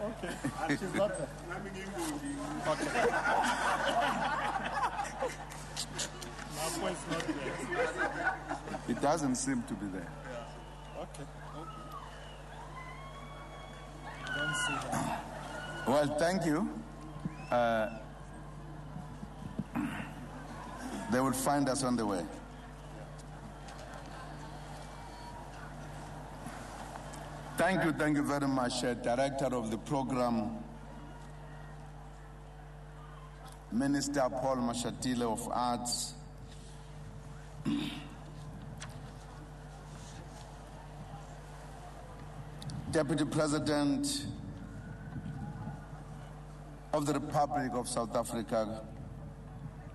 Okay. She's not there. Okay. Napo is not there. It doesn't seem to be there. Yeah. Okay. Don't see her. Well, thank you. They will find us on the way. Thank you very much, Director of the program, Minister Paul Mashatile of Arts, Deputy President of the Republic of South Africa,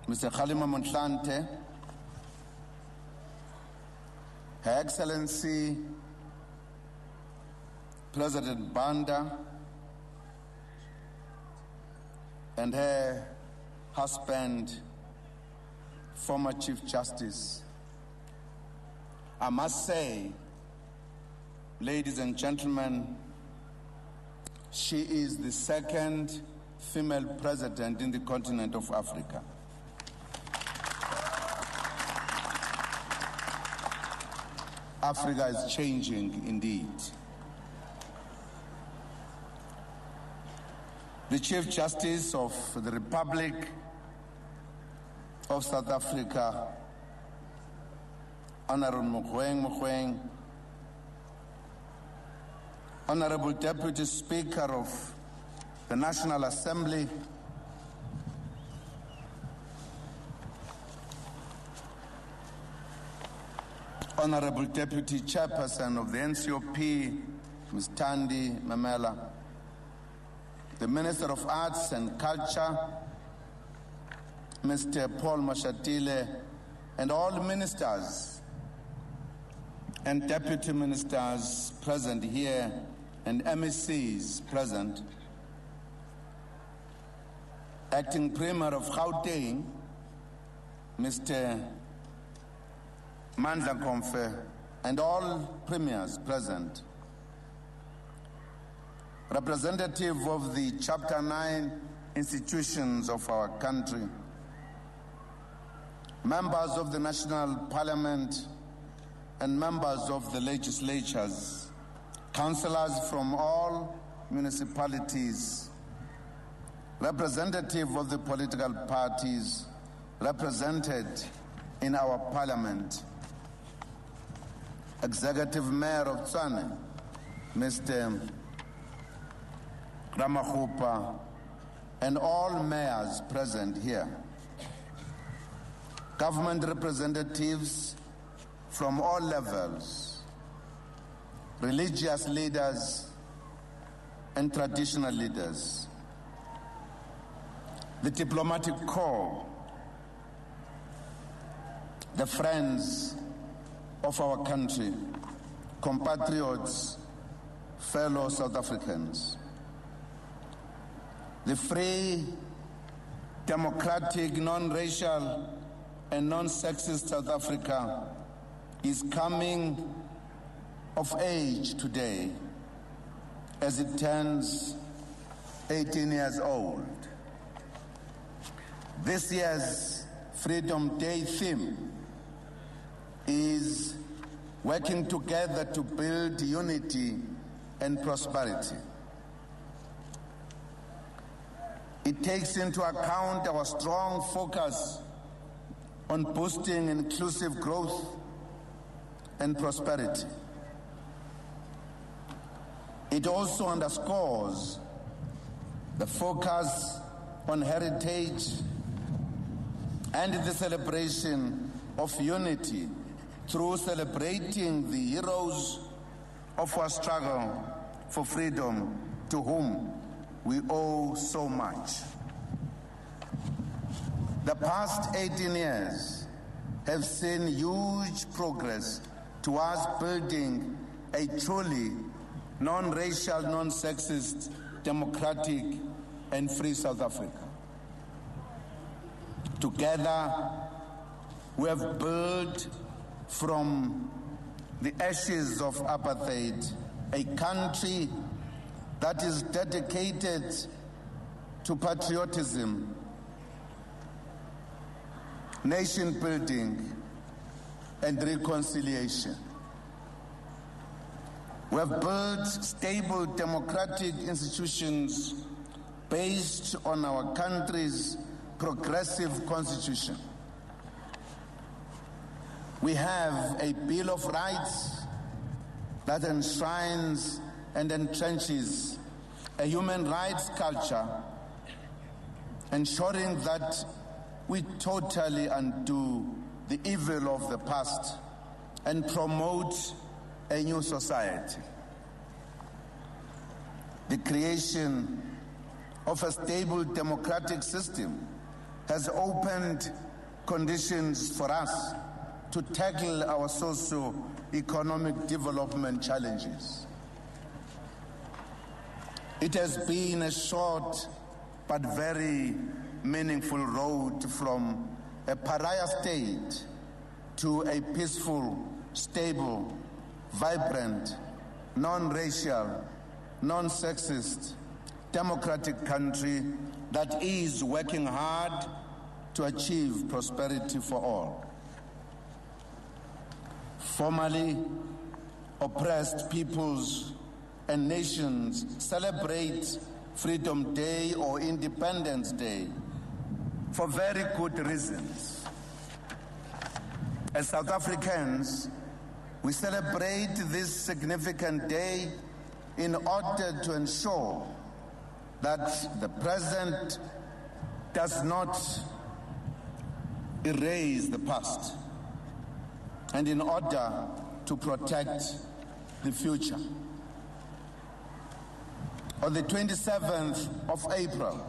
Mr. Kgalema Motlanthe, Her Excellency President Banda and her husband, former Chief Justice. I must say, ladies and gentlemen, she is the second female president in the continent of Africa. Africa is changing indeed. The Chief Justice of the Republic of South Africa, Honorable Mogoeng, Honorable Deputy Speaker of the National Assembly, Honorable Deputy Chairperson of the NCOP, Ms. Thandi Mamela, the Minister of Arts and Culture, Mr. Paul Mashatile, and all ministers and deputy ministers present here and MECs present, Acting Premier of Gauteng, Mr. Mandla Komfe, and all premiers present, representative of the Chapter 9 institutions of our country, members of the National Parliament and members of the legislatures, councillors from all municipalities, representative of the political parties represented in our parliament, Executive Mayor of Tshwane, Mr. Ramakgopa, and all mayors present here, government representatives from all levels, religious leaders and traditional leaders, the diplomatic corps, the friends of our country, compatriots, fellow South Africans. The free, democratic, non-racial, and non-sexist South Africa is coming of age today as it turns 18 years old. This year's Freedom Day theme is working together to build unity and prosperity. It takes into account our strong focus on boosting inclusive growth and prosperity. It also underscores the focus on heritage and the celebration of unity through celebrating the heroes of our struggle for freedom to whom we owe so much. The past 18 years have seen huge progress towards building a truly non-racial, non-sexist, democratic, and free South Africa. Together, we have built from the ashes of apartheid a country that is dedicated to patriotism, nation building, and reconciliation. We have built stable democratic institutions based on our country's progressive constitution. We have a Bill of Rights that enshrines and entrenches a human rights culture, ensuring that we totally undo the evil of the past and promote a new society. The creation of a stable democratic system has opened conditions for us to tackle our socio-economic development challenges. It has been a short but very meaningful road from a pariah state to a peaceful, stable, vibrant, non-racial, non-sexist, democratic country that is working hard to achieve prosperity for all. Formerly oppressed peoples and nations celebrate Freedom Day or Independence Day for very good reasons. As South Africans, we celebrate this significant day in order to ensure that the present does not erase the past, and in order to protect the future. On the 27th of April,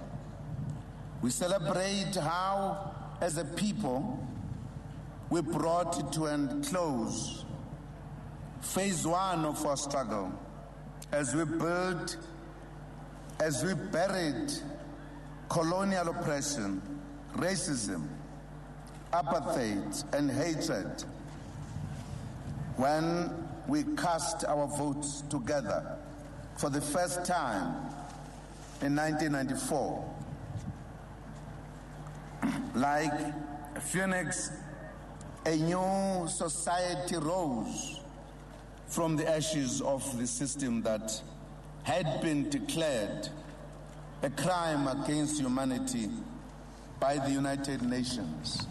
we celebrate how, as a people, we brought to a close phase one of our struggle as we buried colonial oppression, racism, apartheid, and hatred when we cast our votes together for the first time in 1994. Like a phoenix, a new society rose from the ashes of the system that had been declared a crime against humanity by the United Nations.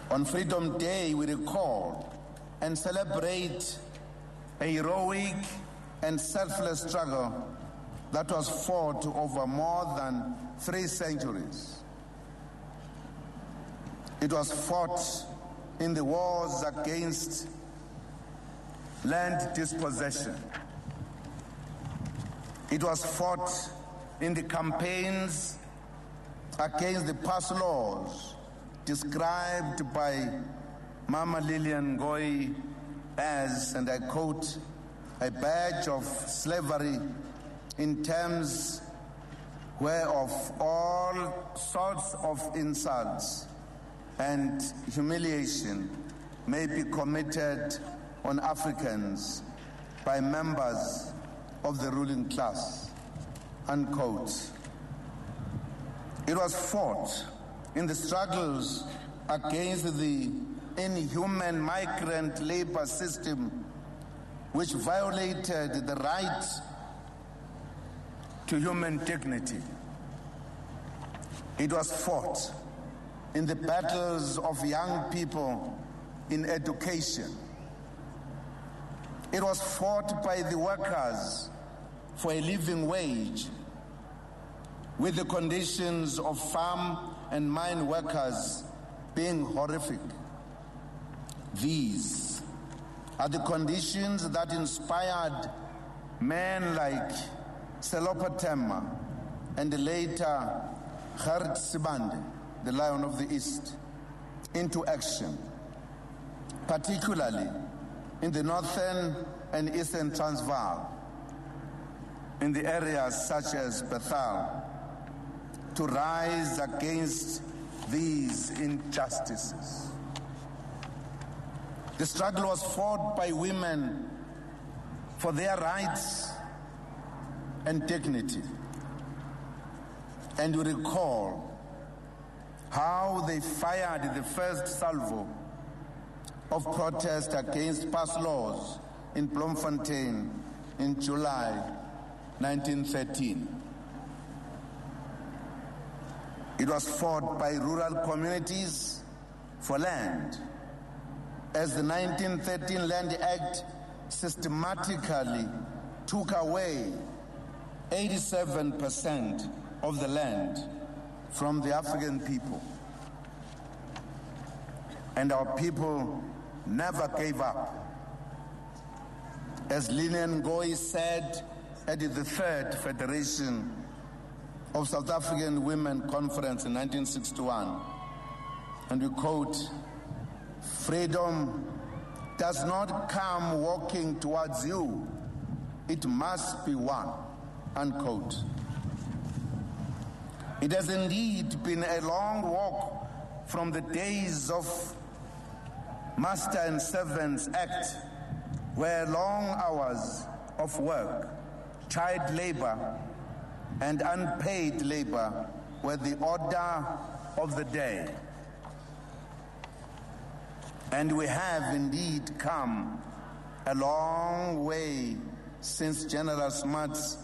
On Freedom Day, we recall and celebrate a heroic and selfless struggle that was fought over more than 3 centuries. It was fought in the wars against land dispossession. It was fought in the campaigns against the past laws described by Mama Lillian Ngoyi as, and I quote, a badge of slavery in terms whereof all sorts of insults and humiliation may be committed on Africans by members of the ruling class, unquote. It was fought in the struggles against the inhuman migrant labor system which violated the right to human dignity. It was fought in the battles of young people in education. It was fought by the workers for a living wage, with the conditions of farm and mine workers being horrific. These are the conditions that inspired men like Selopa Thema and later Gerrit Sibande, the Lion of the East, into action, particularly in the northern and eastern Transvaal, in the areas such as Bethal, to rise against these injustices. The struggle was fought by women for their rights and dignity. And you recall how they fired the first salvo of protest against past laws in Bloemfontein in July 1913. It was fought by rural communities for land, as the 1913 Land Act systematically took away 87% of the land from the African people. And our people never gave up. As Lilian Ngoyi said at the Third Federation of South African Women Conference in 1961, and we quote, "Freedom does not come walking towards you, it must be won," unquote. It has indeed been a long walk from the days of Master and Servants Act, where long hours of work, child labor, and unpaid labor were the order of the day. And we have indeed come a long way since General Smuts'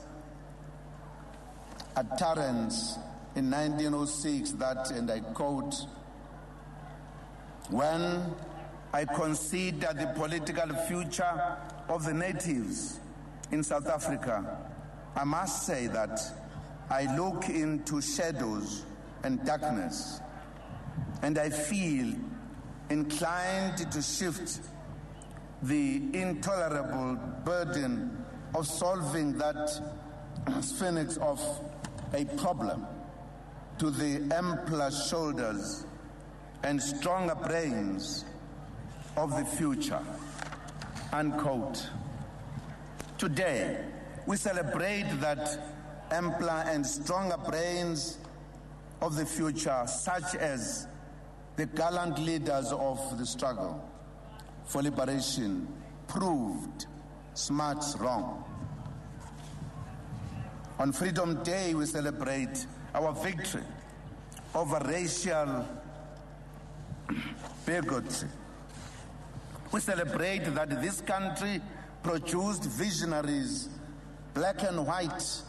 utterance in 1906 that, and I quote, "When I consider the political future of the natives in South Africa, I must say that I look into shadows and darkness, and I feel inclined to shift the intolerable burden of solving that sphinx of a problem to the ampler shoulders and stronger brains of the future," unquote. Today, we celebrate that ampler and stronger brains of the future, such as the gallant leaders of the struggle for liberation proved Smuts wrong. On Freedom Day, we celebrate our victory over racial bigotry. We celebrate that this country produced visionaries, black and white,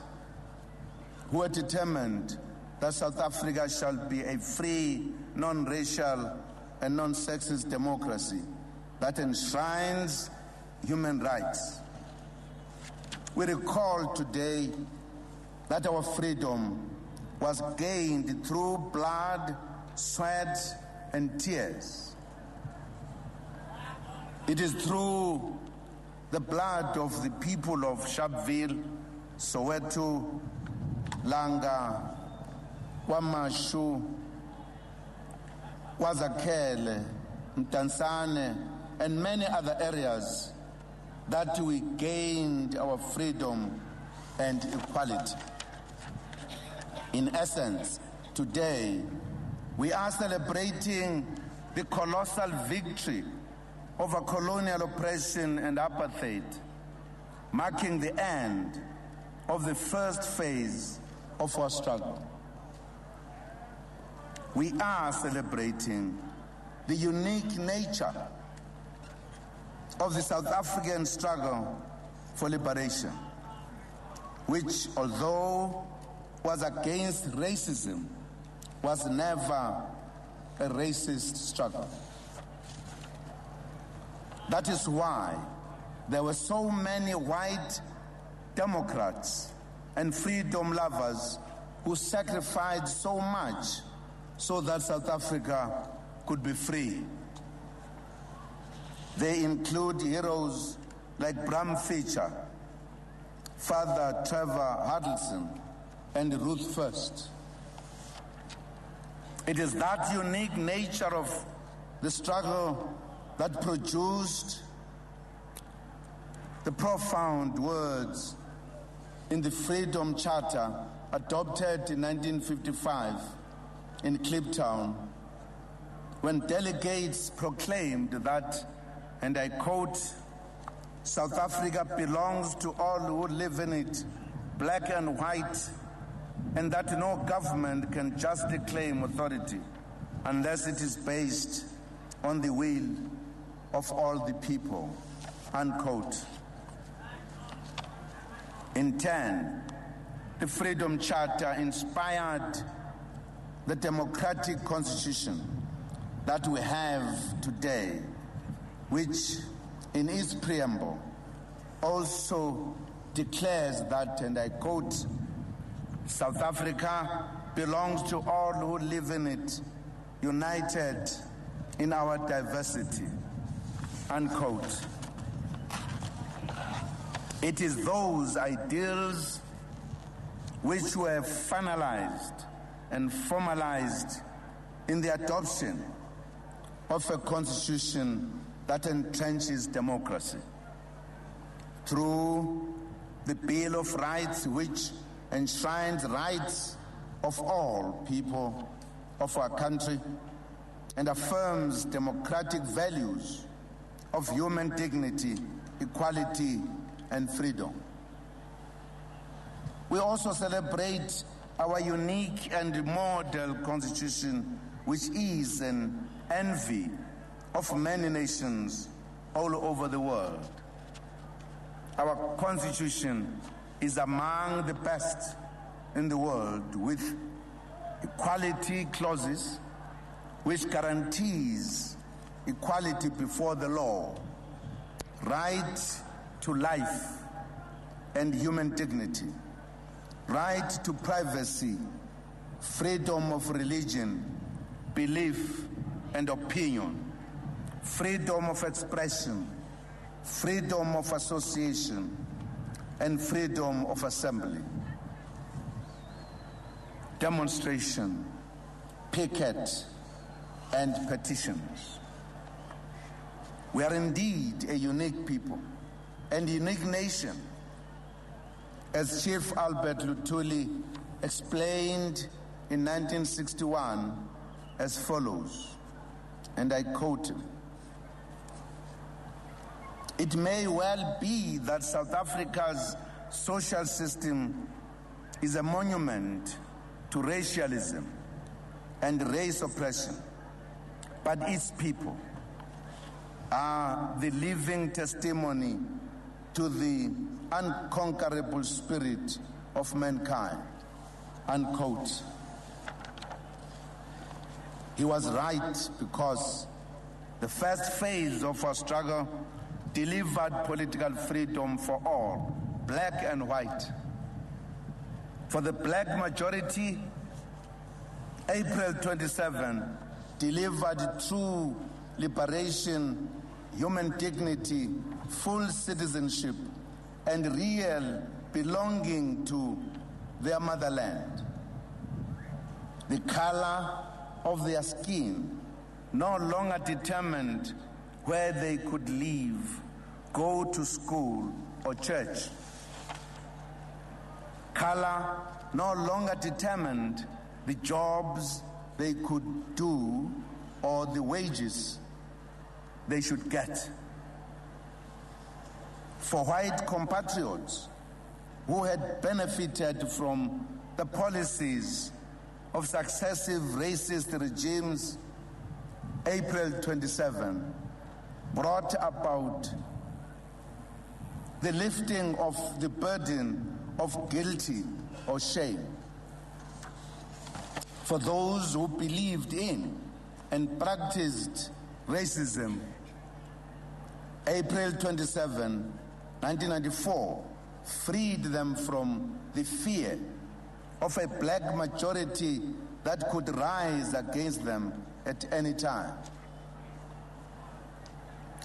who are determined that South Africa shall be a free, non-racial, and non-sexist democracy that enshrines human rights. We recall today that our freedom was gained through blood, sweat, and tears. It is through the blood of the people of Sharpeville, Soweto, Langa, KwaMashu, KwaZakhele, Mtansane, and many other areas that we gained our freedom and equality. In essence, today, we are celebrating the colossal victory over colonial oppression and apartheid, marking the end of the first phase of our struggle. We are celebrating the unique nature of the South African struggle for liberation, which, although was against racism, was never a racist struggle. That is why there were so many white Democrats and freedom lovers who sacrificed so much so that South Africa could be free. They include heroes like Bram Fischer Father Trevor Huddleston, and Ruth First. It is that unique nature of the struggle that produced the profound words in the Freedom Charter adopted in 1955 in Kliptown, when delegates proclaimed that, and I quote, "South Africa belongs to all who live in it, black and white, and that no government can justly claim authority unless it is based on the will of all the people," unquote. In turn, the Freedom Charter inspired the democratic constitution that we have today, which in its preamble also declares that, and I quote, "South Africa belongs to all who live in it, united in our diversity," unquote. It is those ideals which were finalized and formalized in the adoption of a constitution that entrenches democracy through the Bill of Rights, which enshrines rights of all people of our country and affirms democratic values of human dignity, equality, and freedom. We also celebrate our unique and model constitution, which is an envy of many nations all over the world. Our constitution is among the best in the world, with equality clauses which guarantees equality before the law, right to life and human dignity, right to privacy, freedom of religion, belief and opinion, freedom of expression, freedom of association, and freedom of assembly, demonstration, picket, and petitions. We are indeed a unique people and unique nation, as Chief Albert Luthuli explained in 1961 as follows, and I quote him, "It may well be that South Africa's social system is a monument to racialism and race oppression, but its people are the living testimony to the unconquerable spirit of mankind," unquote. He was right, because the first phase of our struggle delivered political freedom for all, black and white. For the black majority, April 27 delivered true liberation, human dignity, full citizenship, and real belonging to their motherland. The color of their skin no longer determined where they could live, go to school, or church. Color no longer determined the jobs they could do or the wages they should get. For white compatriots who had benefited from the policies of successive racist regimes, April 27 brought about the lifting of the burden of guilty or shame. For those who believed in and practiced racism, April 27, 1994, freed them from the fear of a black majority that could rise against them at any time.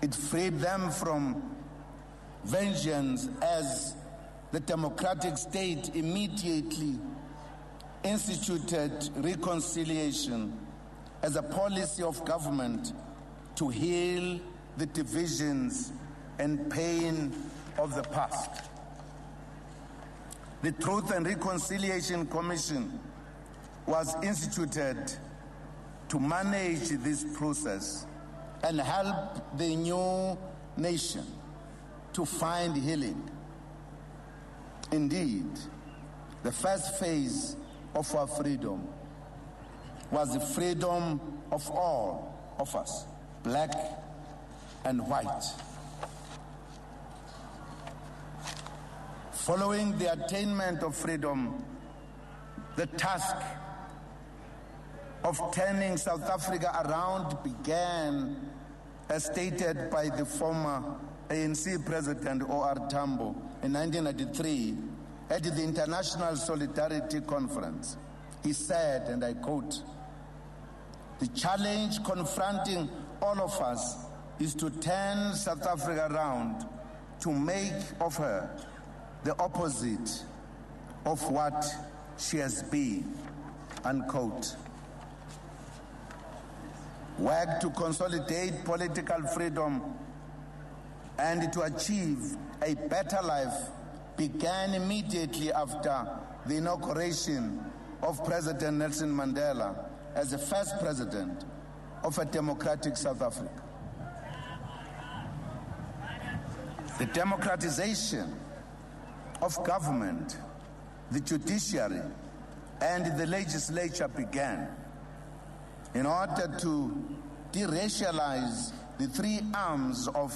It freed them from vengeance as the democratic state immediately instituted reconciliation as a policy of government to heal the divisions and pain of the past. The Truth and Reconciliation Commission was instituted to manage this process and help the new nation to find healing. Indeed, the first phase of our freedom was the freedom of all of us, black and white. Following the attainment of freedom, the task of turning South Africa around began, as stated by the former ANC President O.R. Tambo in 1993 at the International Solidarity Conference. He said, and I quote, "The challenge confronting all of us is to turn South Africa around, to make of her the opposite of what she has been," unquote. Work to consolidate political freedom and to achieve a better life began immediately after the inauguration of President Nelson Mandela as the first president of a democratic South Africa. The democratization of government, the judiciary, and the legislature began in order to deracialize the three arms of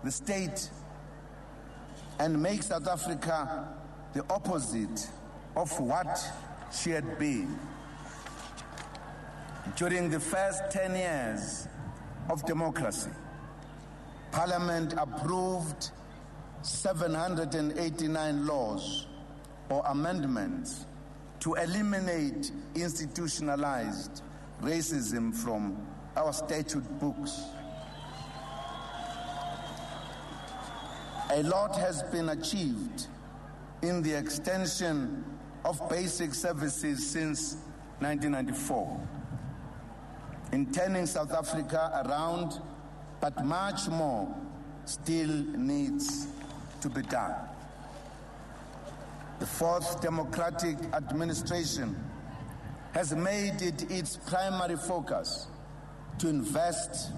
the state and make South Africa the opposite of what she had been. During the first 10 years of democracy, Parliament approved 789 laws or amendments to eliminate institutionalized racism from our statute books. A lot has been achieved in the extension of basic services since 1994, in turning South Africa around, but much more still needs to be done. The fourth democratic administration has made it its primary focus to invest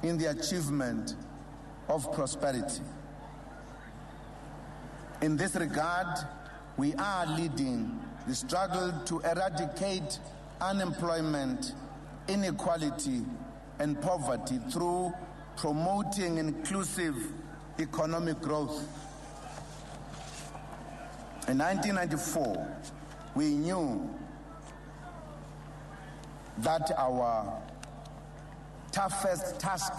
in the achievement of prosperity. In this regard, we are leading the struggle to eradicate unemployment, inequality, and poverty through promoting inclusive economic growth. In 1994, we knew that our toughest task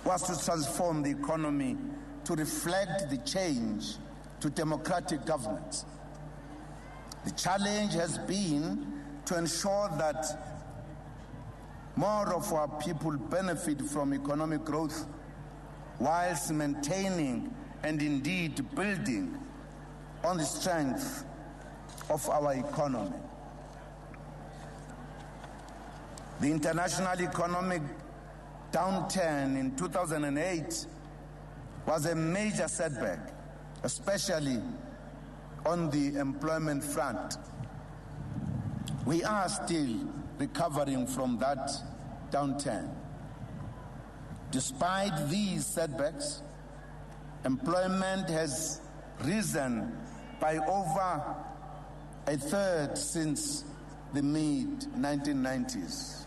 was to transform the economy to reflect the change to democratic governance. The challenge has been to ensure that more of our people benefit from economic growth whilst maintaining and indeed building on the strength of our economy. The international economic downturn in 2008 was a major setback, especially on the employment front. We are still recovering from that downturn. Despite these setbacks, employment has risen by over a third since the mid-1990s.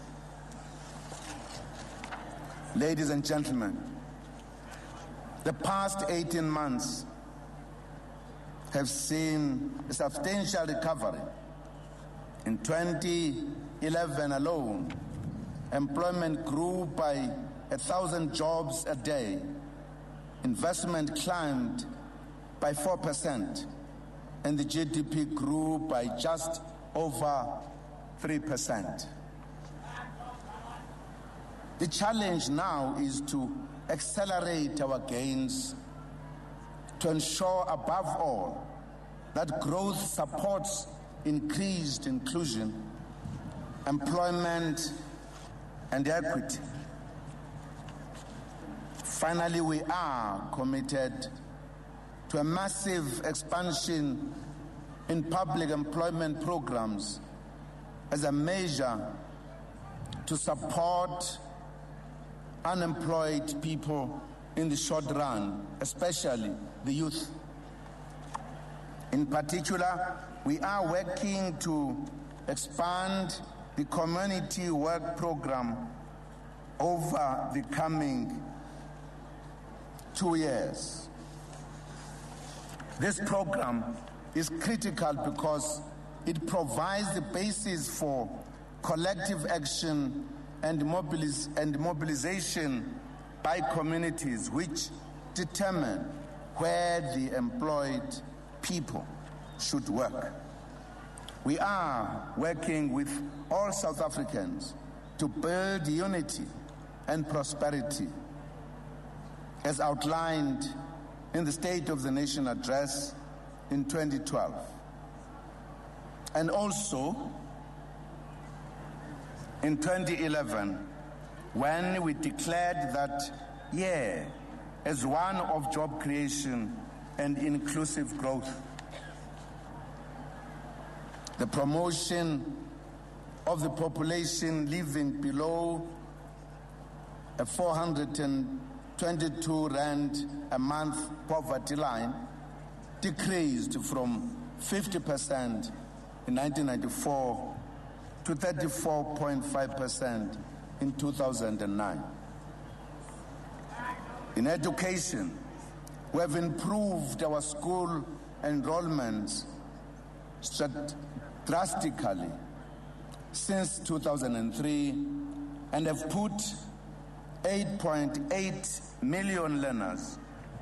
Ladies and gentlemen, the past 18 months have seen a substantial recovery. In 2011 alone, employment grew by 1,000 jobs a day. Investment climbed by 4%, and the GDP grew by just over 3%. The challenge now is to accelerate our gains to ensure, above all, that growth supports increased inclusion, employment, and equity. Finally, we are committed to a massive expansion in public employment programs as a measure to support unemployed people in the short run, especially the youth. In particular, we are working to expand the community work program over the coming 2 years. This program is critical because it provides the basis for collective action and mobilization by communities which determine where the employed people should work. We are working with all South Africans to build unity and prosperity as outlined in the State of the Nation address in 2012. And also in 2011, when we declared that year as one of job creation and inclusive growth. The promotion of the population living below a 422 rand a month poverty line decreased from 50% in 1994 to 34.5% in 2009. In education, we have improved our school enrollments drastically since 2003 and have put 8.8 million learners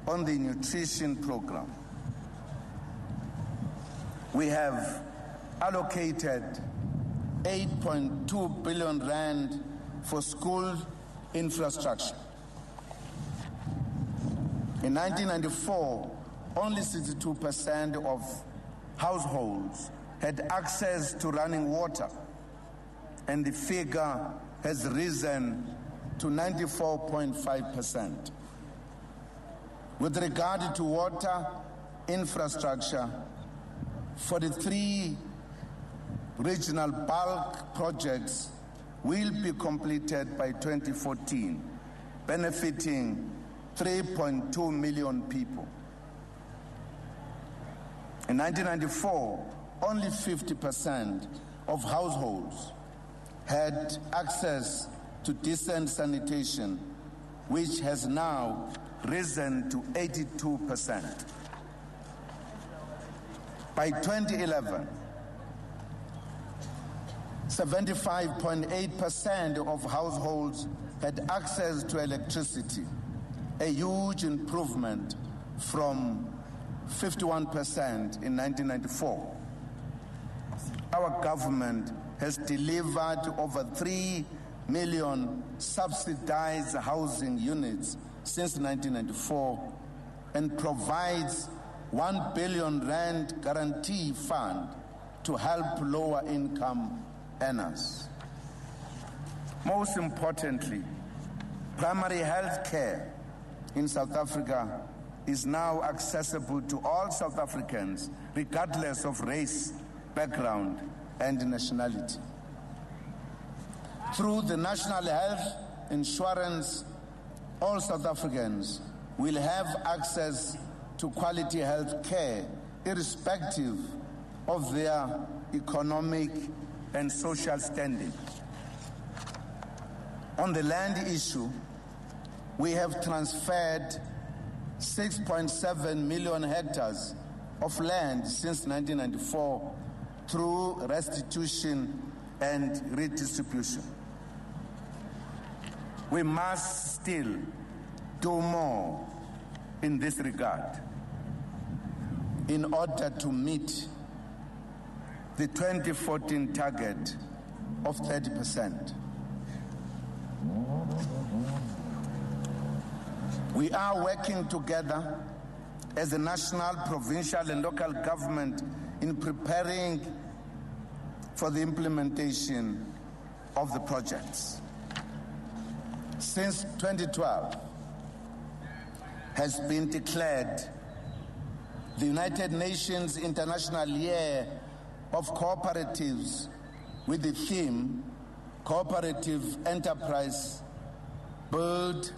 on the nutrition program. We have allocated 8.2 billion rand for school infrastructure. In 1994, only 62% of households had access to running water, and the figure has risen to 94.5%. With regard to water infrastructure, 43 regional bulk projects will be completed by 2014, benefiting 3.2 million people. In 1994, only 50% of households had access to decent sanitation, which has now risen to 82%. By 2011, 75.8% of households had access to electricity, a huge improvement from 51% in 1994. Our government has delivered over 3 million subsidized housing units since 1994 and provides 1 billion rand guarantee fund to help lower income earners. Most importantly, primary health care in South Africa is now accessible to all South Africans, regardless of race, background, and nationality. Through the National Health Insurance, all South Africans will have access to quality health care, irrespective of their economic and social standing. On the land issue, we have transferred 6.7 million hectares of land since 1994 through restitution and redistribution. We must still do more in this regard in order to meet the 2014 target of 30%. We are working together as a national, provincial, and local government in preparing for the implementation of the projects. Since 2012 has been declared the United Nations International Year of Cooperatives with the theme Cooperative Enterprise, Build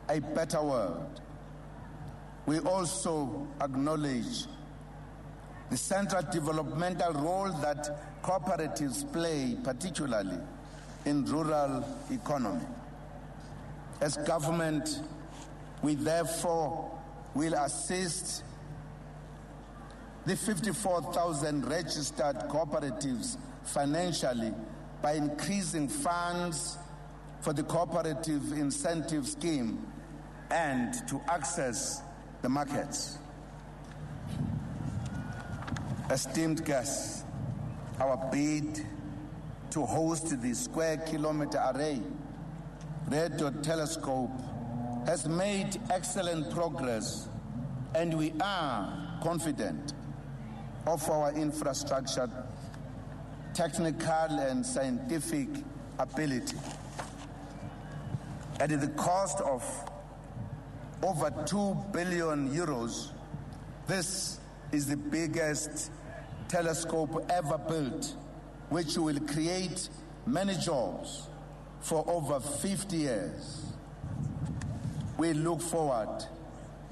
a Better World. We also acknowledge the central developmental role that cooperatives play, particularly in rural economy. As government, we therefore will assist the 54,000 registered cooperatives financially by increasing funds for the cooperative incentive scheme and to access the markets. Esteemed guests, our bid to host the Square Kilometre Array radio telescope has made excellent progress, and we are confident of our infrastructure, technical and scientific ability. At the cost of over 2 billion euros, this is the biggest telescope ever built, which will create many jobs for over 50 years. We look forward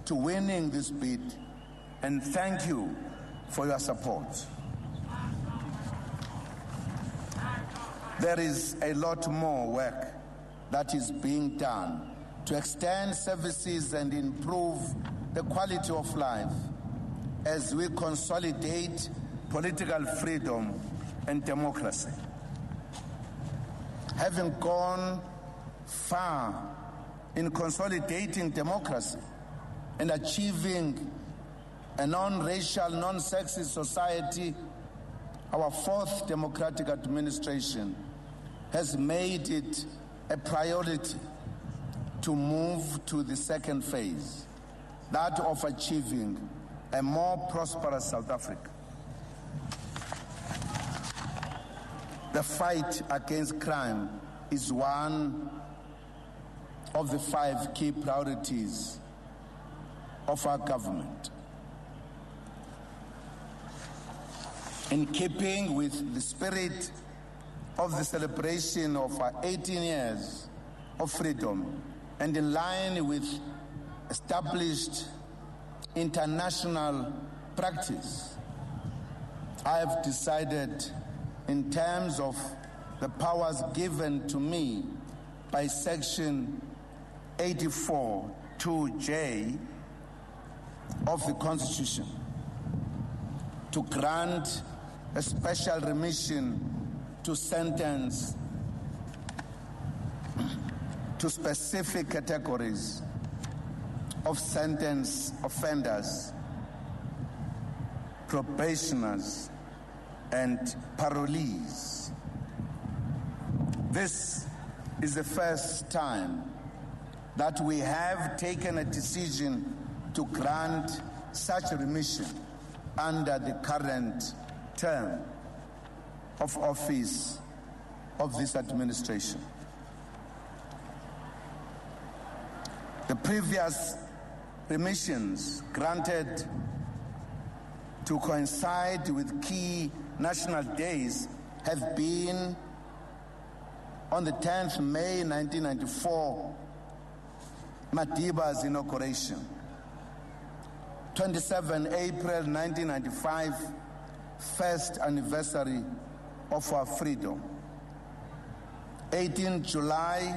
to winning this bid, and thank you for your support. There is a lot more work that is being done to extend services and improve the quality of life as we consolidate political freedom and democracy. Having gone far in consolidating democracy and achieving a non-racial, non-sexist society, our fourth democratic administration has made it a priority to move to the second phase, that of achieving a more prosperous South Africa. The fight against crime is one of the 5 key priorities of our government. In keeping with the spirit of the celebration of our 18 years of freedom and in line with established international practice, I have decided, in terms of the powers given to me by Section 84(2)(j) of the Constitution, to grant a special remission to sentence to specific categories of sentence offenders, probationers, and parolees. This is the first time that we have taken a decision to grant such a remission under the current term of office of this administration. The previous remissions granted to coincide with key national days have been on the 10th May 1994, Madiba's inauguration, 27 April 1995, first anniversary of our freedom, 18 July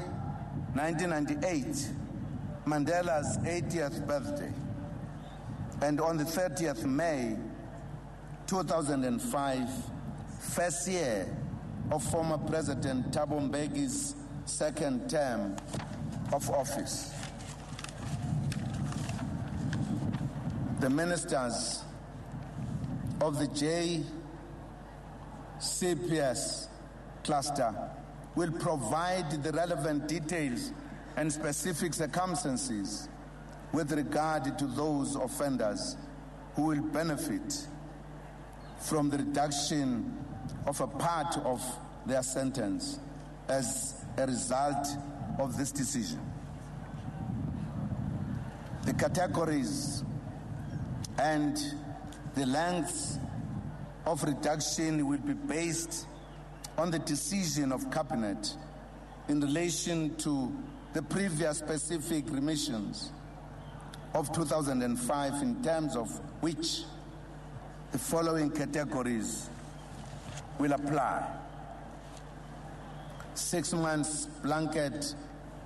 1998, Mandela's 80th birthday, and on the 30th May 2005, first year of former President Thabo Mbeki's second term of office. The ministers of the JCPS cluster will provide the relevant details and specific circumstances with regard to those offenders who will benefit from the reduction of a part of their sentence as a result of this decision. The categories and the lengths of reduction will be based on the decision of Cabinet in relation to the previous specific remissions of 2005, in terms of which the following categories will apply. 6 months blanket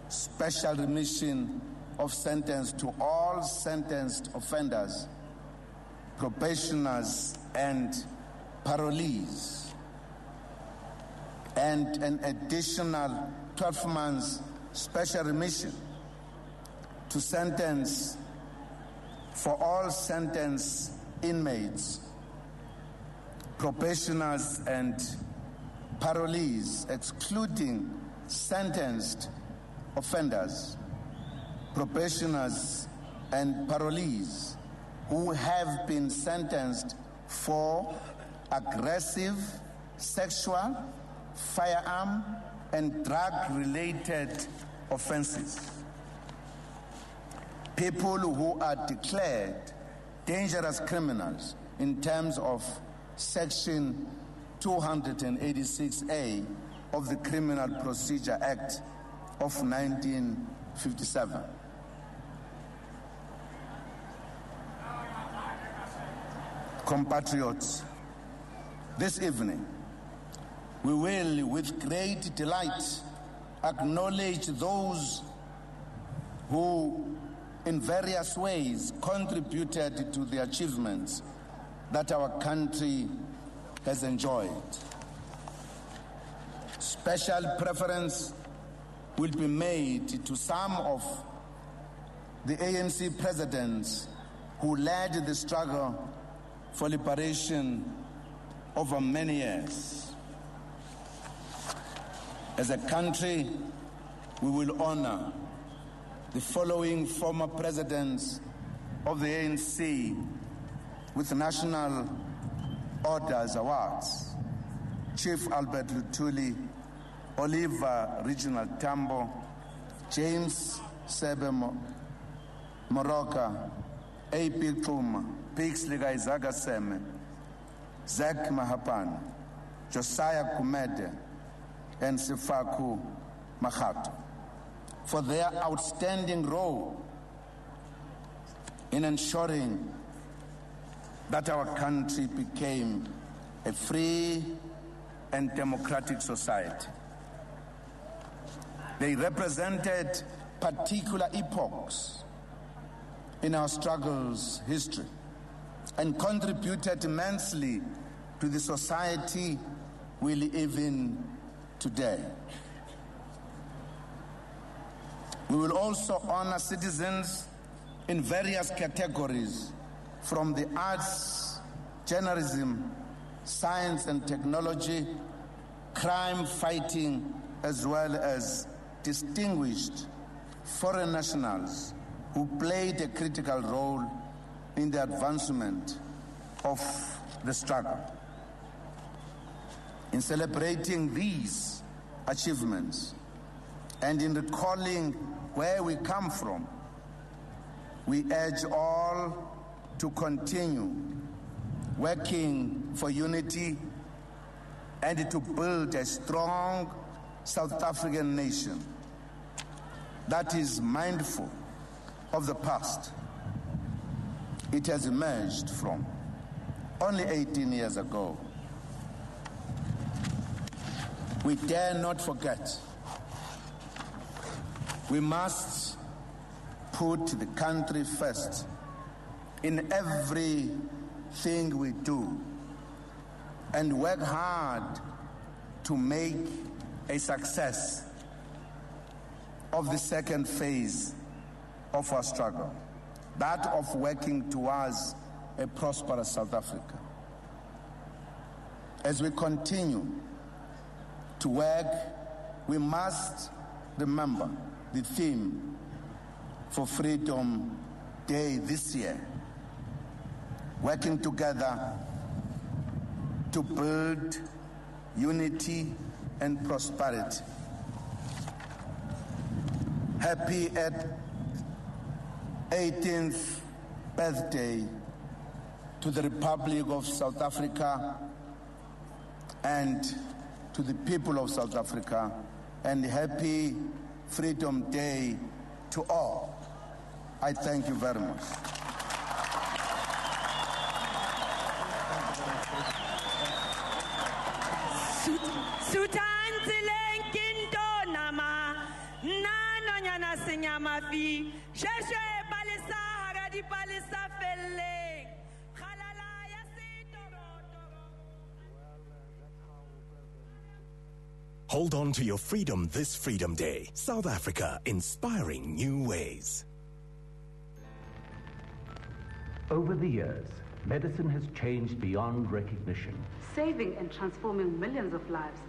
special remission of sentence to all sentenced offenders, probationers and parolees, and an additional 12 months special remission to sentence for all sentenced inmates, probationers and parolees, excluding sentenced offenders, probationers and parolees who have been sentenced for aggressive, sexual, firearm, and drug-related offenses. People who are declared dangerous criminals in terms of Section 286A of the Criminal Procedure Act of 1957. Compatriots, this evening, we will, with great delight, acknowledge those who, in various ways, contributed to the achievements that our country has enjoyed. Special preference will be made to some of the ANC presidents who led the struggle for liberation over many years. As a country, we will honor the following former presidents of the ANC with National Orders Awards: Chief Albert Luthuli, Oliver Reginald Tambo, James Sebe Moroka, A.P. Xuma, Pixley Isaac Seme, Zach Mahapan, Josiah Kumede, and Sifaku Makhato, for their outstanding role in ensuring that our country became a free and democratic society. They represented particular epochs in our struggle's history and contributed immensely to the society we live in today. We will also honor citizens in various categories, from the arts, journalism, science and technology, crime fighting, as well as distinguished foreign nationals who played a critical role in the advancement of the struggle. In celebrating these achievements and in recalling where we come from, we urge all to continue working for unity and to build a strong South African nation that is mindful of the past it has emerged from only 18 years ago. We dare not forget. We must put the country first in everything we do and work hard to make a success of the second phase of our struggle, that of working towards a prosperous South Africa. As we continue to work, we must remember the theme for freedom Day this year, working together to build unity and prosperity. Happy 18th birthday to the Republic of South Africa and to the people of South Africa, and happy Freedom Day to all. I thank you very much. Hold on to your freedom this Freedom Day. South Africa, inspiring new ways. Over the years, medicine has changed beyond recognition. Saving and transforming millions of lives